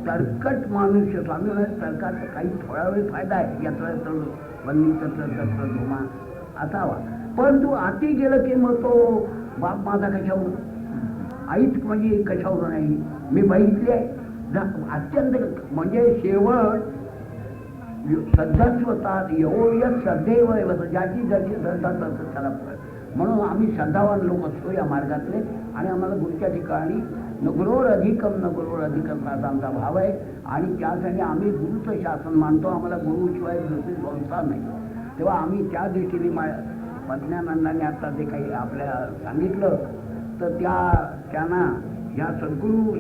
तर्कट मनुष्य स्वामी तर्काचा काही थोडा वेळ फायदा आहे. यात्रा वन्नी तत्व धोमा असावा, परंतु आती गेलं की मग तो बाप माझा कशावर आईच म्हणजे कशावर नाही. मी बघितले अत्यंत म्हणजे शेवट सद्धस्वतात एवढं सदैव ज्याची ज्याची श्रद्धा तसं त्याला. म्हणून आम्ही श्रद्धावान लोक असतो या मार्गातले. आणि आम्हाला गुरुच्या ठिकाणी नगरोर अधिकम असा आमचा भाव आहे. आणि त्यासाठी आम्ही गुरुचं शासन मानतो. आम्हाला गुरुशिवाय दुसरी संस्था नाही. तेव्हा आम्ही त्या दृष्टीने प्रज्ञानंदाने आता जे काही आपल्या सांगितलं तर त्यांना या सद्गुरू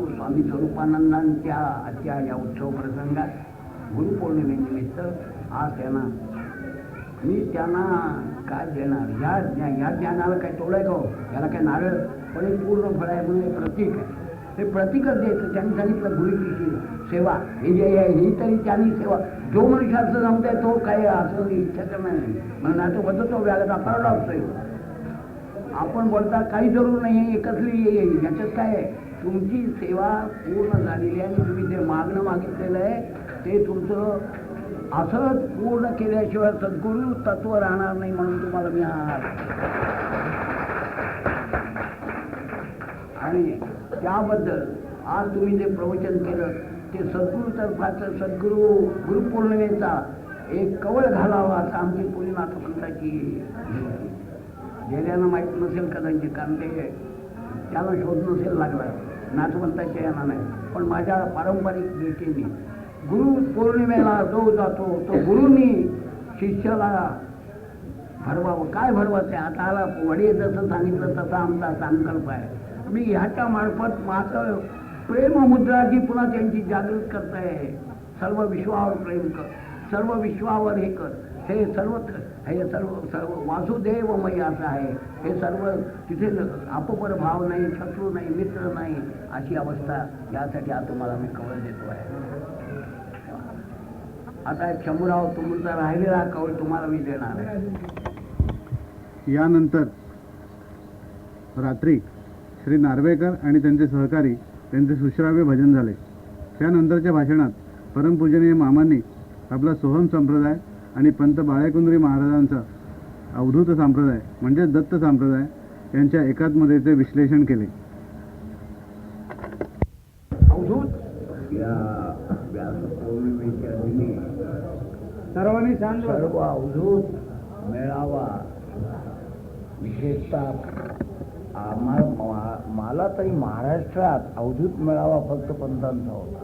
स्वामी स्वरूपानंदांच्या आजच्या या उत्सव प्रसंगात गुरुपौर्णिमेनिमित्त आज मी त्यांना काय देणार. ह्या ज्ञानाला काय तोडाय का, याला काय नारळ पण हे पूर्ण फळ आहे म्हणून हे प्रतीक आहे. हे प्रतीकच द्यायचं. त्यांनी सांगितलं गुरुची सेवा हे जे आहे ही तरी त्यांनी सेवा जो मनुष्याचं जमतंय तो काही असं इच्छा नाही म्हणून आता बदल तो व्याला पॅराडॉक्स आहे. आपण बोलता काही जरूर नाही एकचली याच्यात काय आहे तुमची सेवा पूर्ण झालेली आहे आणि तुम्ही जे मागणं मागितलेलं आहे ते तुमचं असंच पूर्ण केल्याशिवाय सद्गुरू तत्व राहणार नाही म्हणून तुम्हाला मी आणि त्याबद्दल आज तुम्ही जे प्रवचन केलं ते सद्गुरू तर्फाचं सद्गुरू गुरुपौर्णिमेचा एक कवळ घालावा असं आमची पुरी नाथपंथाची गेल्यानं माहीत नसेल कदाचित कारण ते त्याला शोध नसेल लागला नाथपंथाच्या यांना नाही. पण माझ्या पारंपरिक दृष्टीने गुरु पौर्णिमेला जो जातो तो गुरुनी शिष्याला भरवावं. काय भरवायचं आहे आता आला वडील जसं सांगितलं तसा आमचा संकल्प आहे. मी ह्याच्या मार्फत माझं प्रेममुद्रा जी पुन्हा त्यांची जागृत करताय. सर्व विश्वावर प्रेम कर, सर्व विश्वावर हे कर, हे सर्व सर्व वासुदेवमय असं आहे. हे सर्व तिथे अपपर भाव नाही, शत्रू नाही, मित्र नाही अशी अवस्था. यासाठी आता तुम्हाला मी कवळ देतो आहे. आता शंभूराव तुमचा राहिलेला कवळ तुम्हाला मी देणार आहे.
यानंतर रात्री श्री नार्वेकर आणि त्यांचे सहकारी त्यांचे सुश्राव्य भजन झाले. त्यानंतरच्या भाषणात परमपूजनीय मामांनी आपला सोहम संप्रदाय आणि पंत बाळेकुंद्री महाराजांचा अवधूत संप्रदाय म्हणजे दत्त संप्रदाय यांच्या एकात्मतेचे विश्लेषण केले.
अवधूत या व्यासपौर्णिमेच्या दिनी
सर्वांनी
सर्व अवधूत मेळावा विशेषतः मला तरी महाराष्ट्रात अवधूत मेळावा फक्त पंतांचा होता.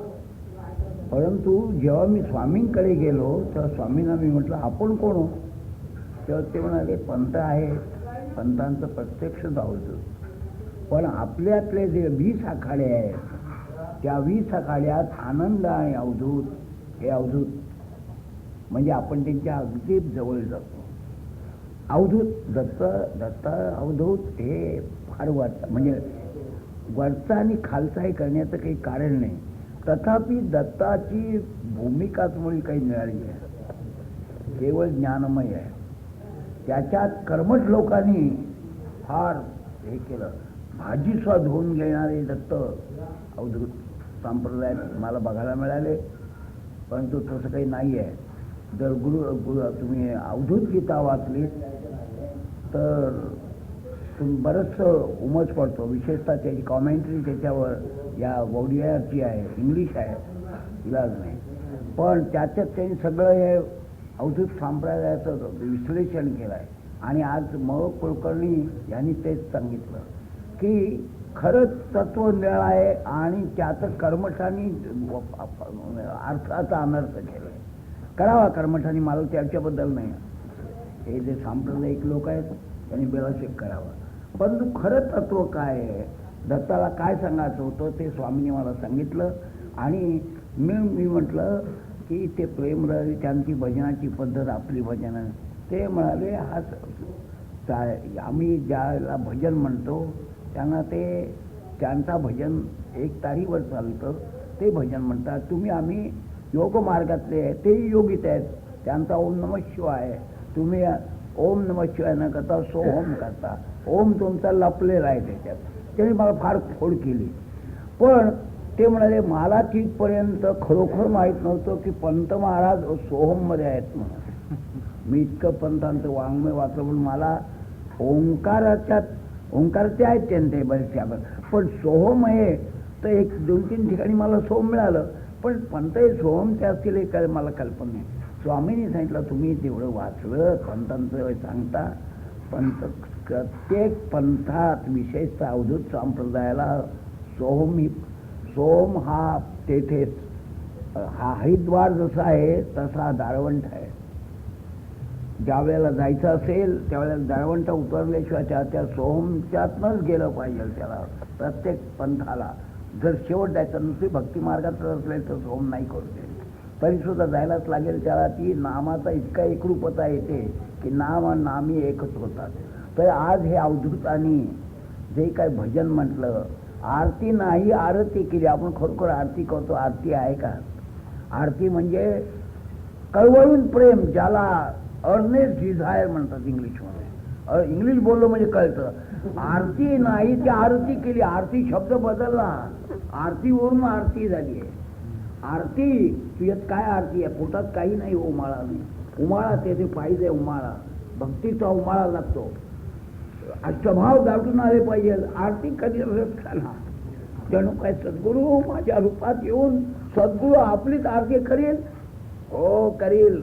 परंतु जेव्हा मी स्वामींकडे गेलो तेव्हा स्वामींना मी म्हटलं आपण कोण हो? तेव्हा ते म्हणाले पंत आहे. पंतांचं प्रत्यक्षच अवधूत. पण आपल्यातले जे 20 आखाडे आहेत त्या 20 आखाड्यात आनंद आणि अवधूत हे अवधूत म्हणजे आपण त्यांच्या अगदी जवळ जातो. अवधूत दत्त अवधूत हे फार वरचा म्हणजे वरचा आणि खालचाही करण्याचं काही कारण नाही. तथापि दत्ताची भूमिकाच मुळी काही मिळाली आहे. केवळ ज्ञानमय आहे. त्याच्यात कर्मठ लोकांनी फार हे केलं. भाजी सुद्धा धुवून घेणारे दत्त अवधूत संप्रदायात मला बघायला मिळाले. परंतु तसं काही नाही आहे. जर तुम्ही अवधूत गीता वाचली तर बरंचसं उमज पडतो. विशेषतः त्याची कॉमेंट्री त्याच्यावर या वौडियाची आहे, इंग्लिश आहे, इलाज नाही. पण त्याच्यात त्यांनी सगळं हे अवधूत संप्रदायाचं विश्लेषण केलं आहे. आणि आज कुलकर्णी यांनी तेच सांगितलं की खरंच तत्व निळ आहे आणि त्याचं कर्मठांनी अर्थाचा अनर्थ केला आहे. करावा कर्मठांनी, मला त्याच्याबद्दल नाही. हे जे सांप्रदायिक लोक आहेत त्यांनी बेलाशेक करावा. परंतु खरं तत्व काय आहे, दत्ताला काय सांगायचं होतं ते स्वामींनी मला सांगितलं. आणि मी म्हटलं की ते प्रेमरस त्यांची भजनाची पद्धत आपली भजनं ते म्हणाले आम्ही ज्याला भजन म्हणतो त्यांना ते त्यांचा भजन एक तारीवर चालतं ते भजन म्हणतात. आम्ही योग मार्गातले आहे तेही योगीत आहेत. त्यांचा ओम नमः शिवाय. तुम्ही ओम नमः शिवाय न करता सोहम करता. ओम तुमचा लपलेला आहे त्याच्यात. त्यांनी मला फार फोड केली. पण ते म्हणाले मला तिथपर्यंत खरोखर माहीत नव्हतं की पंत महाराज सोहममध्ये आहेत म्हणून. मी इतकं पंतांचं वाङ्मय वाचलं पण मला ओंकाराचे आहेत त्यांचे बरेचसे. पण सोहम आहे तर 1-2-3 ठिकाणी मला सोहम मिळालं. पण पंत हे सोहमचे असतील हे काय मला कल्पना नाही. स्वामींनी सांगितलं तुम्ही तेवढं वाचलं पंतांचं सांगता. पंत प्रत्येक पंथात विशेषतः अवधूत संप्रदायाला सोम हा तेथेच हा हरिद्वार जसा आहे तसा दारवंट आहे. ज्या वेळेला जायचं असेल त्यावेळेला दारवंट उतरल्याशिवाय त्या सोहमच्यातनंच गेलं पाहिजे. त्याला प्रत्येक पंथाला जर शेवट जायचं नसते भक्ती मार्गात असेल तर सोहम नाही करू दे तरीसुद्धा जायलाच लागेल. त्याला ती नामाचा इतका एकरूपता येते की नाम आणि नामी एकच होतात. तर आज हे अवधूत आणि जे काही भजन म्हटलं, आरती नाही आरती केली. आपण खरोखर आरती करतो, आरती आहे का? आरती म्हणजे कळवळून प्रेम, ज्याला अर्नेस्ट डिझायर म्हणतात इंग्लिशमध्ये. इंग्लिश बोललो म्हणजे कळतं. आरती नाही ती आरती केली. आरती शब्द बदलला, आरतीवरून आरती झाली आहे. आरती तुझ्यात काय आरती आहे? पोटात काही नाही, उमाळा नाही. उमाळा तेथे पाहिजे, उमाळा भक्तीचा उमाळा लागतो. अष्टभाव दाटून आले पाहिजे. आरती कधी रस खाला जणू काय सद्गुरू माझ्या रूपात येऊन सद्गुरू आपलीच आरती करेल. हो करील.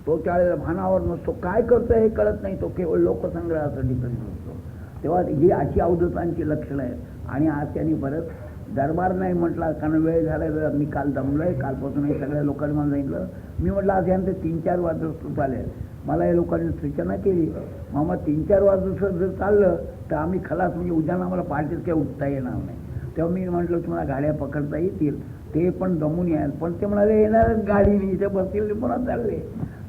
तो त्यावेळेला भानावर नसतो, काय करतो हे कळत नाही. तो केवळ लोकसंग्रहासाठी करीत नसतो. तेव्हा ही अशी अवधूतांची लक्षणं आहेत. आणि आज त्यांनी परत दरबार नाही म्हटला, कारण वेळ झाला. मी काल दमलोय, कालपासून हे सगळ्या लोकांनी मला सांगितलं. मी म्हटलं आज यांचे 3-4 वाजता आले. मला या लोकांनी सूचना केली, मामा 3-4 वाजता जर चाललं तर आम्ही खलास, म्हणजे उद्यानं आम्हाला पहाटेच काही उठता येणार नाही. तेव्हा मी म्हटलं तुम्हाला गाड्या पकडता येतील, ते पण दमून याल. पण ते म्हणाले येणारच गाडीने, इथे बसतील पुन्हा चालले.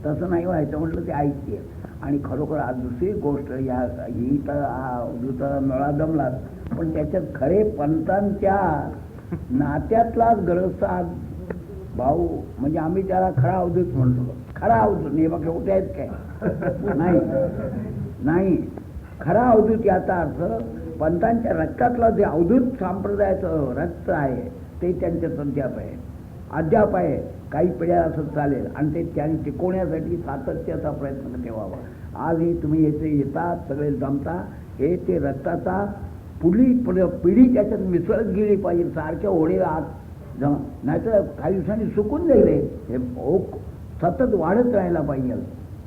तसं नाही व्हायचं म्हटलं, ते ऐकते. आणि खरोखर आज दुसरी गोष्ट, ही तर हा दुसरा मेळा दमलाच, पण त्याच्यात खरे पंतांच्या नात्यातलाच गरजचा भाऊ, म्हणजे आम्ही त्याला खरा अवधूत म्हणतो. खरा अवधूत नाही बघ, कुठे आहेत काय? नाही, खरा अवधूत याचा अर्थ पंतांच्या रक्तातला जे अवधूत संप्रदायाचं रक्त आहे ते त्यांच्यात अद्याप आहे. अद्याप आहे. काही पिढ्या असं चालेल. आणि ते त्यांनी टिकवण्यासाठी सातत्याचा प्रयत्न ठेवावा. आजही तुम्ही येथे येतात, सगळे जमता, हे ते रक्ताचा पुढली पिढी त्याच्यात मिसळत गेली पाहिजे. सारख्या ओढेला आत नाहीतर काही दिवसांनी सुकून जाईल. हे ओक सतत वाढत राहायला पाहिजे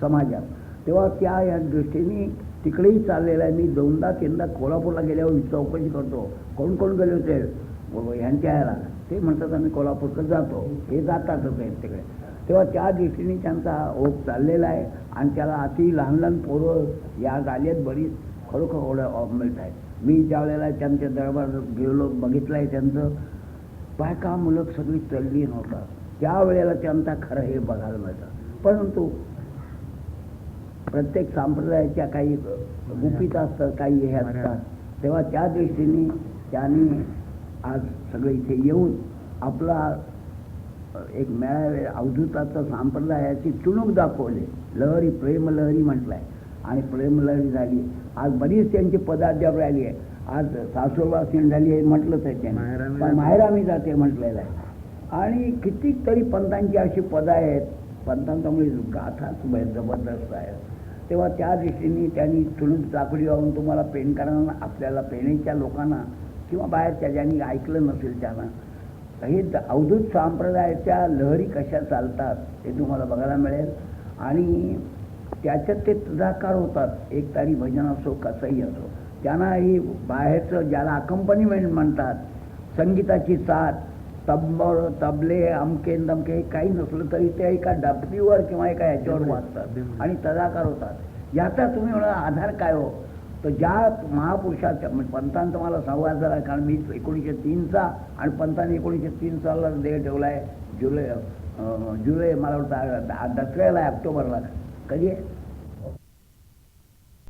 समाजात. तेव्हा त्या या दृष्टीने तिकडेही चाललेलं आहे. मी 2दा-3दा कोल्हापूरला गेल्यावर चौकशी करतो, कोण कोण गेले होते ह्यांच्या याला. ते म्हणतात आम्ही कोल्हापूरकडे जातो, हे जातातच आहेत तिकडे. तेव्हा त्या दृष्टीने त्यांचा ओघ चाललेला आहे. आणि त्याला अति लहान लहान पोरं या गाल्यात बरीच खरोखर ओढ मिळत आहेत. मी ज्या वेळेला त्यांच्या दरबार गेलो, बघितलं आहे त्यांचं, बायका मुलं सगळी तल्लीन होतात. त्यावेळेला त्यांचा खरं हे बघायला मिळतं. परंतु प्रत्येक संप्रदायाच्या काही गुपित असतात, काही हे असतात. तेव्हा त्या दृष्टीने त्यांनी आज सगळे इथे येऊन आपला एक मेळावे अवधूताचा संप्रदायाची चुणूक दाखवले. लहरी, प्रेमलहरी म्हटलंय आणि प्रेमलहरी झाली. आज बरीच त्यांची पदार्थ राहिली आहे. आज सासुरवासीन झाली आहे म्हटलंच आहे त्यांनी, पण माहेरामी जाते म्हटलेलं आहे. आणि कितीतरी पंतांची अशी पदं आहेत, पंतांच्यामुळे गाथाच जबरदस्त आहेत. तेव्हा त्या दृष्टीने त्यांनी चुणूक दाखवली. वाहून तुम्हाला पेणकरांना, आपल्याला पेणीच्या लोकांना किंवा बाहेरच्या ज्यांनी ऐकलं नसेल त्यांना हे अवधूत संप्रदायाच्या लहरी कशा चालतात हे तुम्हाला बघायला मिळेल. आणि त्याच्यात ते तुझाकार होतात. एक तारी भजन असो, कसंही असो, त्यांना ही बाहेरचं ज्याला अकंपनीमेंट म्हणतात, संगीताची साथ, तब्बर, तबले, अमके दमके काही नसलं तरी ते एका डबलीवर किंवा एका ह्याच्यावर वाचतात आणि तदाकार होतात. याचा तुम्ही म्हणा आधार काय हो? तर ज्या महापुरुषाच्या, म्हणजे पंतांचा मला संवाद झाला, कारण मी 1903चा आणि पंतांनी 1903 साला देह ठेवला आहे. जुलै मला वाटतं दसऱ्याला, ऑक्टोबरला. कधी आहे?